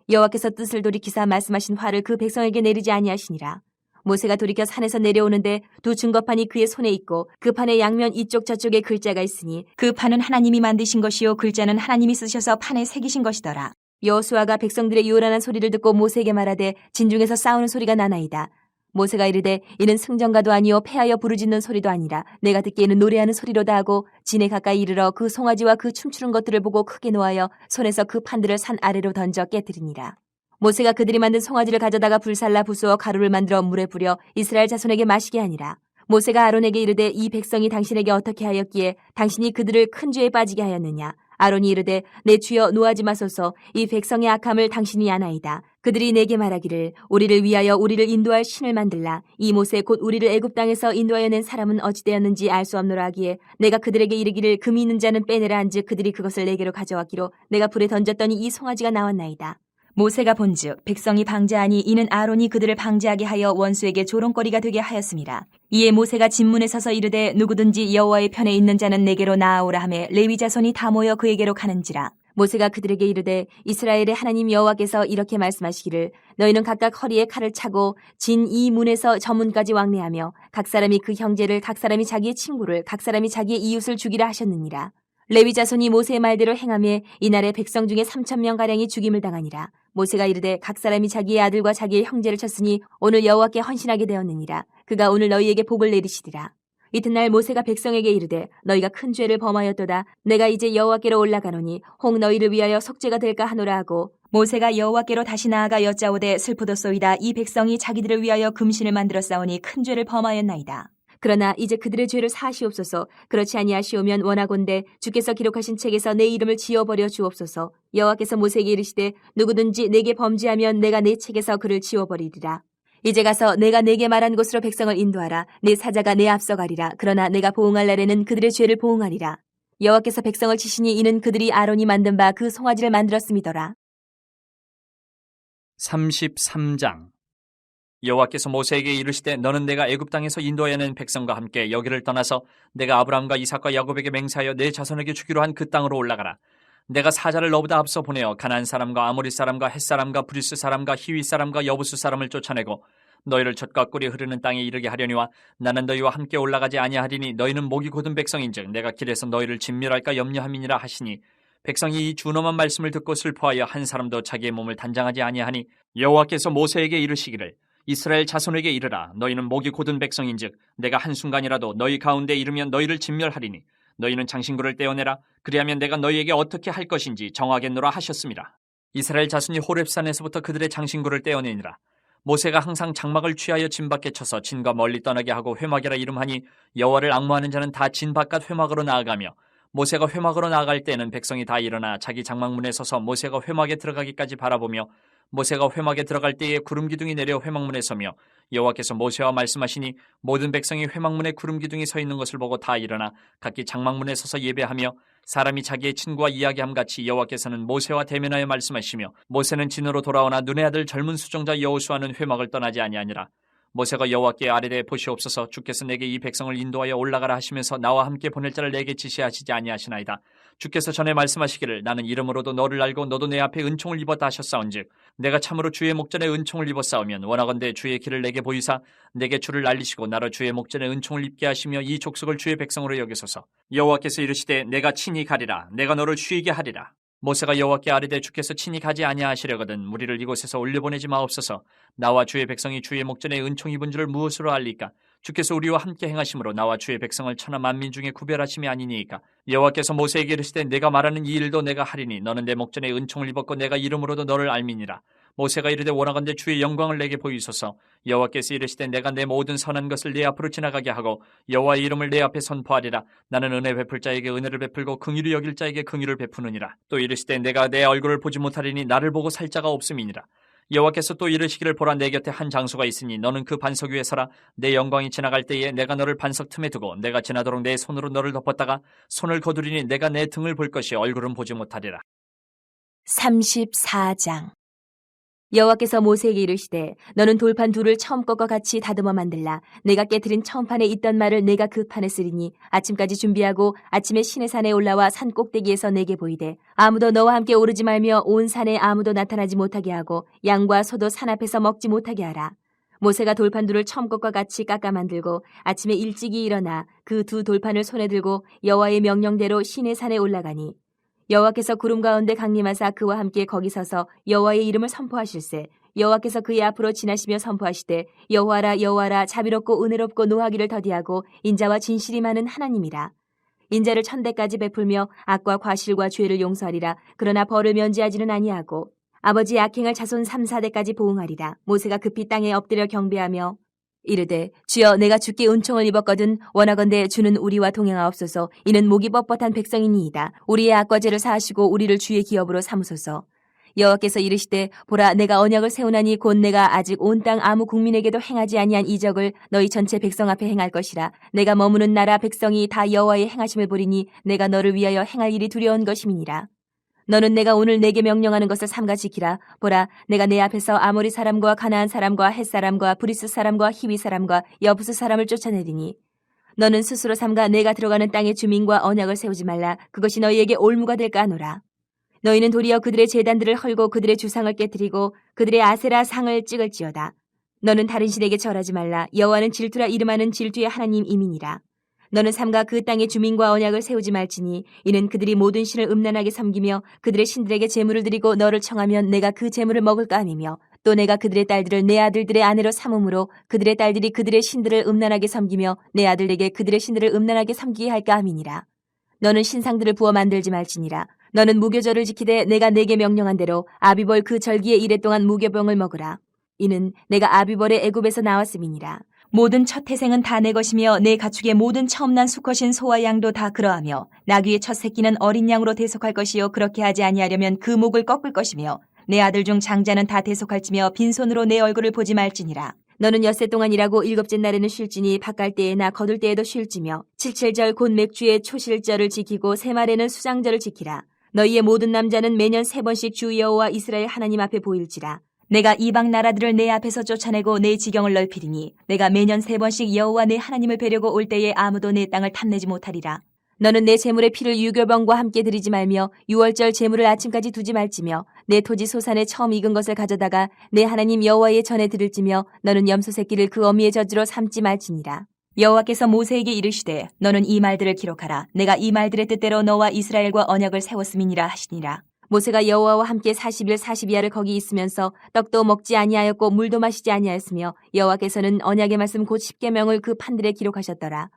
여호와께서 뜻을 돌이키사 말씀하신 화를 그 백성에게 내리지 아니하시니라. 모세가 돌이켜 산에서 내려오는데 두 증거판이 그의 손에 있고 그 판의 양면 이쪽 저쪽에 글자가 있으니 그 판은 하나님이 만드신 것이요 글자는 하나님이 쓰셔서 판에 새기신 것이더라. 여호수아가 백성들의 요란한 소리를 듣고 모세에게 말하되 진중에서 싸우는 소리가 나나이다. 모세가 이르되 이는 승전가도 아니요 패하여 부르짖는 소리도 아니라 내가 듣기에는 노래하는 소리로다 하고 진에 가까이 이르러 그 송아지와 그 춤추는 것들을 보고 크게 노하여 손에서 그 판들을 산 아래로 던져 깨뜨리니라. 모세가 그들이 만든 송아지를 가져다가 불살라 부수어 가루를 만들어 물에 뿌려 이스라엘 자손에게 마시게 하니라. 모세가 아론에게 이르되 이 백성이 당신에게 어떻게 하였기에 당신이 그들을 큰 죄에 빠지게 하였느냐. 아론이 이르되 내 주여 노하지 마소서. 이 백성의 악함을 당신이 아나이다. 그들이 내게 말하기를 우리를 위하여 우리를 인도할 신을 만들라. 이 모세 곧 우리를 애굽 땅에서 인도하여 낸 사람은 어찌 되었는지 알 수 없노라 하기에 내가 그들에게 이르기를 금이 있는 자는 빼내라 한즉 그들이 그것을 내게로 가져왔기로 내가 불에 던졌더니 이 송아지가 나왔나이다. 모세가 본즉 백성이 방자하니 이는 아론이 그들을 방자하게 하여 원수에게 조롱거리가 되게 하였습니다. 이에 모세가 진문에 서서 이르되 누구든지 여호와의 편에 있는 자는 내게로 나아오라 하매 레위 자손이 다 모여 그에게로 가는지라. 모세가 그들에게 이르되 이스라엘의 하나님 여호와께서 이렇게 말씀하시기를 너희는 각각 허리에 칼을 차고 진 이 문에서 저 문까지 왕래하며 각 사람이 그 형제를 각 사람이 자기의 친구를 각 사람이 자기의 이웃을 죽이라 하셨느니라. 레위 자손이 모세의 말대로 행하며 이날에 백성 중에 3,000명가량이 죽임을 당하니라. 모세가 이르되 각 사람이 자기의 아들과 자기의 형제를 쳤으니 오늘 여호와께 헌신하게 되었느니라. 그가 오늘 너희에게 복을 내리시리라. 이튿날 모세가 백성에게 이르되 너희가 큰 죄를 범하였도다. 내가 이제 여호와께로 올라가노니 혹 너희를 위하여 속죄가 될까 하노라 하고 모세가 여호와께로 다시 나아가 여짜오되 슬프도소이다. 이 백성이 자기들을 위하여 금신을 만들어 싸우니 큰 죄를 범하였나이다. 그러나 이제 그들의 죄를 사하시옵소서. 그렇지 아니하시오면 원하건대 주께서 기록하신 책에서 내 이름을 지워버려 주옵소서. 여호와께서 모세에게 이르시되 누구든지 내게 범죄하면 내가 내 책에서 그를 지워버리리라. 이제 가서 내가 내게 말한 곳으로 백성을 인도하라. 내 사자가 내 앞서 가리라. 그러나 내가 보응할 날에는 그들의 죄를 보응하리라. 여호와께서 백성을 치시니 이는 그들이 아론이 만든 바 그 송아지를 만들었음이더라.
33장. 여호와께서 모세에게 이르시되 너는 내가 애굽 땅에서 인도하여 낸 백성과 함께 여기를 떠나서 내가 아브라함과 이삭과 야곱에게 맹세하여 내 자손에게 주기로 한 그 땅으로 올라가라. 내가 사자를 너보다 앞서 보내어 가나안 사람과 아모리 사람과 헷 사람과 브리스 사람과 히위 사람과 여부스 사람을 쫓아내고 너희를 젖과 꿀이 흐르는 땅에 이르게 하려니와 나는 너희와 함께 올라가지 아니하리니 너희는 목이 곧은 백성인즉 내가 길에서 너희를 진멸할까 염려함이니라 하시니 백성이 이 준엄한 말씀을 듣고 슬퍼하여 한 사람도 자기의 몸을 단장하지 아니하니 여호와께서 모세에게 이르시기를 이스라엘 자손에게 이르라. 너희는 목이 곧은 백성인즉 내가 한순간이라도 너희 가운데 이르면 너희를 진멸하리니 너희는 장신구를 떼어내라. 그리하면 내가 너희에게 어떻게 할 것인지 정하겠노라 하셨습니다. 이스라엘 자손이 호렙산에서부터 그들의 장신구를 떼어내니라. 모세가 항상 장막을 취하여 진 밖에 쳐서 진과 멀리 떠나게 하고 회막이라 이름하니 여호와를 앙무하는 자는 다 진 바깥 회막으로 나아가며 모세가 회막으로 나아갈 때는 백성이 다 일어나 자기 장막문에 서서 모세가 회막에 들어가기까지 바라보며 모세가 회막에 들어갈 때에 구름 기둥이 내려 회막문에 서며 여호와께서 모세와 말씀하시니 모든 백성이 회막문에 구름 기둥이 서 있는 것을 보고 다 일어나 각기 장막문에 서서 예배하며 사람이 자기의 친구와 이야기함 같이 여호와께서는 모세와 대면하여 말씀하시며 모세는 진으로 돌아오나 눈의 아들 젊은 수종자 여호수아는 회막을 떠나지 아니하니라. 모세가 여호와께 아뢰되 보시옵소서 주께서 내게 이 백성을 인도하여 올라가라 하시면서 나와 함께 보낼 자를 내게 지시하시지 아니하시나이다. 주께서 전에 말씀하시기를 나는 이름으로도 너를 알고 너도 내 앞에 은총을 입었다 하셨사온즉 내가 참으로 주의 목전에 은총을 입었사오면 원하건대 주의 길을 내게 보이사 내게 주를 알리시고 나로 주의 목전에 은총을 입게 하시며 이 족속을 주의 백성으로 여기소서. 여호와께서 이르시되 내가 친히 가리라. 내가 너를 쉬게 하리라. 모세가 여호와께 아뢰되 주께서 친히 가지 아니하시려거든 우리를 이곳에서 올려보내지 마옵소서. 나와 주의 백성이 주의 목전에 은총 입은 줄을 무엇으로 알리까? 주께서 우리와 함께 행하심으로 나와 주의 백성을 천하 만민 중에 구별하심이 아니니이까. 여호와께서 모세에게 이르시되 내가 말하는 이 일도 내가 하리니 너는 내 목전에 은총을 입었고 내가 이름으로도 너를 알미니라. 모세가 이르되 원하건대 주의 영광을 내게 보이소서. 여호와께서 이르시되 내가 내 모든 선한 것을 네 앞으로 지나가게 하고 여호와의 이름을 내 앞에 선포하리라. 나는 은혜 베풀 자에게 은혜를 베풀고 긍휼히 여길 자에게 긍휼을 베푸느니라. 또 이르시되 내가 내 얼굴을 보지 못하리니 나를 보고 살 자가 없음이니라. 여호와께서 또 이르시기를 보라 내 곁에 한 장소가 있으니 너는 그 반석 위에 서라. 내 영광이 지나갈 때에 내가 너를 반석 틈에 두고 내가 지나도록 내 손으로 너를 덮었다가 손을 거두리니 내가 내 등을 볼 것이 얼굴은 보지 못하리라.
34장. 여호와께서 모세에게 이르시되 너는 돌판 둘을 처음 것과 같이 다듬어 만들라. 내가 깨트린 처음 판에 있던 말을 내가 그 판에 쓰리니 아침까지 준비하고 아침에 시내산에 올라와 산 꼭대기에서 내게 보이되 아무도 너와 함께 오르지 말며 온 산에 아무도 나타나지 못하게 하고 양과 소도 산 앞에서 먹지 못하게 하라. 모세가 돌판 둘을 처음 것과 같이 깎아 만들고 아침에 일찍이 일어나 그 두 돌판을 손에 들고 여호와의 명령대로 시내산에 올라가니 여호와께서 구름 가운데 강림하사 그와 함께 거기 서서 여호와의 이름을 선포하실세. 여호와께서 그의 앞으로 지나시며 선포하시되 여호와라 여호와라 자비롭고 은혜롭고 노하기를 더디하고 인자와 진실이 많은 하나님이라. 인자를 1000대까지 베풀며 악과 과실과 죄를 용서하리라. 그러나 벌을 면제하지는 아니하고 아버지의 악행을 자손 3, 4대까지 보응하리라. 모세가 급히 땅에 엎드려 경배하며 이르되 주여 내가 주께 은총을 입었거든 원하건대 주는 우리와 동행하옵소서. 이는 목이 뻣뻣한 백성이니이다. 우리의 악과 죄를 사하시고 우리를 주의 기업으로 삼으소서. 여호와께서 이르시되 보라 내가 언약을 세우나니 곧 내가 아직 온 땅 아무 국민에게도 행하지 아니한 이적을 너희 전체 백성 앞에 행할 것이라. 내가 머무는 나라 백성이 다 여호와의 행하심을 보리니 내가 너를 위하여 행할 일이 두려운 것임이니라. 너는 내가 오늘 내게 명령하는 것을 삼가 지키라. 보라 내가 내 앞에서 아모리 사람과 가나안 사람과 헷 사람과 브리스 사람과 히위 사람과 여부스 사람을 쫓아내리니 너는 스스로 삼가 내가 들어가는 땅의 주민과 언약을 세우지 말라. 그것이 너희에게 올무가 될까 하노라. 너희는 도리어 그들의 제단들을 헐고 그들의 주상을 깨뜨리고 그들의 아세라 상을 찍을지어다. 너는 다른 신에게 절하지 말라. 여호와는 질투라 이름하는 질투의 하나님이니라. 너는 삼가 그 땅의 주민과 언약을 세우지 말지니 이는 그들이 모든 신을 음란하게 섬기며 그들의 신들에게 제물을 드리고 너를 청하면 내가 그 제물을 먹을까 하니며 또 내가 그들의 딸들을 내 아들들의 아내로 삼음으로 그들의 딸들이 그들의 신들을 음란하게 섬기며 내 아들에게 그들의 신들을 음란하게 섬기게 할까 함이니라. 너는 신상들을 부어 만들지 말지니라. 너는 무교절을 지키되 내가 내게 명령한 대로 아비벌 그 절기의 이래 동안 무교병을 먹으라. 이는 내가 아비벌의 애굽에서 나왔음이니라. 모든 첫 태생은 다 내 것이며 내 가축의 모든 처음 난 수컷인 소와 양도 다 그러하며 나귀의 첫 새끼는 어린 양으로 대속할 것이요 그렇게 하지 아니하려면 그 목을 꺾을 것이며 내 아들 중 장자는 다 대속할지며 빈손으로 내 얼굴을 보지 말지니라. 너는 엿새 동안 일하고 일곱째 날에는 쉴지니 밭갈 때에나 거둘 때에도 쉴지며 칠칠절 곧 맥주의 초실절을 지키고 새말에는 수장절을 지키라. 너희의 모든 남자는 매년 3번씩 주 여호와 이스라엘 하나님 앞에 보일지라. 내가 이방 나라들을 내 앞에서 쫓아내고 내 지경을 넓히리니 내가 매년 3번씩 여호와 내 하나님을 뵈려고 올 때에 아무도 내 땅을 탐내지 못하리라. 너는 내 제물의 피를 유교병과 함께 드리지 말며 유월절 제물을 아침까지 두지 말지며 내 토지 소산에 처음 익은 것을 가져다가 내 하나님 여호와의 전에 드릴지며 너는 염소 새끼를 그 어미의 젖으로 삼지 말지니라. 여호와께서 모세에게 이르시되 너는 이 말들을 기록하라. 내가 이 말들의 뜻대로 너와 이스라엘과 언약을 세웠음이니라 하시니라. 모세가 여호와와 함께 40일 40야를 거기 있으면서 떡도 먹지 아니하였고 물도 마시지 아니하였으며 여호와께서는 언약의 말씀 곧 십계명을 그 판들에 기록하셨더라.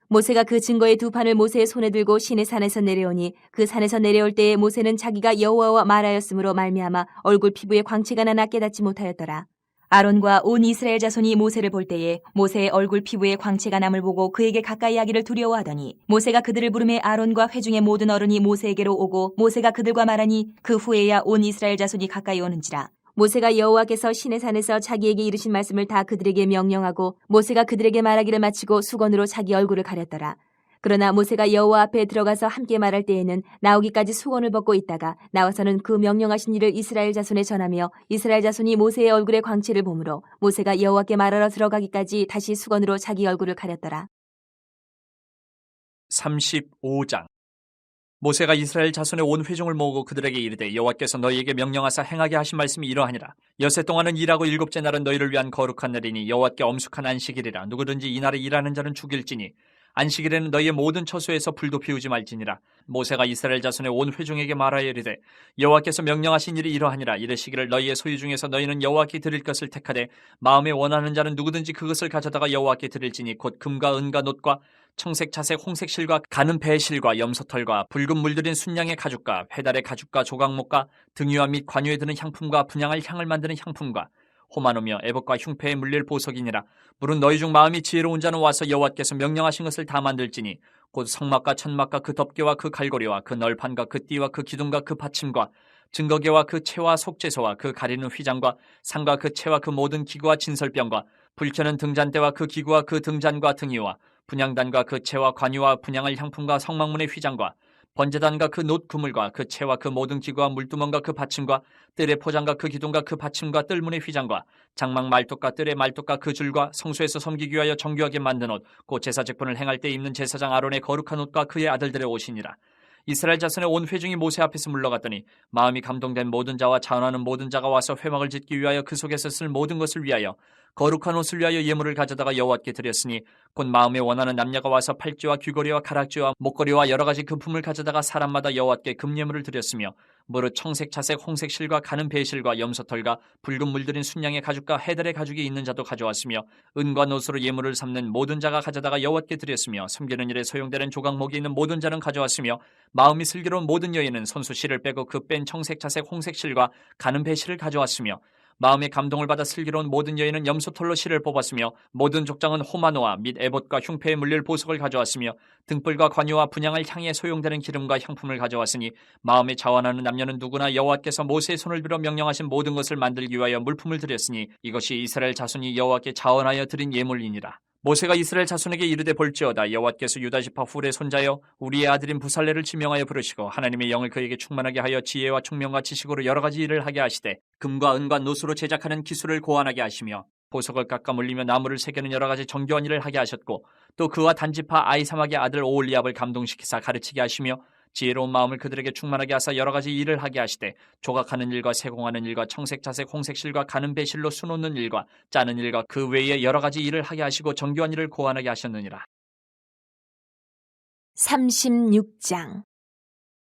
모세가 그 증거의 2판을 모세의 손에 들고 시내 산에서 내려오니 그 산에서 내려올 때에 모세는 자기가 여호와와 말하였으므로 말미암아 얼굴 피부에 광채가 나나 깨닫지 못하였더라. 아론과 온 이스라엘 자손이 모세를 볼 때에 모세의 얼굴 피부에 광채가 남을 보고 그에게 가까이 하기를 두려워하더니 모세가 그들을 부르매 아론과 회중의 모든 어른이 모세에게로 오고 모세가 그들과 말하니 그 후에야 온 이스라엘 자손이 가까이 오는지라. 모세가 여호와께서 시내산에서 자기에게 이르신 말씀을 다 그들에게 명령하고 모세가 그들에게 말하기를 마치고 수건으로 자기 얼굴을 가렸더라. 그러나 모세가 여호와 앞에 들어가서 함께 말할 때에는 나오기까지 수건을 벗고 있다가 나와서는 그 명령하신 일을 이스라엘 자손에 전하며 이스라엘 자손이 모세의 얼굴에 광채를 보므로 모세가 여호와께 말하러 들어가기까지 다시 수건으로 자기 얼굴을 가렸더라.
35장. 모세가 이스라엘 자손의 온 회중을 모으고 그들에게 이르되 여호와께서 너희에게 명령하사 행하게 하신 말씀이 이러하니라. 엿새 동안은 일하고 일곱째 날은 너희를 위한 거룩한 날이니 여호와께 엄숙한 안식일이라. 누구든지 이날에 일하는 자는 죽일지니 안식일에는 너희의 모든 처소에서 불도 피우지 말지니라. 모세가 이스라엘 자손의 온 회중에게 말하여 이르되 여호와께서 명령하신 일이 이러하니라. 이르시기를 너희의 소유 중에서 너희는 여호와께 드릴 것을 택하되 마음에 원하는 자는 누구든지 그것을 가져다가 여호와께 드릴지니 곧 금과 은과 놋과 청색, 자색, 홍색 실과 가는 배의 실과 염소털과 붉은 물들인 순양의 가죽과 회달의 가죽과 조각목과 등유와 및 관유에 드는 향품과 분향할 향을 만드는 향품과 호마노며 에봇과 흉패에 물릴 보석이니라. 물은 너희 중 마음이 지혜로운 자는 와서 여호와께서 명령하신 것을 다 만들지니 곧 성막과 천막과 그 덮개와 그 갈고리와 그 널판과 그 띠와 그 기둥과 그 받침과 증거계와 그 채와 속죄소와 그 가리는 휘장과 상과 그 채와 그 모든 기구와 진설병과 불켜는 등잔대와 그 기구와 그 등잔과 등이와 분향단과 그 채와 관유와 분향할 향품과 성막문의 휘장과 번제단과 그 놋 그물과 그 채와 그 모든 기구와 물두멍과 그 받침과 뜰의 포장과 그 기둥과 그 받침과 뜰문의 휘장과 장막 말뚝과 뜰의 말뚝과 그 줄과 성소에서 섬기기 위하여 정교하게 만든 옷 곧 제사직분을 행할 때 입는 제사장 아론의 거룩한 옷과 그의 아들들의 옷이니라. 이스라엘 자손의 온 회중이 모세 앞에서 물러갔더니 마음이 감동된 모든 자와 자원하는 모든 자가 와서 회막을 짓기 위하여 그 속에서 쓸 모든 것을 위하여 거룩한 옷을 위하여 예물을 가져다가 여호와께 드렸으니 곧 마음에 원하는 남녀가 와서 팔찌와 귀걸이와 가락지와 목걸이와 여러 가지 금품을 가져다가 사람마다 여호와께 금예물을 드렸으며 무릇 청색, 자색, 홍색 실과 가는 배실과 염소털과 붉은 물들인 순양의 가죽과 헤달의 가죽이 있는 자도 가져왔으며 은과 놋으로 예물을 삼는 모든 자가 가져다가 여호와께 드렸으며 섬기는 일에 소용되는 조각목이 있는 모든 자는 가져왔으며 마음이 슬기로운 모든 여인은 손수 실을 빼고 그 뺀 청색, 자색, 홍색 실과 가는 배실을 가져왔으며 마음의 감동을 받아 슬기로운 모든 여인은 염소털로 실을 뽑았으며 모든 족장은 호마노아 및 에봇과 흉패에 물릴 보석을 가져왔으며 등불과 관유와 분향할 향에 소용되는 기름과 향품을 가져왔으니 마음에 자원하는 남녀는 누구나 여호와께서 모세의 손을 빌어 명령하신 모든 것을 만들기 위하여 물품을 드렸으니 이것이 이스라엘 자손이 여호와께 자원하여 드린 예물이니라. 모세가 이스라엘 자손에게 이르되 볼지어다 여호와께서 유다 지파 훌의 손자여 우리의 아들인 부살레를 지명하여 부르시고 하나님의 영을 그에게 충만하게 하여 지혜와 총명과 지식으로 여러 가지 일을 하게 하시되 금과 은과 놋으로 제작하는 기술을 고안하게 하시며 보석을 깎아 물리며 나무를 새기는 여러 가지 정교한 일을 하게 하셨고 또 그와 단지파 아이사막의 아들 오홀리압을 감동시키사 가르치게 하시며 지혜로운 마음을 그들에게 충만하게 하사 여러 가지 일을 하게 하시되 조각하는 일과 세공하는 일과 청색, 자색, 홍색 실과 가는 배실로 수놓는 일과 짜는 일과 그 외에 여러 가지 일을 하게 하시고 정교한 일을 고안하게 하셨느니라.
36장.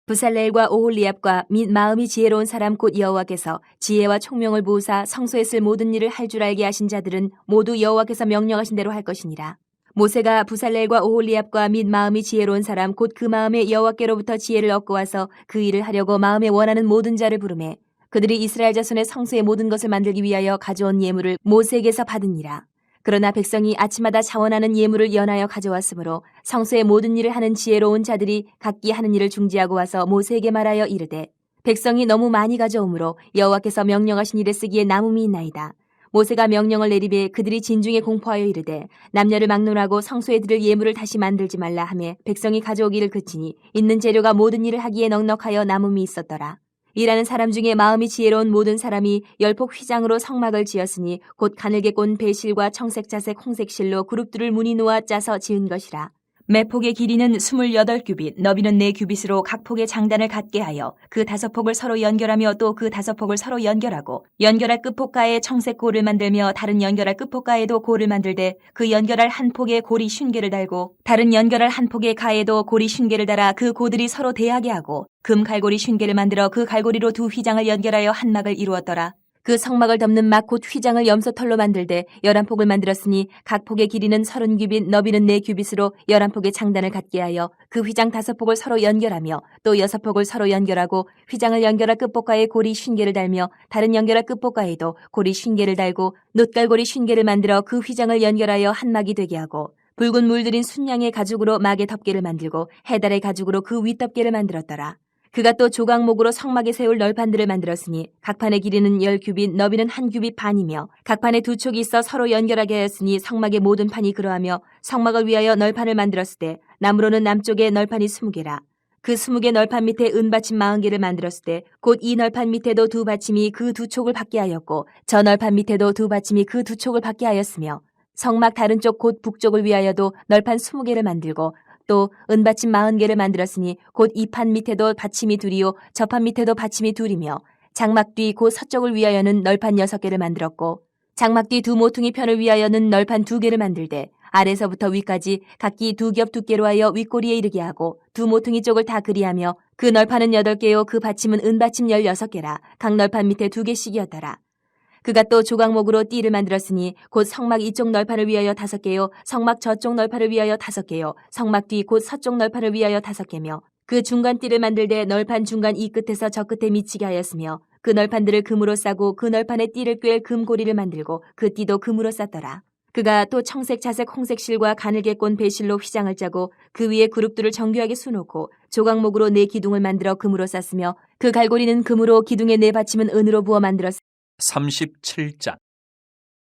부살렐과 오홀리압과 및 마음이 지혜로운 사람 곧 여호와께서 지혜와 총명을 부으사 성소에 쓸 모든 일을 할 줄 알게 하신 자들은 모두 여호와께서 명령하신 대로 할 것이니라. 모세가 부살렐과 오홀리압과 및 마음이 지혜로운 사람 곧 그 마음에 여호와께로부터 지혜를 얻고 와서 그 일을 하려고 마음에 원하는 모든 자를 부르매 그들이 이스라엘 자손의 성소의 모든 것을 만들기 위하여 가져온 예물을 모세에게서 받으니라. 그러나 백성이 아침마다 자원하는 예물을 연하여 가져왔으므로 성소의 모든 일을 하는 지혜로운 자들이 각기 하는 일을 중지하고 와서 모세에게 말하여 이르되 백성이 너무 많이 가져오므로 여호와께서 명령하신 일에 쓰기에 남음이 있나이다. 모세가 명령을 내리되 그들이 진중에 공포하여 이르되 남녀를 막론하고 성소에 드릴 예물을 다시 만들지 말라 하며 백성이 가져오기를 그치니 있는 재료가 모든 일을 하기에 넉넉하여 남음이 있었더라. 일하는 사람 중에 마음이 지혜로운 모든 사람이 열폭 휘장으로 성막을 지었으니 곧 가늘게 꼰 배실과 청색 자색 홍색 실로 그룹들을 무늬 놓아 짜서 지은 것이라. 매 폭의 길이는 28규빗, 너비는 4규빗으로 각 폭의 장단을 갖게 하여 그 5폭을 서로 연결하며 또 그 5폭을 서로 연결하고 연결할 끝폭가에 청색 고를 만들며 다른 연결할 끝폭가에도 고를 만들되 그 연결할 한 폭에 고리 50개를 달고 다른 연결할 한 폭의 가에도 고리 50개를 달아 그 고들이 서로 대하게 하고 금 갈고리 50개를 만들어 그 갈고리로 두 휘장을 연결하여 한 막을 이루었더라. 그 성막을 덮는 막 곧 휘장을 염소털로 만들되 11폭을 만들었으니 각 폭의 길이는 30규빗, 너비는 4규빗으로 11폭의 장단을 갖게 하여 그 휘장 5폭을 서로 연결하며 또 6폭을 서로 연결하고 휘장을 연결할 끝폭가에 고리 50개를 달며 다른 연결할 끝폭가에도 고리 50개를 달고 놋갈고리 50개를 만들어 그 휘장을 연결하여 한 막이 되게 하고 붉은 물들인 순양의 가죽으로 막의 덮개를 만들고 해달의 가죽으로 그 윗덮개를 만들었더라. 그가 또 조각목으로 성막에 세울 널판들을 만들었으니 각 판의 길이는 10규빗, 너비는 1규빗 반이며 각 판에 두 촉이 있어 서로 연결하게 하였으니 성막의 모든 판이 그러하며 성막을 위하여 널판을 만들었을 때 나무로는 남쪽에 널판이 20개라. 그 20개 널판 밑에 은받침 40개를 만들었을 때 곧 이 널판 밑에도 두 받침이 그 두 촉을 받게 하였고 저 널판 밑에도 두 받침이 그 두 촉을 받게 하였으며 성막 다른 쪽 곧 북쪽을 위하여도 널판 20개를 만들고 또 은받침 40개를 만들었으니 곧 이 판 밑에도 받침이 둘이요 저 판 밑에도 받침이 둘이며 장막 뒤 곧 서쪽을 위하여는 널판 6개를 만들었고 장막 뒤 두 모퉁이 편을 위하여는 널판 2개를 만들되 아래서부터 위까지 각기 2겹 두께로 하여 윗꼬리에 이르게 하고 두 모퉁이 쪽을 다 그리하며 그 널판은 8개요 그 받침은 은받침 16개라 각 널판 밑에 2개씩이었더라. 그가 또 조각목으로 띠를 만들었으니 곧 성막 이쪽 널판을 위하여 5개요 성막 저쪽 널판을 위하여 5개요 성막 뒤 곧 서쪽 널판을 위하여 5개며 그 중간 띠를 만들되 널판 중간 이 끝에서 저 끝에 미치게 하였으며 그 널판들을 금으로 싸고 그 널판에 띠를 꿰 금고리를 만들고 그 띠도 금으로 쌌더라. 그가 또 청색 자색 홍색 실과 가늘게 꼰 배실로 휘장을 짜고 그 위에 그룹들을 정교하게 수놓고 조각목으로 4기둥을 만들어 금으로 쌌으며 그 갈고리는 금으로 기둥의 4받침은 은으로 부어 만들었으며
37장.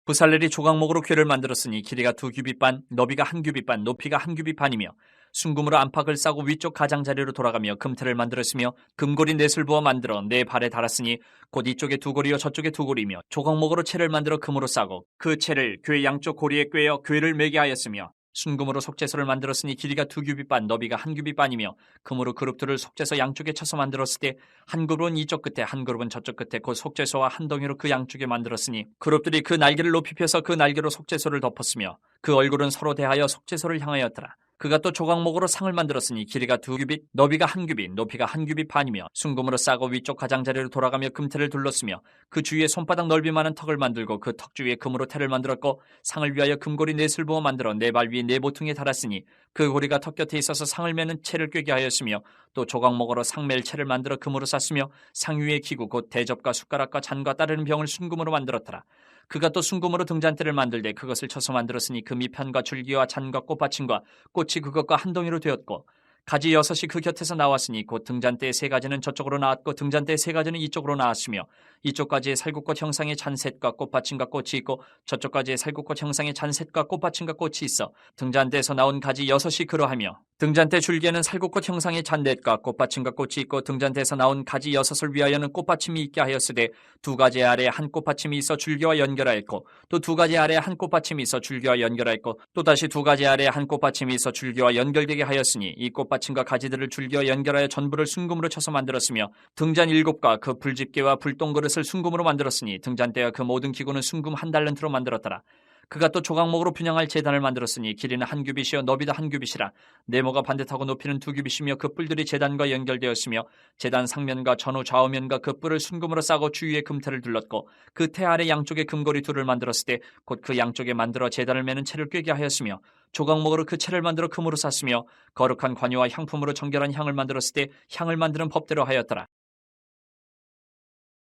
부살렐이 조각목으로 궤를 만들었으니 길이가 2규빗 반, 너비가 1규빗 반, 높이가 1규빗 반이며 순금으로 안팎을 싸고 위쪽 가장자리로 돌아가며 금틀을 만들었으며 금고리 4을 부어 만들어 4발에 달았으니 곧 이쪽에 2고리요 저쪽에 2고리며 조각목으로 채를 만들어 금으로 싸고 그 채를 궤 양쪽 고리에 꿰어 궤를 매게 하였으며 순금으로 속죄소를 만들었으니 길이가 2규빗 반, 너비가 1규빗 반이며 금으로 그룹들을 속죄소 양쪽에 쳐서 만들었을 때 한 그룹은 이쪽 끝에 한 그룹은 저쪽 끝에 곧 속죄소와 한 덩이로 그 양쪽에 만들었으니 그룹들이 그 날개를 높이 펴서 그 날개로 속죄소를 덮었으며 그 얼굴은 서로 대하여 속죄소를 향하였더라. 그가 또 조각목으로 상을 만들었으니 길이가 2규빗, 너비가 1규빗, 높이가 1규빗 반이며 순금으로 싸고 위쪽 가장자리로 돌아가며 금태를 둘렀으며 그 주위에 손바닥 넓이만한 턱을 만들고 그 턱 주위에 금으로 태를 만들었고 상을 위하여 금고리 4을 부어 만들어 4발 위에 4모퉁이에 달았으니 그 고리가 턱 곁에 있어서 상을 매는 채를 꿰게 하였으며 또 조각목으로 상멜 채를 만들어 금으로 쌌으며 상 위에 기구 곧 대접과 숟가락과 잔과 따르는 병을 순금으로 만들었더라. 그가 또 순금으로 등잔대를 만들되 그것을 쳐서 만들었으니 그 밑판과 줄기와 잔과 꽃받침과 꽃이 그것과 한 덩이로 되었고 가지 6이 그 곁에서 나왔으니 곧 등잔대의 3가지는 저쪽으로 나왔고 등잔대의 3가지는 이쪽으로 나왔으며 이쪽 가지에 살구꽃 형상의 잔셋과 꽃받침과 꽃이 있고 저쪽 가지에 살구꽃 형상의 잔셋과 꽃받침과 꽃이 있어 등잔대에서 나온 가지 6이 그러하며 등잔대 줄기에는 살구꽃 형상의 잔넷과 꽃받침과 꽃이 있고 등잔대에서 나온 가지 6을 위하여는 꽃받침이 있게 하였으되 2가지 아래에 한 꽃받침이 있어 줄기와 연결하였고 또 2가지 아래에 한 꽃받침이 있어 줄기와 연결하였고 또다시 2가지 아래에 한 꽃받침이 있어 줄기와 연결되게 하였으니 이 꽃받침과 가지들을 줄기와 연결하여 전부를 순금으로 쳐서 만들었으며 등잔 7과 그 불집게와 불똥그릇을 순금으로 만들었으니 등잔대와 그 모든 기구는 순금 1달란트로 만들었더라. 그가 또 조각목으로 분향할 제단을 만들었으니 길이는 1규빗이요 너비도 1규빗이라 네모가 반듯하고 높이는 2규빗이며 그 뿔들이 제단과 연결되었으며 제단 상면과 전후 좌우면과 그 뿔을 순금으로 싸고 주위에 금태를 둘렀고 그 태 아래 양쪽에 금고리 2를 만들었을 때 곧 그 양쪽에 만들어 제단을 매는 채를 꿰게 하였으며 조각목으로 그 채를 만들어 금으로 쌌으며 거룩한 관유와 향품으로 정결한 향을 만들었을 때 향을 만드는 법대로 하였더라.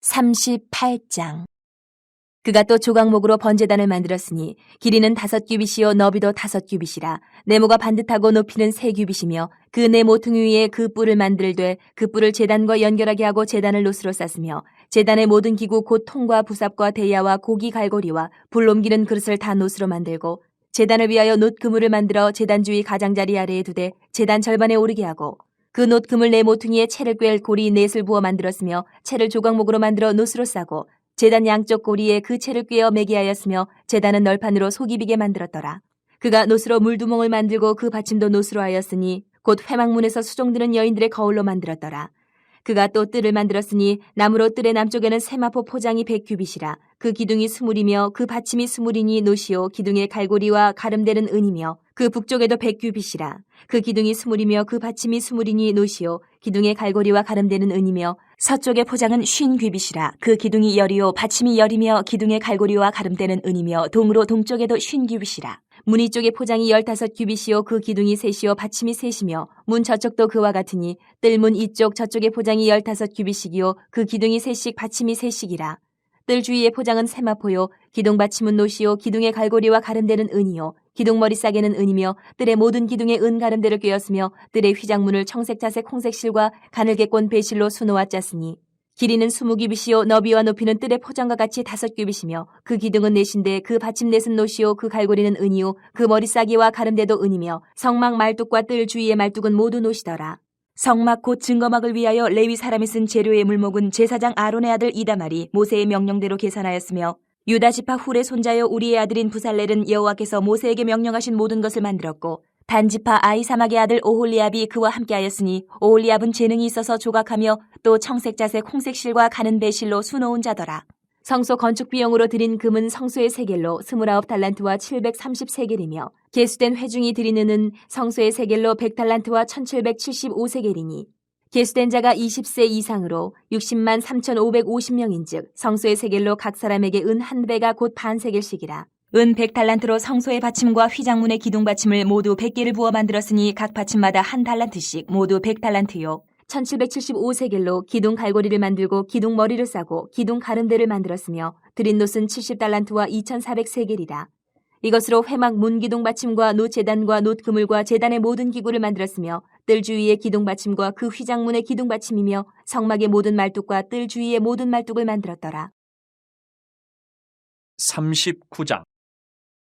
38장. 그가 또 조각목으로 번제단을 만들었으니 길이는 5규빗이요 너비도 5규빗이라 네모가 반듯하고 높이는 3규빗이며 그 네 모퉁이 위에 그 뿔을 만들되 그 뿔을 제단과 연결하게 하고 제단을 놋으로 쌌으며 제단의 모든 기구 곧 통과 부삽과 대야와 고기 갈고리와 불 옮기는 그릇을 다 놋으로 만들고 제단을 위하여 놋 그물을 만들어 제단 주위 가장자리 아래에 두되 제단 절반에 오르게 하고 그 놋금을 네 모퉁이에 채를 꿰 고리 넷을 부어 만들었으며 채를 조각목으로 만들어 놋으로 싸고 제단 양쪽 고리에 그 채를 꿰어 매게 하였으며 제단은 널판으로 속이 비게 만들었더라. 그가 놋으로 물두멍을 만들고 그 받침도 놋으로 하였으니 곧 회막문에서 수종드는 여인들의 거울로 만들었더라. 그가 또 뜰을 만들었으니 나무로 뜰의 남쪽에는 세마포 포장이 100규빗이라 그 기둥이 20이며 그 받침이 20이니 노시오 기둥의 갈고리와 가름되는 은이며 그 북쪽에도 100규빗이라 그 기둥이 20이며 그 받침이 20이니 노시오 기둥의 갈고리와 가름되는 은이며 서쪽의 포장은 50규빗이라 그 기둥이 10이요 받침이 10이며 기둥의 갈고리와 가름되는 은이며 동으로 동쪽에도 50규빗이라 문 이쪽의 포장이 15규빗이요 그 기둥이 3이요 받침이 3이며 문 저쪽도 그와 같으니 뜰문 이쪽 저쪽의 포장이 15규빗이요 그 기둥이 3씩 받침이 3씩이라 뜰 주위의 포장은 세마포요 기둥 받침은 노시요 기둥의 갈고리와 가름되는 은이요 기둥 머리 싸개는 은이며 뜰의 모든 기둥에 은 가름대를 꿰었으며 뜰의 휘장문을 청색 자색 홍색 실과 가늘게 꼰 배실로 수놓아 짰으니 길이는 20규빗이요 너비와 높이는 뜰의 포장과 같이 5규빗이며 그 기둥은 넷인데 그 받침 넷은 노시요 그 갈고리는 은이요 그 머리 싸기와 가름대도 은이며 성막 말뚝과 뜰 주위의 말뚝은 모두 노시더라. 성막 곧 증거막을 위하여 레위 사람이 쓴 재료의 물목은 제사장 아론의 아들 이다말이 모세의 명령대로 계산하였으며 유다 지파 훌의 손자여 우리의 아들인 부살렐은 여호와께서 모세에게 명령하신 모든 것을 만들었고 단지파 아이사막의 아들 오홀리압이 그와 함께하였으니 오홀리압은 재능이 있어서 조각하며 또 청색자색 홍색실과 가는 배실로 수놓은 자더라. 성소 건축 비용으로 드린 금은 성소의 세겔로 29달란트와 730세겔이며 계수된 회중이 드리는 은 성소의 세겔로 100달란트와 1775세겔이니 계수된 자가 20세 이상으로 60만 3,550명인즉 성소의 세겔로 각 사람에게 은 한 배가 곧 반 세겔씩이라. 은 100달란트로 성소의 받침과 휘장문의 기둥 받침을 모두 100개를 부어 만들었으니 각 받침마다 한 달란트씩 모두 100달란트요. 1775세겔로 기둥 갈고리를 만들고 기둥 머리를 싸고 기둥 가름대를 만들었으며 드린 놋은 70달란트와 2400세겔이라. 이것으로 회막 문 기둥 받침과 놋 제단과 놋 그물과 제단의 모든 기구를 만들었으며 뜰 주위의 기둥 받침과 그 휘장문의 기둥 받침이며 성막의 모든 말뚝과 뜰 주위의 모든 말뚝을 만들었더라.
39장.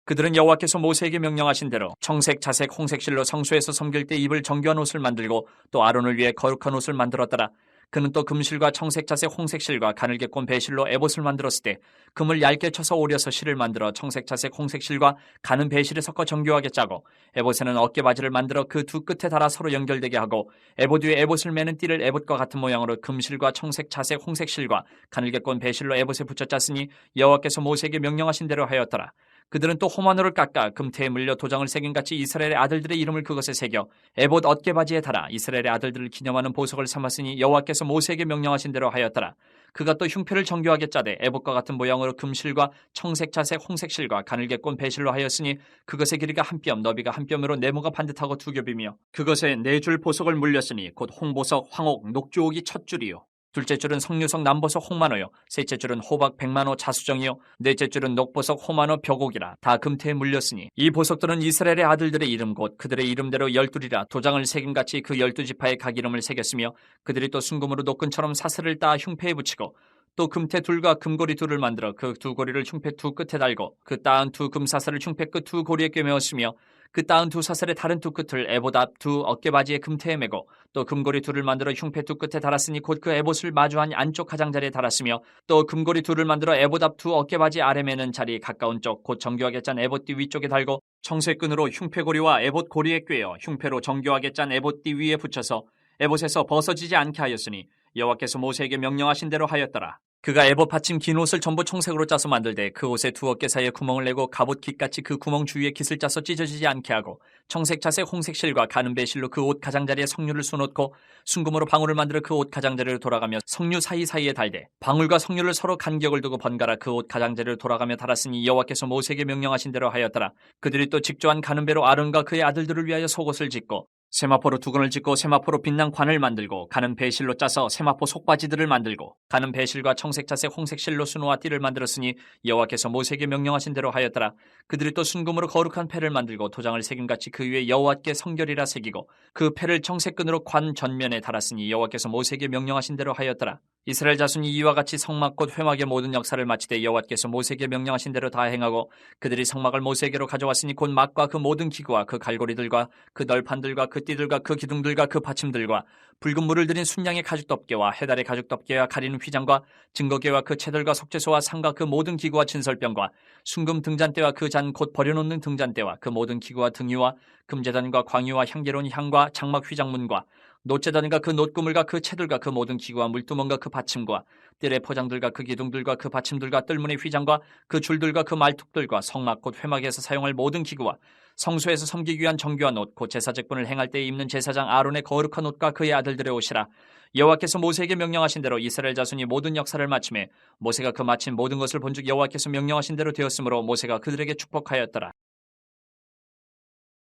그들은 여호와께서 모세에게 명령하신 대로 청색, 자색, 홍색실로 성소에서 섬길 때 입을 정교한 옷을 만들고 또 아론을 위해 거룩한 옷을 만들었더라. 그는 또 금실과 청색, 자색, 홍색실과 가늘게 꼰 배실로 에봇을 만들었을 때 금을 얇게 쳐서 오려서 실을 만들어 청색, 자색, 홍색실과 가는 배실을 섞어 정교하게 짜고 에봇에는 어깨바지를 만들어 그 두 끝에 달아 서로 연결되게 하고 에봇 위에 에봇을 매는 띠를 에봇과 같은 모양으로 금실과 청색, 자색, 홍색실과 가늘게 꼰 배실로 에봇에 붙여 짰으니 여호와께서 모세에게 명령하신 대로 하였더라. 그들은 또 호마노를 깎아 금태에 물려 도장을 새긴 같이 이스라엘의 아들들의 이름을 그것에 새겨 에봇 어깨바지에 달아 이스라엘의 아들들을 기념하는 보석을 삼았으니 여호와께서 모세에게 명령하신 대로 하였더라. 그가 또 흉패를 정교하게 짜되 에봇과 같은 모양으로 금실과 청색, 자색, 홍색실과 가늘게 꼰 배실로 하였으니 그것의 길이가 한 뼘, 너비가 한 뼘으로 네모가 반듯하고 두 겹이며 그것에 네 줄 보석을 물렸으니 곧 홍보석, 황옥, 녹주옥이 첫 줄이요. 둘째 줄은 석류석 남보석 홍만호요. 셋째 줄은 호박 백만호 자수정이요. 넷째 줄은 녹보석 호만호 벽옥이라 다 금태에 물렸으니 이 보석들은 이스라엘의 아들들의 이름 곧 그들의 이름대로 12이라 도장을 새김같이 그 12지파의 각 이름을 새겼으며 그들이 또 순금으로 노끈처럼 사슬을 따 흉패에 붙이고 또 금태 둘과 금고리 둘을 만들어 그 두 고리를 흉패 두 끝에 달고 그 따은 두 금사슬을 흉패 끝 두 고리에 꿰매었으며 그 따은 두 사슬의 다른 두 끝을 에봇 앞 두 어깨바지의 금태에 매고 또 금고리 둘을 만들어 흉패 두 끝에 달았으니 곧 그 에봇을 마주한 안쪽 가장자리에 달았으며 또 금고리 둘을 만들어 에봇 앞 두 어깨바지 아래 매는 자리 가까운 쪽 곧 정교하게 짠 에봇띠 위쪽에 달고 청색끈으로 흉패고리와 에봇 고리에 꿰어 흉패로 정교하게 짠 에봇띠 위에 붙여서 에봇에서 벗어지지 않게 하였으니 여호와께서 모세에게 명령하신 대로 하였더라. 그가 에봇 받침 긴 옷을 전부 청색으로 짜서 만들되 그 옷의 두 어깨 사이에 구멍을 내고 갑옷 깃같이 그 구멍 주위에 깃을 짜서 찢어지지 않게 하고 청색, 자색, 홍색 실과 가는 배실로 그 옷 가장자리에 석류를 쏘놓고 순금으로 방울을 만들어 그 옷 가장자리로 돌아가며 석류 사이사이에 달되 방울과 석류를 서로 간격을 두고 번갈아 그 옷 가장자리로 돌아가며 달았으니 여호와께서 모세에게 명령하신 대로 하였더라. 그들이 또 직조한 가는 배로 아론과 그의 아들들을 위하여 속옷을 짓고 세마포로 두건을 짓고 세마포로 빛난 관을 만들고 가는 배실로 짜서 세마포 속바지들을 만들고 가는 배실과 청색, 자색, 홍색 실로 수놓아 띠를 만들었으니 여호와께서 모세에게 명령하신 대로 하였더라. 그들이 또 순금으로 거룩한 패를 만들고 도장을 새김같이 그 위에 여호와께 성결이라 새기고 그 패를 청색끈으로 관 전면에 달았으니 여호와께서 모세에게 명령하신 대로 하였더라. 이스라엘 자손이 이와 같이 성막 곧 회막의 모든 역사를 마치되 여호와께서 모세에게 명령하신 대로 다 행하고 그들이 성막을 모세에게로 가져왔으니 곧 막과 그 모든 기구와 그 갈고리들과 그 널판들과 그 그 띠들과 그 기둥들과 그 받침들과 붉은 물을 들인 순양의 가죽덮개와 해달의 가죽덮개와 가리는 휘장과 증거궤와 그 채들과 속죄소와 상과 그 모든 기구와 진설병과 순금 등잔대와 그 잔 곧 버려놓는 등잔대와 그 모든 기구와 등유와 금제단과 광유와 향기로운 향과 장막 휘장문과 놋제단과 그 놋구물과 그 채들과 그 모든 기구와 물두멍과 그 받침과 뜰의 포장들과 그 기둥들과 그 받침들과 뜰문의 휘장과 그 줄들과 그 말뚝들과 성막 곧 회막에서 사용할 모든 기구와 성소에서 섬기기 위한 정교한 옷 곧 제사직분을 행할 때에 입는 제사장 아론의 거룩한 옷과 그의 아들들의 옷이라. 여호와께서 모세에게 명령하신 대로 이스라엘 자손이 모든 역사를 마치매 모세가 그 마친 모든 것을 본즉 여호와께서 명령하신 대로 되었으므로 모세가 그들에게 축복하였더라.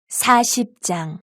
40장.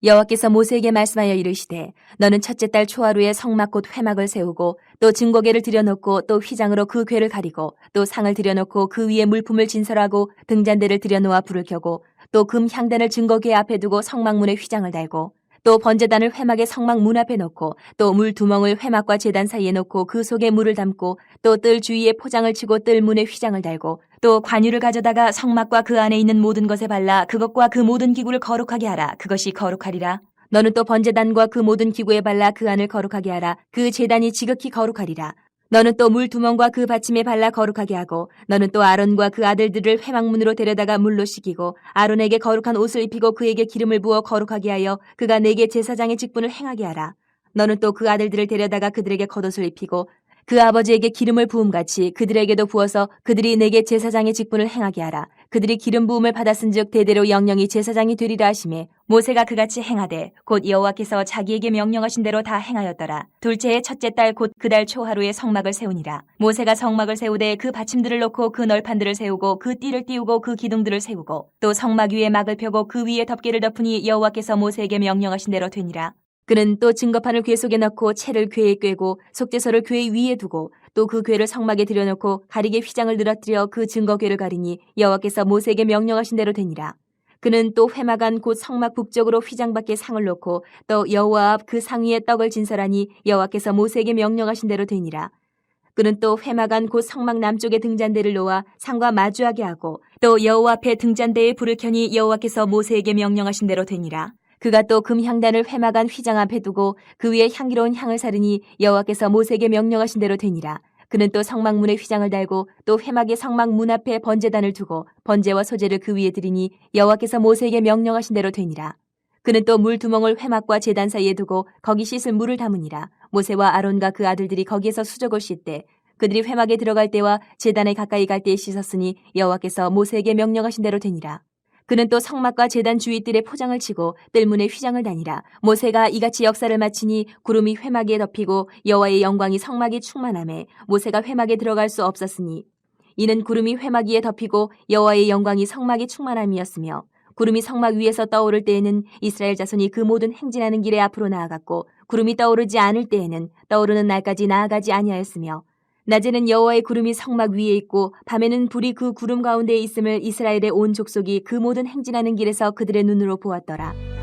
여호와께서 모세에게 말씀하여 이르시되 너는 첫째 달 초하루에 성막 곧 회막을 세우고 또 증거궤를 들여놓고 또 휘장으로 그 궤를 가리고 또 상을 들여놓고 그 위에 물품을 진설하고 등잔대를 들여놓아 불을 켜고 또 금 향단을 증거궤 앞에 두고 성막문에 휘장을 달고 또 번제단을 회막의 성막 문 앞에 놓고 또 물 두멍을 회막과 제단 사이에 놓고 그 속에 물을 담고 또 뜰 주위에 포장을 치고 뜰 문에 휘장을 달고 또 관유를 가져다가 성막과 그 안에 있는 모든 것에 발라 그것과 그 모든 기구를 거룩하게 하라. 그것이 거룩하리라. 너는 또 번제단과 그 모든 기구에 발라 그 안을 거룩하게 하라. 그 제단이 지극히 거룩하리라. 너는 또 물 두멍과 그 받침에 발라 거룩하게 하고 너는 또 아론과 그 아들들을 회막문으로 데려다가 물로 씻기고 아론에게 거룩한 옷을 입히고 그에게 기름을 부어 거룩하게 하여 그가 내게 제사장의 직분을 행하게 하라. 너는 또 그 아들들을 데려다가 그들에게 겉옷을 입히고 그 아버지에게 기름을 부음같이 그들에게도 부어서 그들이 내게 제사장의 직분을 행하게 하라. 그들이 기름 부음을 받았은즉 대대로 영영이 제사장이 되리라 하시매 모세가 그같이 행하되 곧 여호와께서 자기에게 명령하신 대로 다 행하였더라. 둘째의 첫째 달 곧 그 달 초하루에 성막을 세우니라. 모세가 성막을 세우되 그 받침들을 놓고 그 널판들을 세우고 그 띠를 띄우고 그 기둥들을 세우고 또 성막 위에 막을 펴고 그 위에 덮개를 덮으니 여호와께서 모세에게 명령하신 대로 되니라. 그는 또 증거판을 궤 속에 넣고 채를 궤에 꿰고 속죄소를 궤 위에 두고 또 그 궤를 성막에 들여놓고 가리개 휘장을 늘어뜨려 그 증거궤를 가리니 여호와께서 모세에게 명령하신 대로 되니라. 그는 또 회막 안 곧 성막 북쪽으로 휘장 밖에 상을 놓고 또 여호와 앞 그 상 위에 떡을 진설하니 여호와께서 모세에게 명령하신 대로 되니라. 그는 또 회막 안 곧 성막 남쪽에 등잔대를 놓아 상과 마주하게 하고 또 여호와 앞에 등잔대에 불을 켜니 여호와께서 모세에게 명령하신 대로 되니라. 그가 또 금향단을 회막 안 휘장 앞에 두고 그 위에 향기로운 향을 사르니 여호와께서 모세에게 명령하신 대로 되니라. 그는 또 성막문에 휘장을 달고 또 회막의 성막 문 앞에 번제단을 두고 번제와 소제를 그 위에 드리니 여호와께서 모세에게 명령하신 대로 되니라. 그는 또 물 두멍을 회막과 제단 사이에 두고 거기 씻을 물을 담으니라. 모세와 아론과 그 아들들이 거기에서 수족을 씻되 그들이 회막에 들어갈 때와 제단에 가까이 갈 때에 씻었으니 여호와께서 모세에게 명령하신 대로 되니라. 그는 또 성막과 제단 주위 뜰에 포장을 치고 뜰문에 휘장을 다니라. 모세가 이같이 역사를 마치니 구름이 회막에 덮이고 여호와의 영광이 성막에 충만하매 모세가 회막에 들어갈 수 없었으니 이는 구름이 회막 위에 덮이고 여호와의 영광이 성막에 충만함이었으며 구름이 성막 위에서 떠오를 때에는 이스라엘 자손이 그 모든 행진하는 길에 앞으로 나아갔고 구름이 떠오르지 않을 때에는 떠오르는 날까지 나아가지 아니하였으며 낮에는 여호와의 구름이 성막 위에 있고 밤에는 불이 그 구름 가운데에 있음을 이스라엘의 온 족속이 그 모든 행진하는 길에서 그들의 눈으로 보았더라.